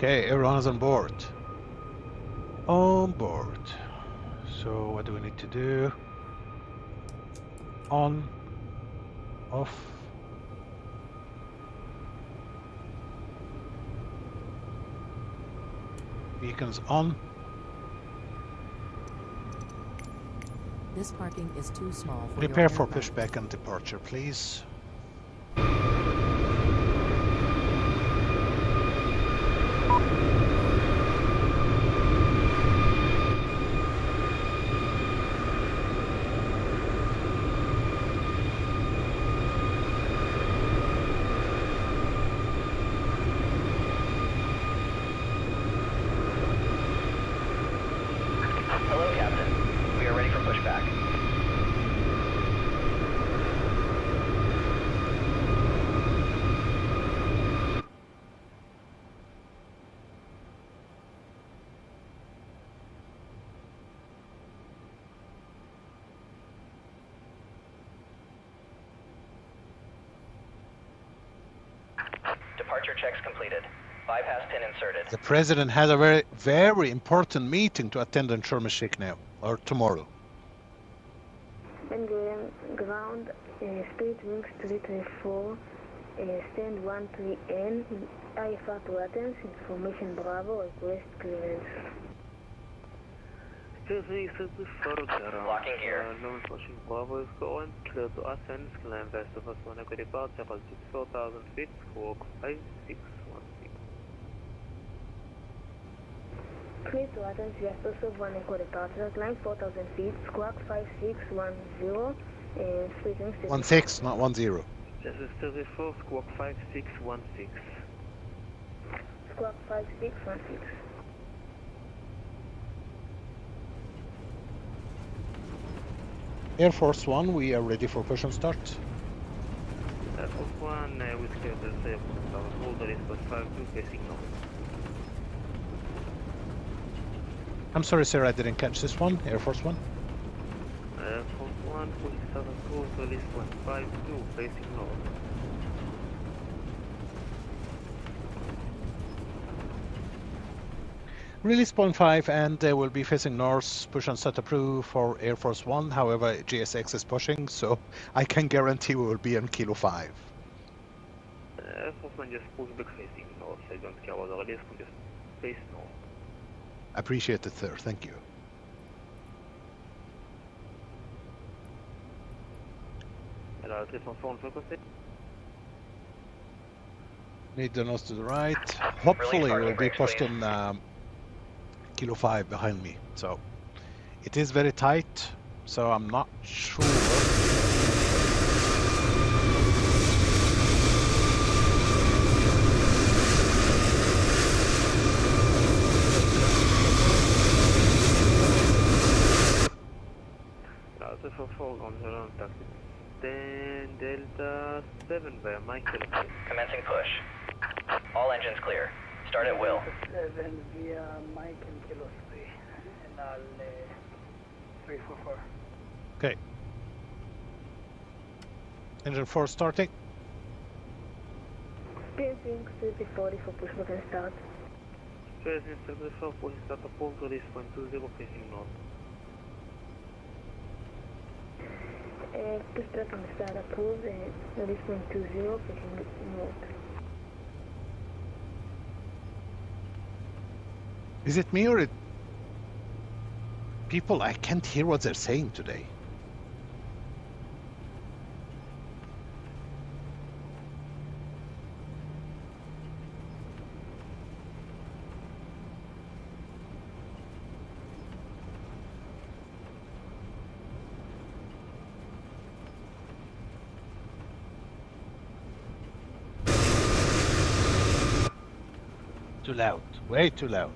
[SPEAKER 2] Okay, everyone is on board. On board. So what do we need to do? On, off. Beacons on.
[SPEAKER 1] This parking is too small for
[SPEAKER 2] Prepare
[SPEAKER 1] your
[SPEAKER 2] for
[SPEAKER 1] aircraft.
[SPEAKER 2] pushback and departure, please.
[SPEAKER 7] Hello, Captain. We are ready for pushback. Departure checks completed. Bypass pin inserted.
[SPEAKER 2] The president has a very important meeting to attend in Sharm el-Sheikh now, or tomorrow.
[SPEAKER 8] And ground, Spirit Wings 334, stand 13N, IFR to Athens, information Bravo, request clearance.
[SPEAKER 7] Locking gear.
[SPEAKER 6] No information Bravo is going, clear to Athens, climb west of us on echo departure, altitude 4,000 feet, squawk 5616.
[SPEAKER 8] Please to attend to also 1 echo departure, climb 4,000 feet, squawk 5610, and speeding
[SPEAKER 2] 16, not 10.
[SPEAKER 6] This is 34, squawk 5616.
[SPEAKER 8] Squawk 5616.
[SPEAKER 2] Air Force One, we are ready for push and start.
[SPEAKER 6] Air Force 1, with Delta 7, hold the list 52, facing north.
[SPEAKER 2] I'm sorry, sir, I didn't catch this one. Air Force One.
[SPEAKER 6] Air Force 1, push 7, hold the list 152, facing north.
[SPEAKER 2] Release 0.5 and they will be facing north. Push and start approved for Air Force One. However, GSX is pushing, so I can guarantee we will be on Kilo 5.
[SPEAKER 6] Air Force 1 just push back facing north. I don't care about the release, can just face north.
[SPEAKER 2] Appreciate it, sir. Thank you.
[SPEAKER 6] Alors, 304, on peut passer?
[SPEAKER 2] Need the nose to the right. Hopefully, we'll be pushing Kilo 5 behind me. So it is very tight, so I'm not sure.
[SPEAKER 6] Alors, 304, on the taxi. 10 Delta 7 by Michael.
[SPEAKER 7] Commencing push. All engines clear. Start at will.
[SPEAKER 9] 7 via Mike and Kilo 3 and I'll 344.
[SPEAKER 2] Okay. Engine 4 starting.
[SPEAKER 8] Spacing 3040 for pushback and start.
[SPEAKER 6] Facing 34, push start up, hold release 120, facing north.
[SPEAKER 8] Pushback and start approved, release 120, facing north.
[SPEAKER 2] Is it me or people? I can't hear what they're saying today. Too loud. Way too loud.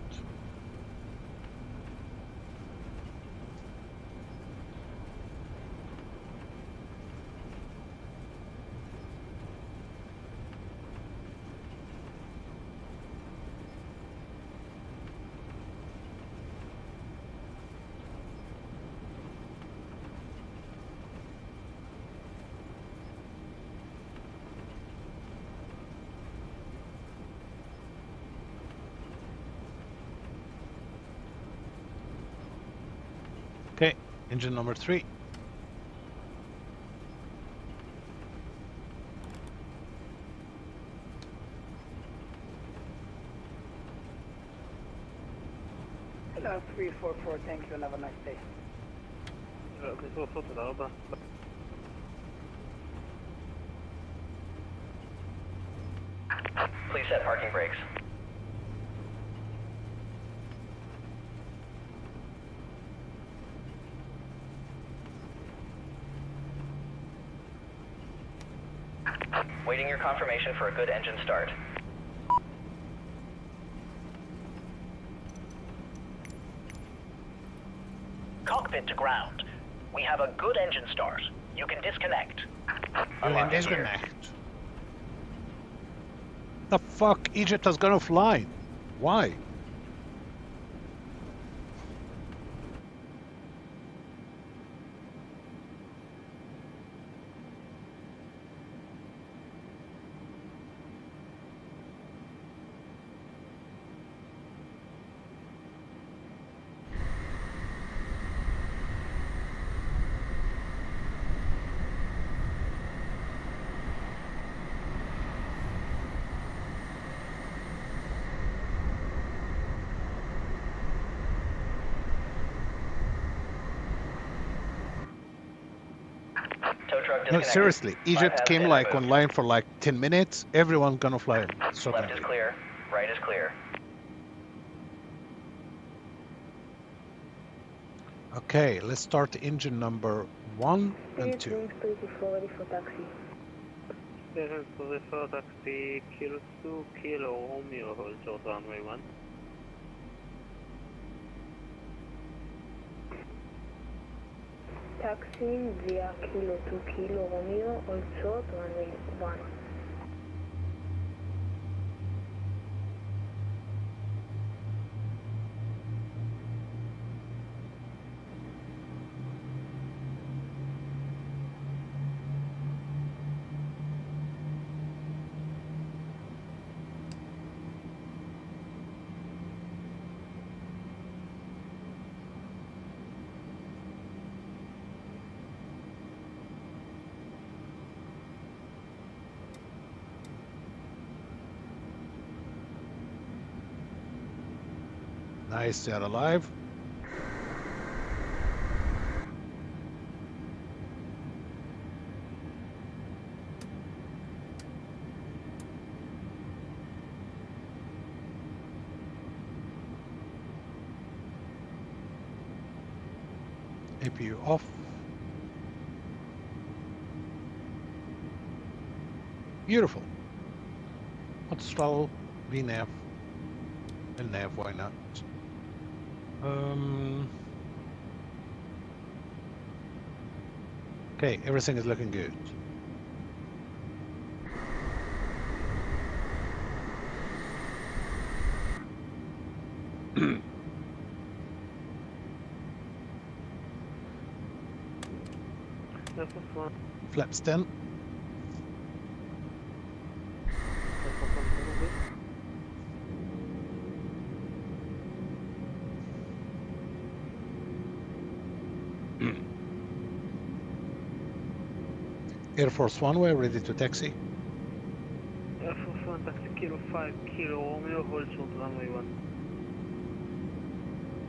[SPEAKER 2] Okay, engine number 3.
[SPEAKER 9] Hello, 344, thank you and have a nice day.
[SPEAKER 6] 344, תודה רבה.
[SPEAKER 7] Please set parking brakes. Waiting your confirmation for a good engine start.
[SPEAKER 10] Cockpit to ground. We have a good engine start. You can disconnect.
[SPEAKER 2] Disconnect. The fuck? Egypt has gone offline. Why? No, seriously, Egypt came like online for like 10 minutes. Everyone's gonna fly. So
[SPEAKER 7] left is clear, right is clear.
[SPEAKER 2] Okay, let's start engine number 1 and 2.
[SPEAKER 8] Wings 34 ready for taxi.
[SPEAKER 6] Clearance to refer taxi Kilo 2 Kilo Romeo hold short runway 1.
[SPEAKER 8] Taxiing via Kilo 2 Kilo Romeo, hold short, runway 1.
[SPEAKER 2] Nice, they're alive. APU off. Beautiful. Let's throttle VNAV and nav, why not? Okay, everything is looking good. Flaps 10. Air Force One, we're ready to taxi.
[SPEAKER 6] Air Force 1 taxi Kilo 5 Kilo Romeo hold short runway 1.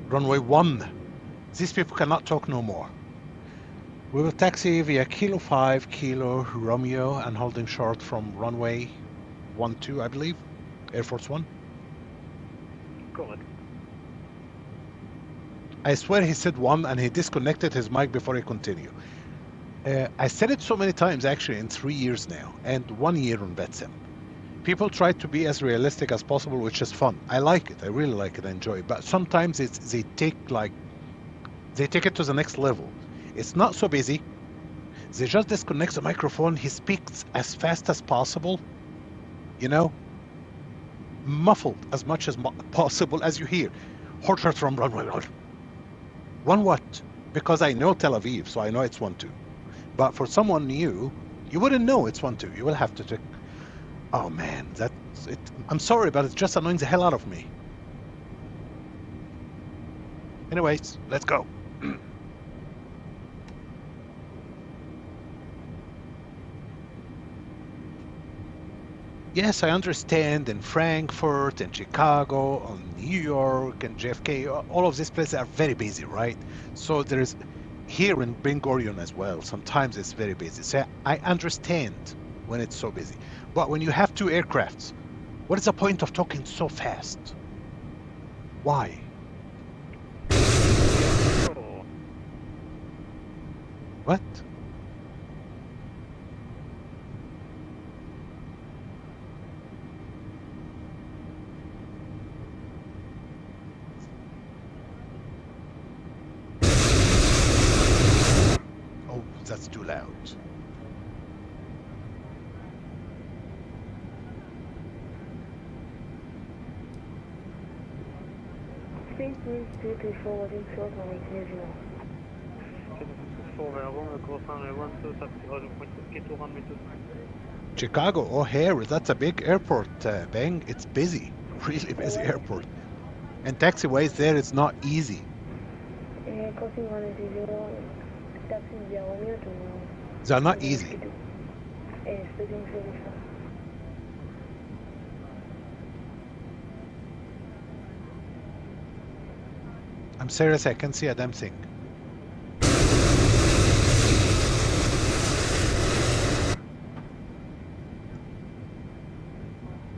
[SPEAKER 2] Runway 1. These people cannot talk no more. We will taxi via Kilo 5 Kilo Romeo and holding short from runway 12, I believe. Air Force One.
[SPEAKER 6] Correct.
[SPEAKER 2] I swear he said 1 and he disconnected his mic before he continued. I said it so many times actually in 3 years now and 1 year on VATSIM. People try to be as realistic as possible, which is fun. I like it. I really like it. I enjoy it. But sometimes they take it to the next level. It's not so busy. They just disconnect the microphone. He speaks as fast as possible. You know, muffled as much as possible as you hear. Hold short from runway 1. 1 what? Because I know Tel Aviv, so I know it's 1-2. But for someone new, you wouldn't know it's 1-2. You will have to check. Oh man, that's it. I'm sorry, but it's just annoying the hell out of me. Anyways, let's go. Yes, I understand in Frankfurt and Chicago, and New York and JFK, all of these places are very busy, right? So there is here in Ben Gurion as well. Sometimes it's very busy. So I understand when it's so busy. But when you have 2 aircrafts, what is the point of talking so fast? Why? What? Oh, that's too loud.
[SPEAKER 8] Space Wings 234 holding short, runway 30.
[SPEAKER 6] 4 Romeo cross runway 1 2 taxi holding point K2 runway 2.
[SPEAKER 2] Chicago, O'Hare, that's a big airport, Bang. It's busy, really busy airport. And taxiways there, it's not easy.
[SPEAKER 8] Crossing runway 30, taxiing via Romeo to...
[SPEAKER 2] They're not easy.
[SPEAKER 8] Space Wings 34.
[SPEAKER 2] I'm serious, I can't see a damn thing.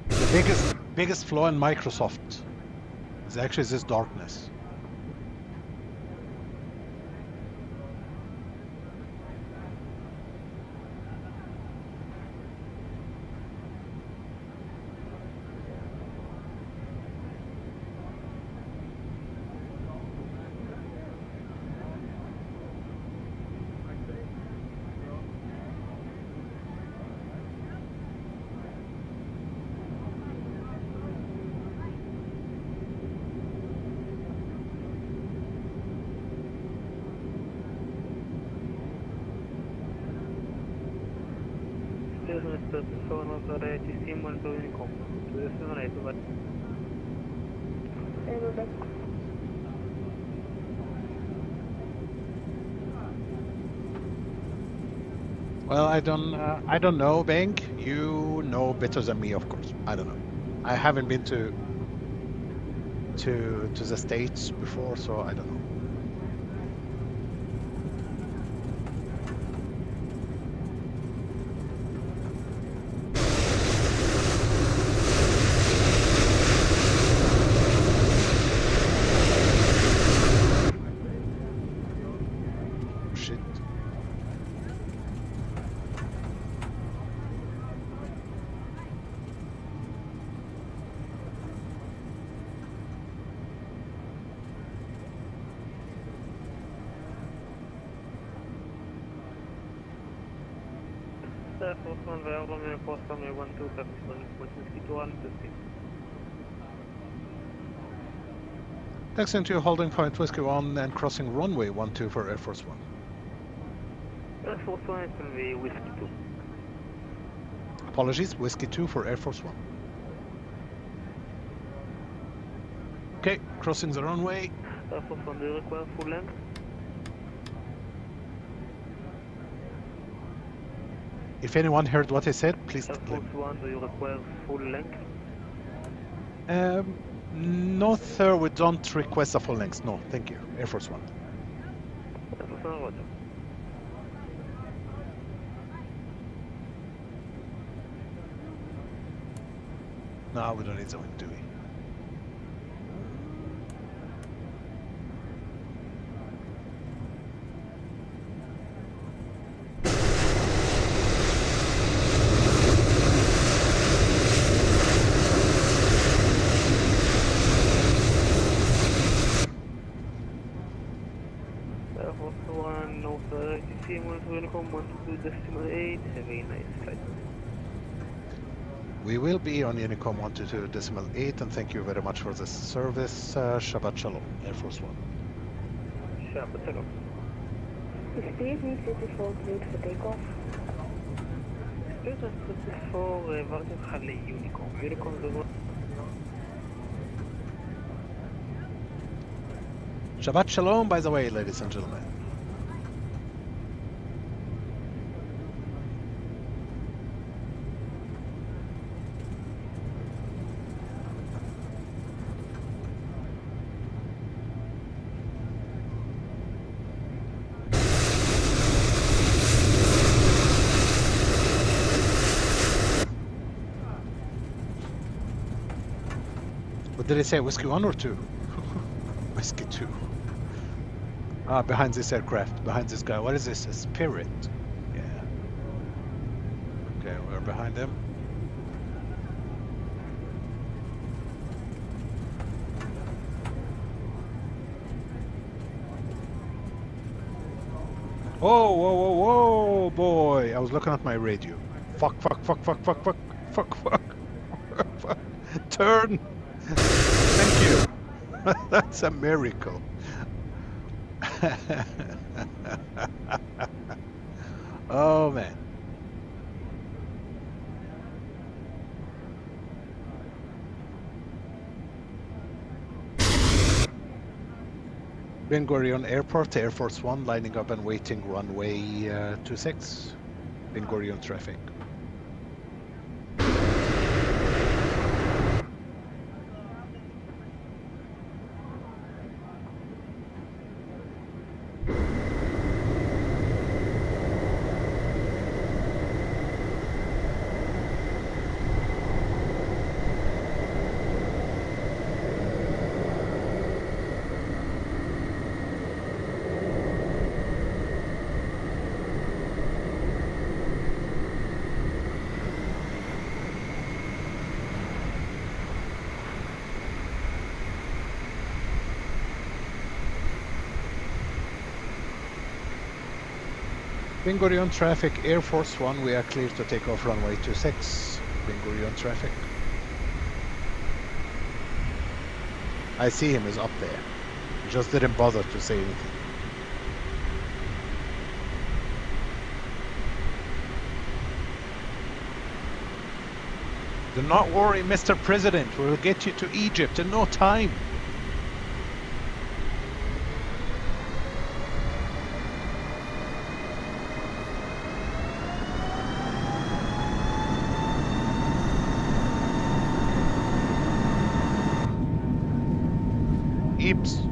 [SPEAKER 2] The biggest flaw in Microsoft is actually this darkness.
[SPEAKER 8] We're back.
[SPEAKER 2] Well, I don't know, Bank. You know better than me, of course. I don't know. I haven't been to the States before, so I don't know. Shit. Taxi into holding point Whiskey 1 and crossing runway 12 for Air Force 1.
[SPEAKER 6] Air Force 1 is going to be Whiskey 2.
[SPEAKER 2] Apologies, Whiskey 2 for Air Force 1. Okay, crossing the runway.
[SPEAKER 6] Air Force 1, do you require full length?
[SPEAKER 2] If anyone heard what I said, please.
[SPEAKER 6] Air Force 1, do you require full length?
[SPEAKER 2] No, sir, we don't request a full length. No, thank you. Air Force 1.
[SPEAKER 6] Air Force 1, roger.
[SPEAKER 2] No, we don't need the wing, do we?
[SPEAKER 6] Air Force 1, North ATC, 12.8, have a nice flight.
[SPEAKER 2] We will be on Unicom 122.8, and thank you very much for the service. Shabbat Shalom, Air Force 1.
[SPEAKER 6] Shabbat Shalom.
[SPEAKER 8] Spirit needs 84 cleared for takeoff.
[SPEAKER 6] Spirit 34, Vargas Harley, Unicom. Unicom 0.
[SPEAKER 2] Shabbat Shalom, by the way, ladies and gentlemen. What did I say, Whiskey 1 or 2? Whiskey 2. Ah, behind this aircraft, behind this guy. What is this? A Spirit. Yeah. Okay, we're behind him. Whoa, whoa, whoa, whoa, boy. I was looking at my radio. Fuck, fuck, fuck, fuck, fuck, fuck, fuck, fuck. Fuck. Turn. Thank you. That's a miracle. Oh man. Ben Gurion Airport, Air Force 1 lining up and waiting runway 26. Ben Gurion traffic. Ben Gurion traffic, Air Force 1, we are clear to take off runway 26. Ben Gurion traffic. I see him, is up there. He just didn't bother to say anything. Do not worry, Mr. President. We will get you to Egypt in no time. Eeps.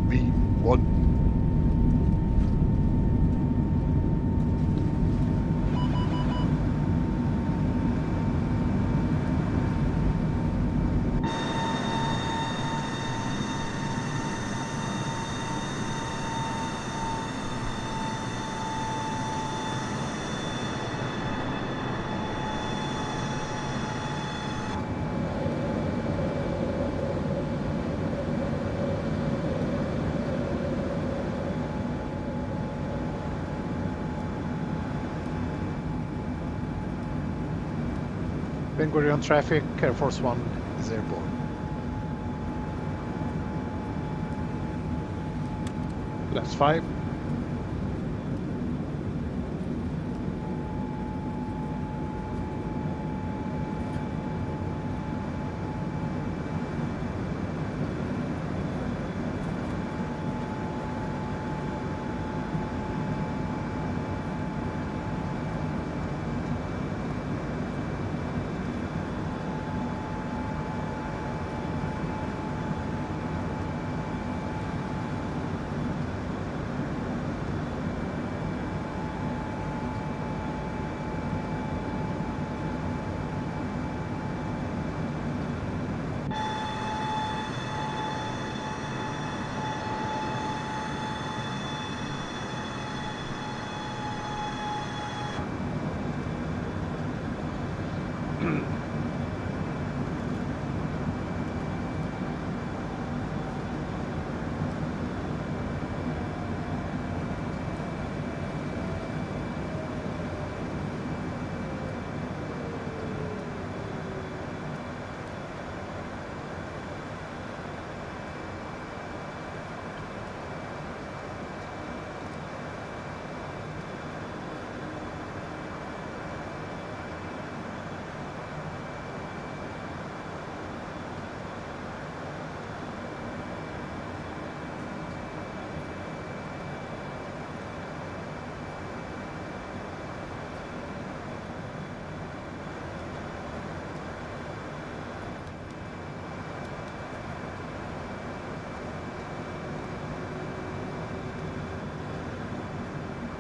[SPEAKER 2] V1. Ben Gurion traffic, Air Force One is airborne. Left 5.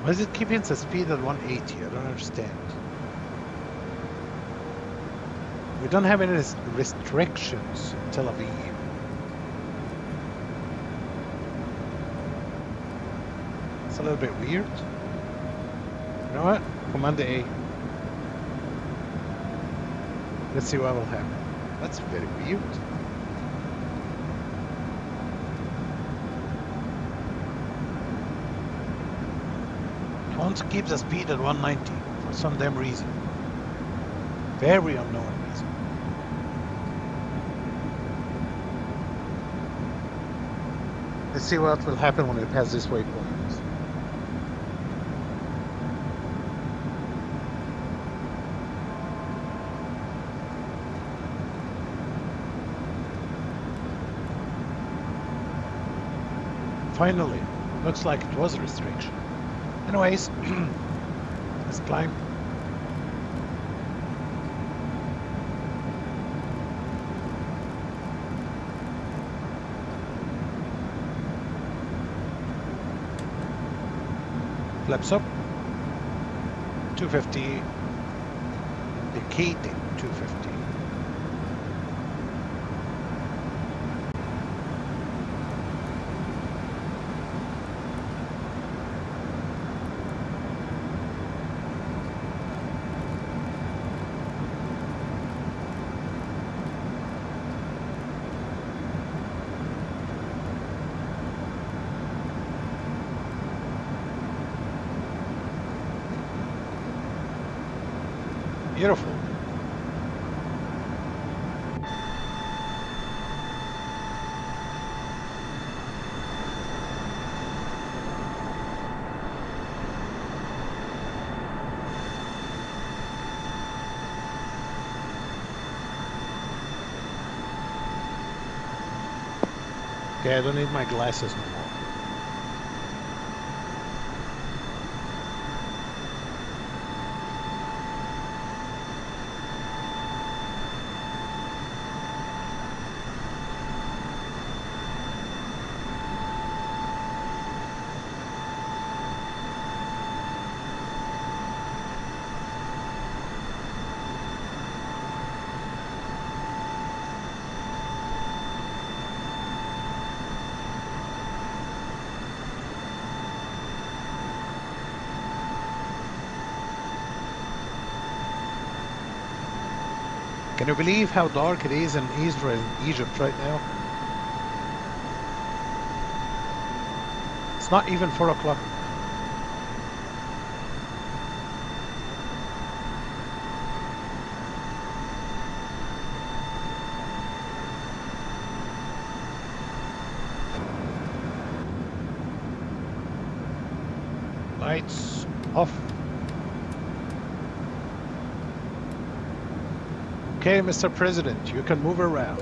[SPEAKER 2] Why is it keeping the speed at 180? I don't understand. We don't have any restrictions in Tel Aviv. It's a little bit weird. You know what? Command A. Let's see what will happen. That's very weird. It wants to keep the speed at 190 for some damn reason. Very unknown reason. Let's see what will happen when we pass this waypoint. Finally, looks like it was a restriction. Anyways, let's climb. Flaps up. 250. Indicating 250. Beautiful. Okay, I don't need my glasses no more. Can you believe how dark it is in Israel, Egypt right now? It's not even 4 o'clock. Lights off. Okay, Mr. President, you can move around.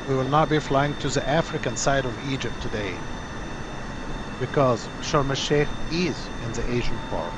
[SPEAKER 2] We will not be flying to the African side of Egypt today because Sharm el-Sheikh is in the Asian part.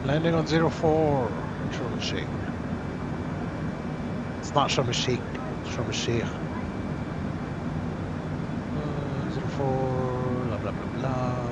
[SPEAKER 2] Landing on 04, Sharm el-Sheikh. It's not Sharm el-Sheikh, it's Sharm el-Sheikh. 04, blah blah blah blah.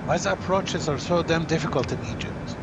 [SPEAKER 2] Why the approaches are so damn difficult in Egypt?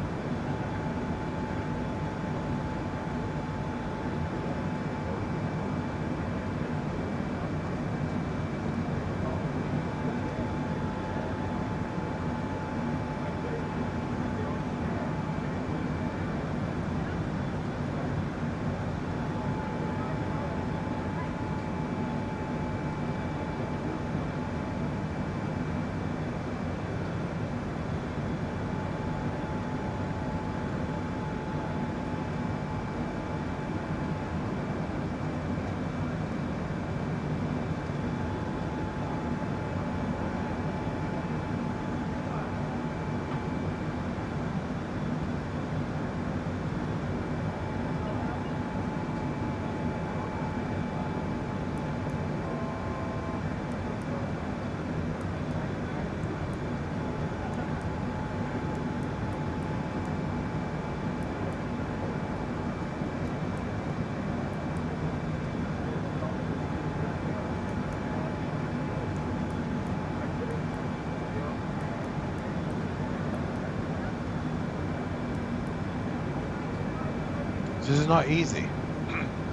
[SPEAKER 2] This is not easy.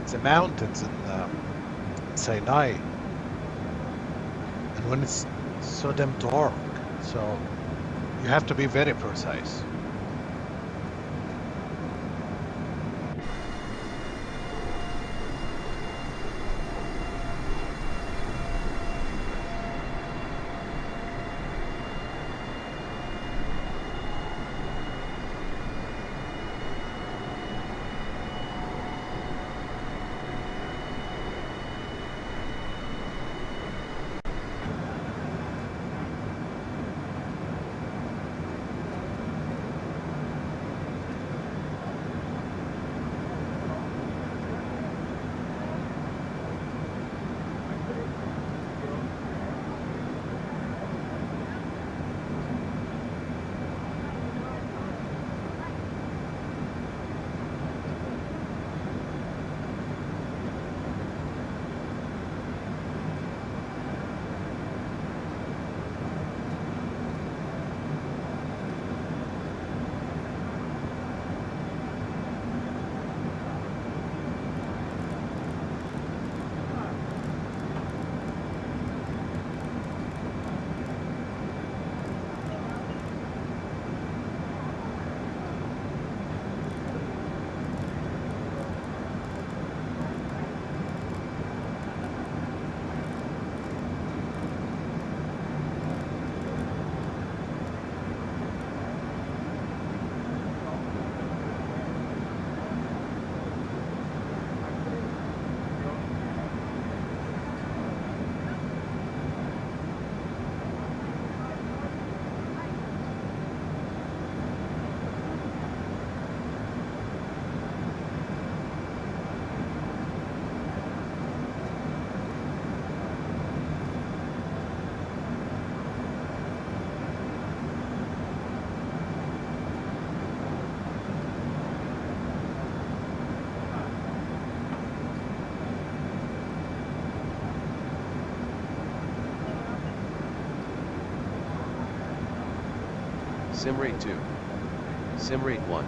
[SPEAKER 2] It's the mountains in Sinai, and when it's so damn dark, so you have to be very precise.
[SPEAKER 4] Simrate 2. Simrate 1.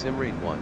[SPEAKER 4] Sim rate 1.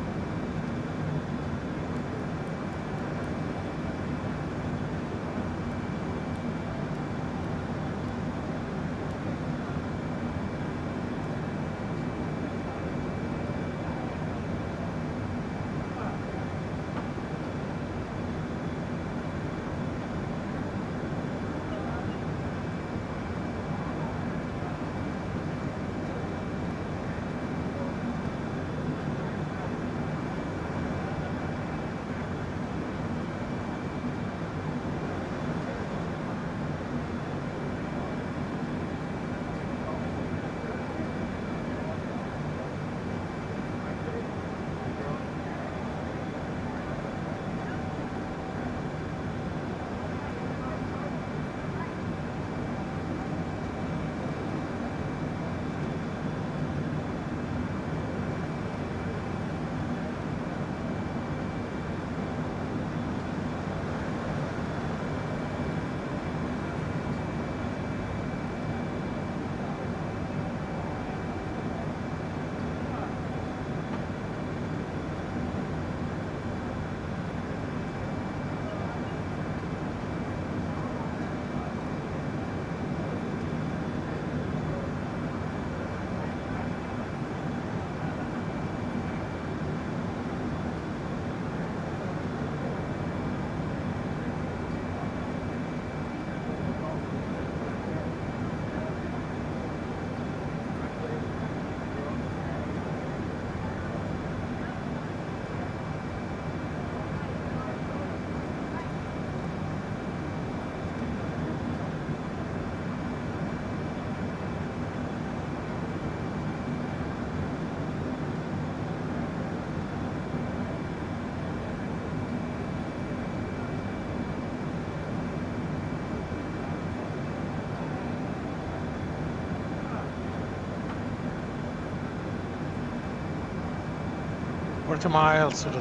[SPEAKER 2] Forty miles to the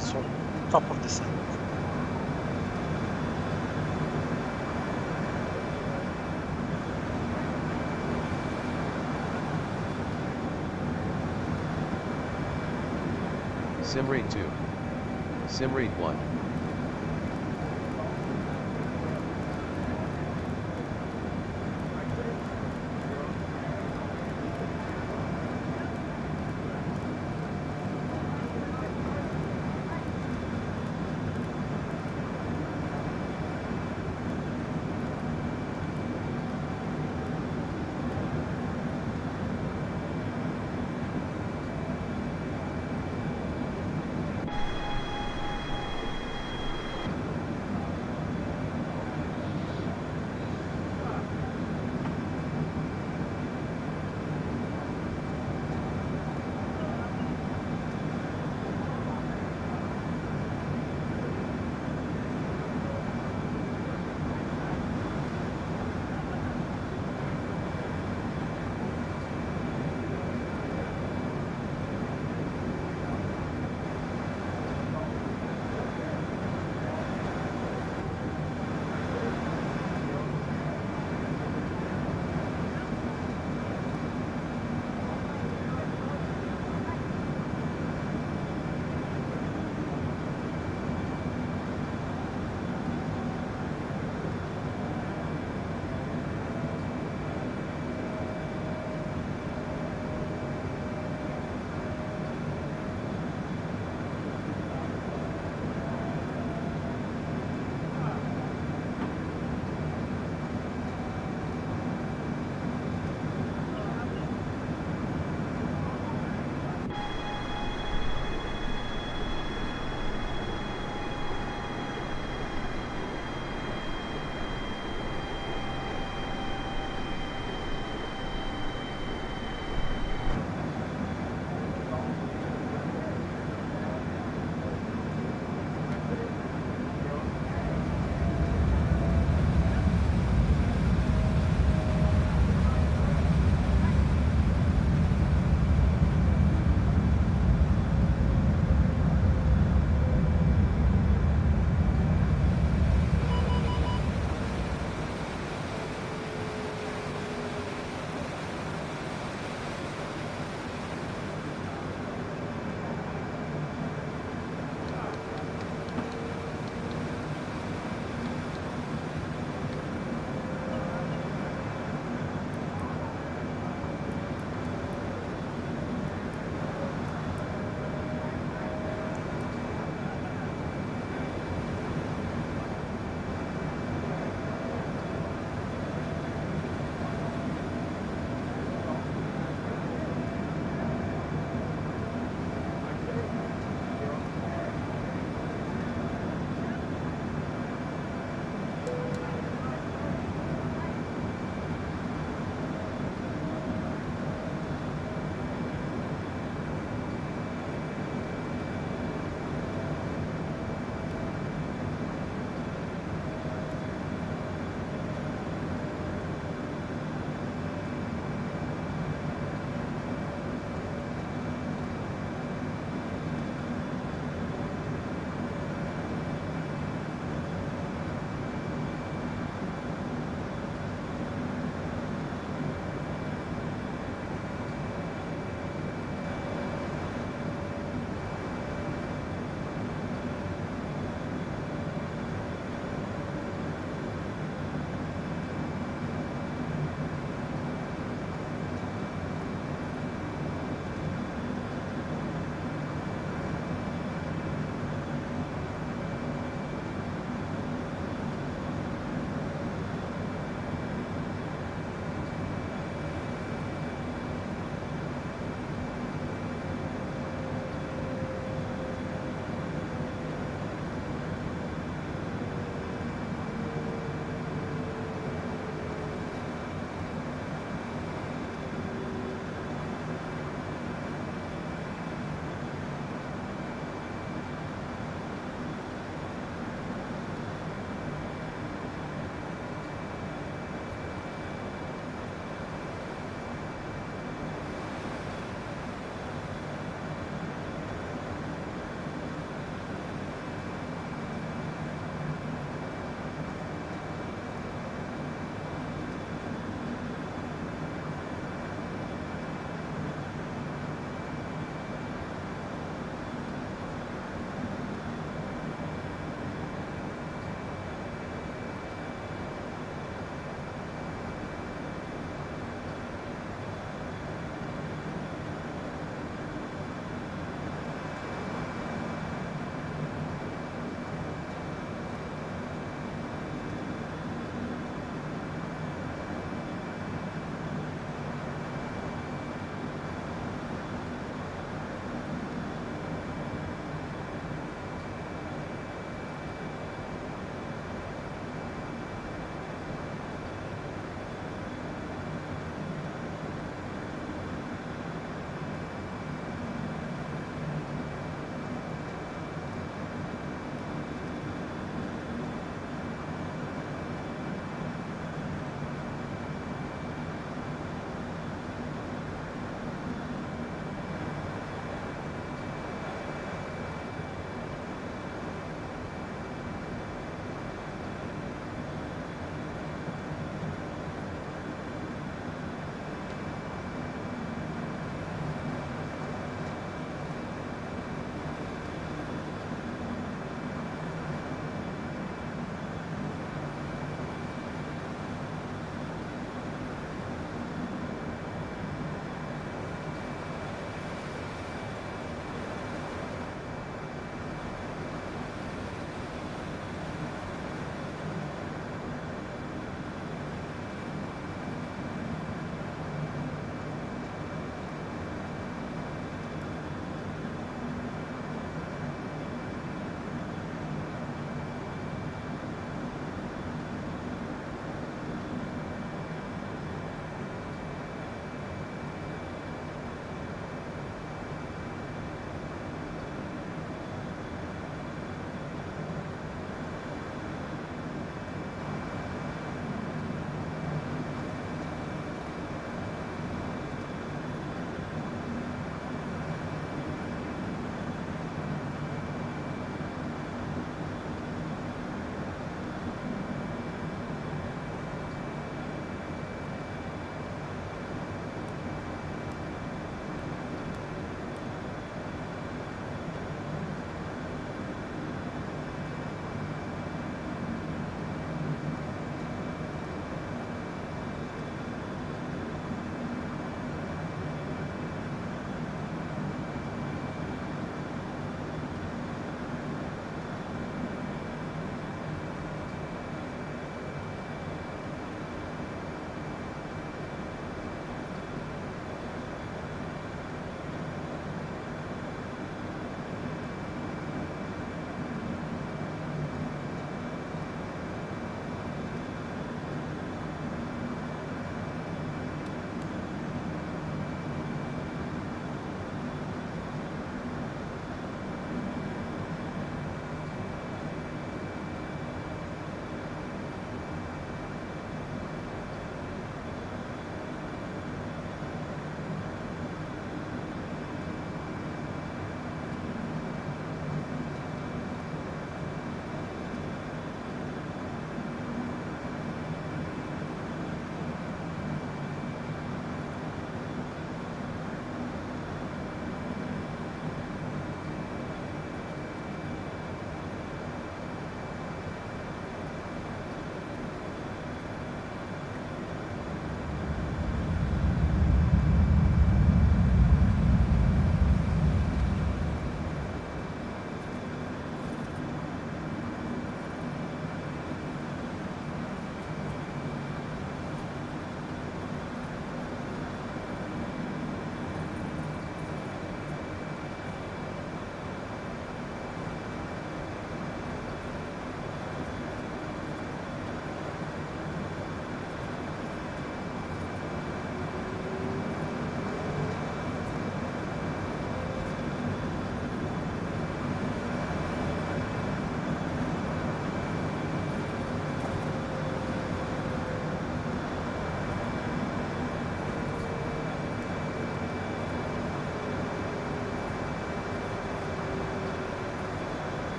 [SPEAKER 2] top of the sun.
[SPEAKER 4] Sim rate 2. Sim rate 1.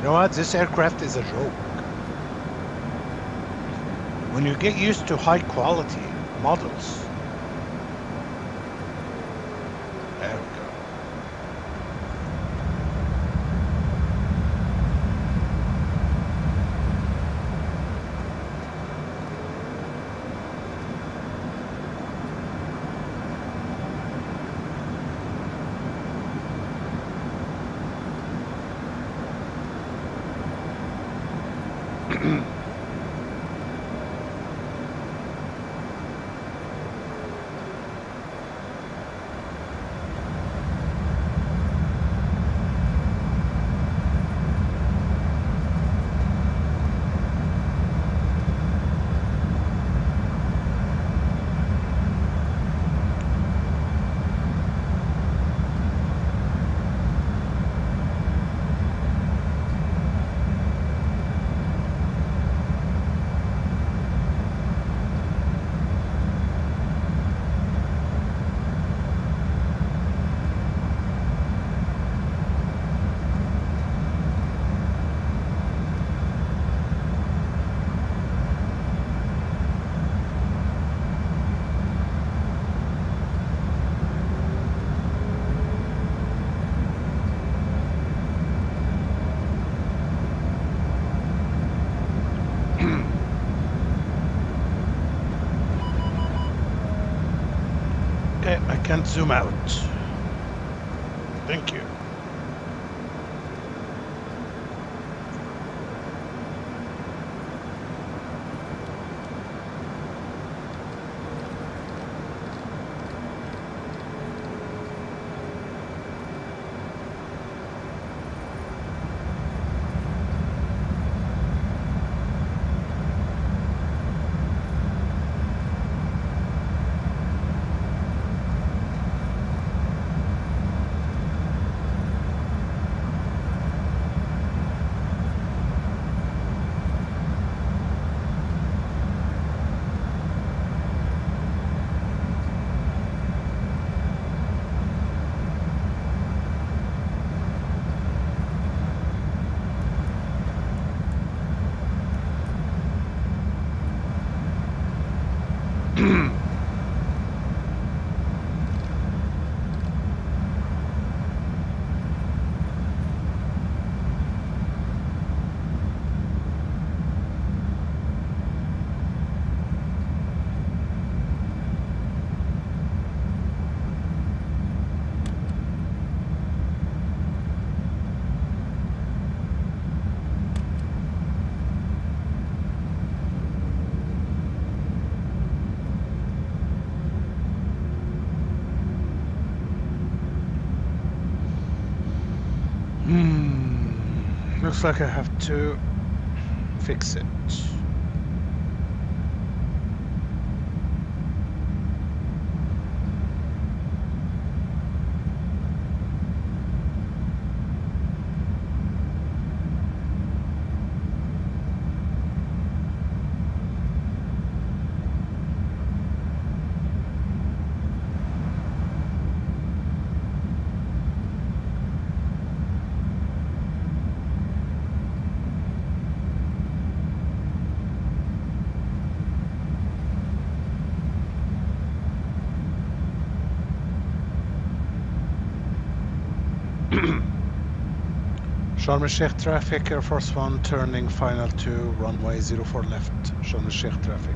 [SPEAKER 2] know what? This aircraft is a joke. When you get used to high quality models. There we go. I can't zoom out. Thank you. Looks like I have to fix it. Sharm el-Sheikh traffic, Air Force One turning final to runway 04 left, Sharm el-Sheikh traffic.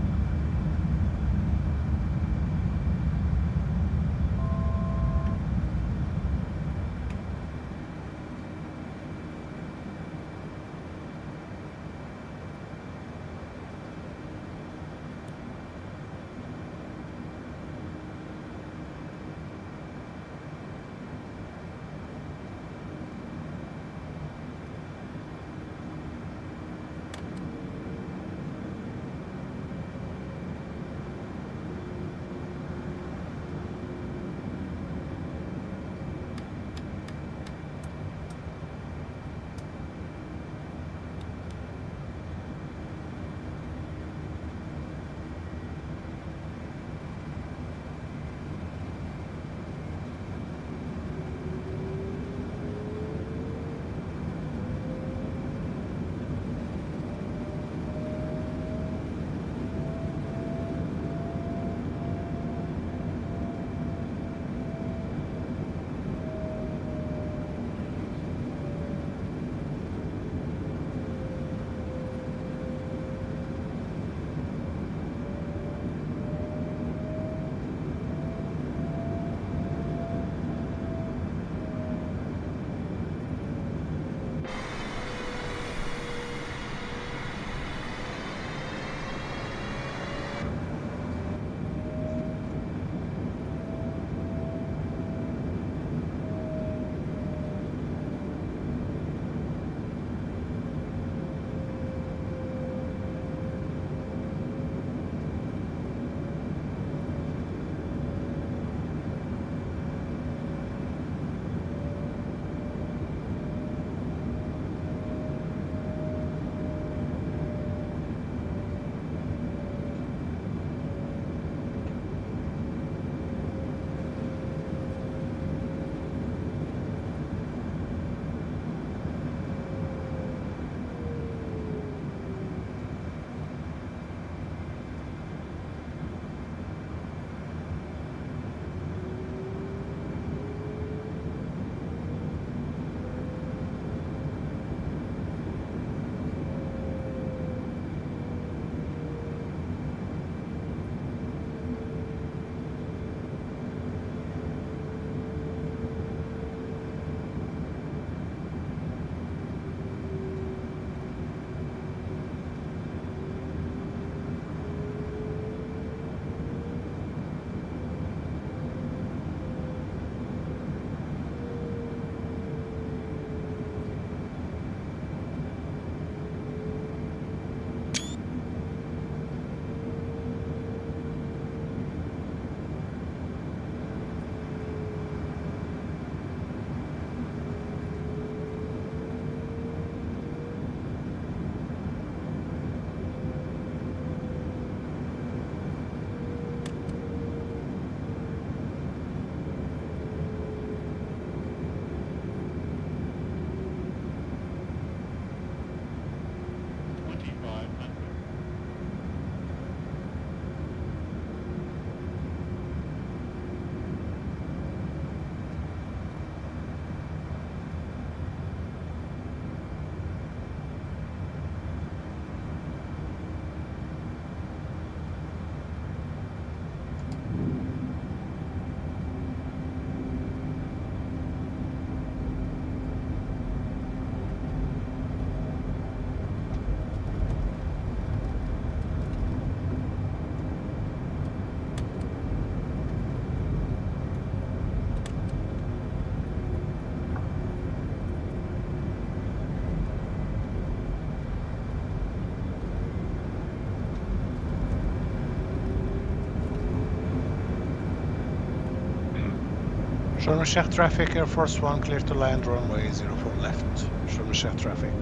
[SPEAKER 2] Sharm el-Sheikh traffic, Air Force 1 clear to land, runway 04 left. Sharm el-Sheikh traffic.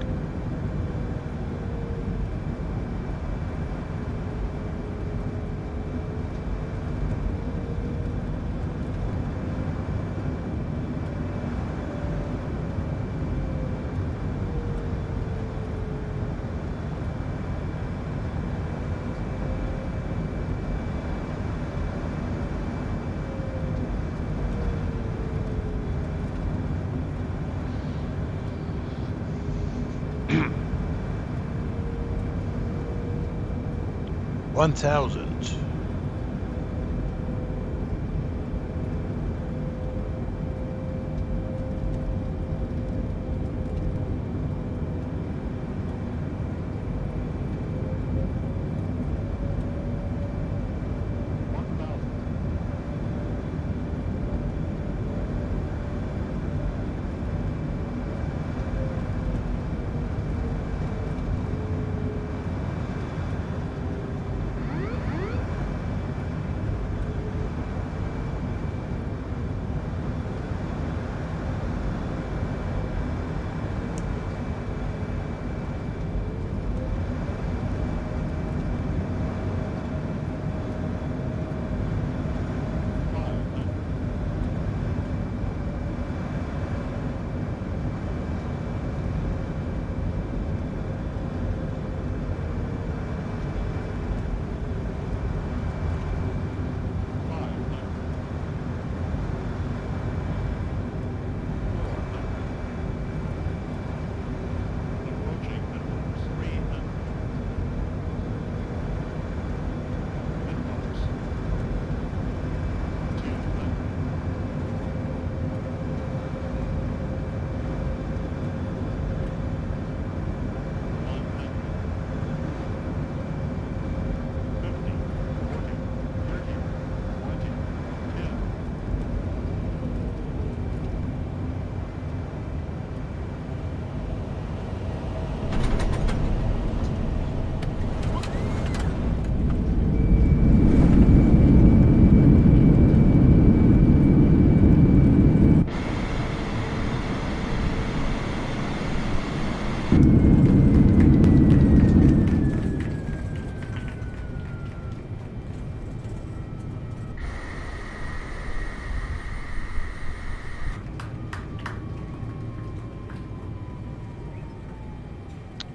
[SPEAKER 2] One thousand.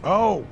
[SPEAKER 2] Oh!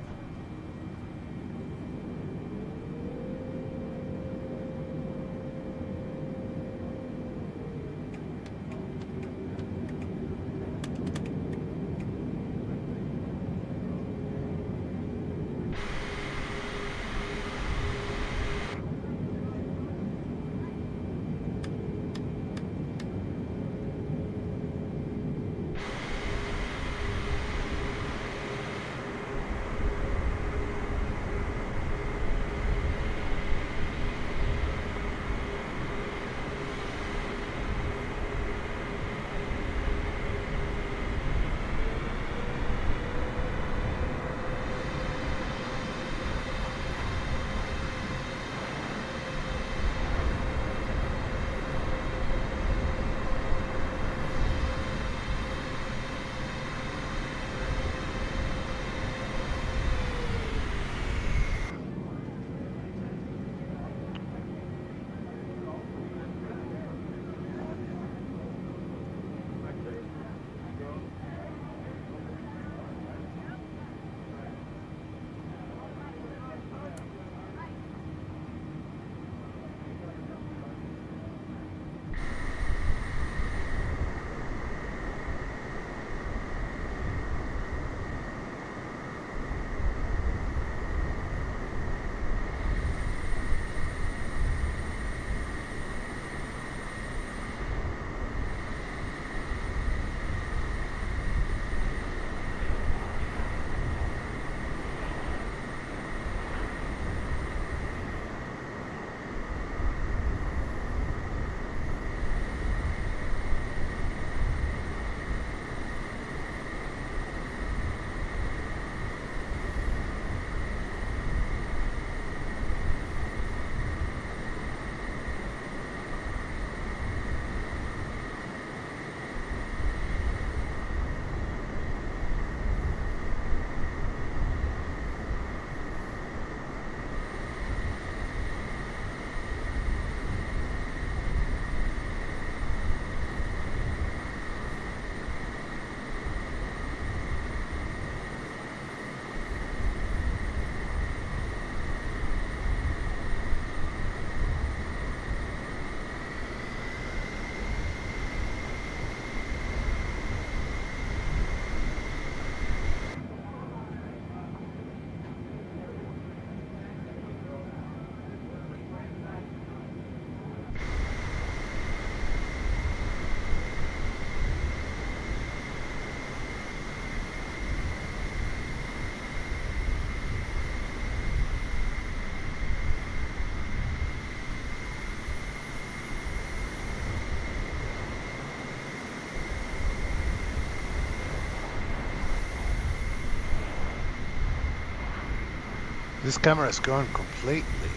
[SPEAKER 2] This camera is gone completely.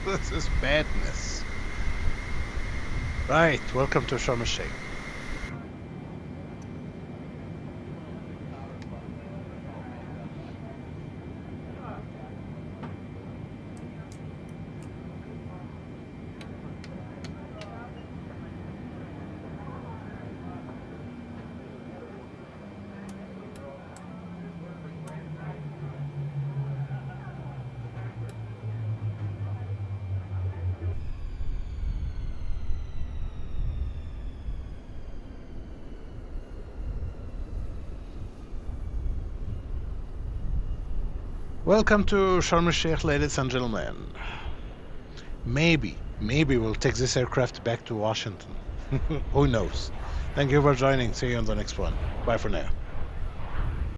[SPEAKER 2] This is madness. Right, welcome to Sharm el-Sheikh. Welcome to Sharm el-Sheikh, ladies and gentlemen. Maybe we'll take this aircraft back to Washington. Who knows? Thank you for joining. See you on the next one. Bye for now.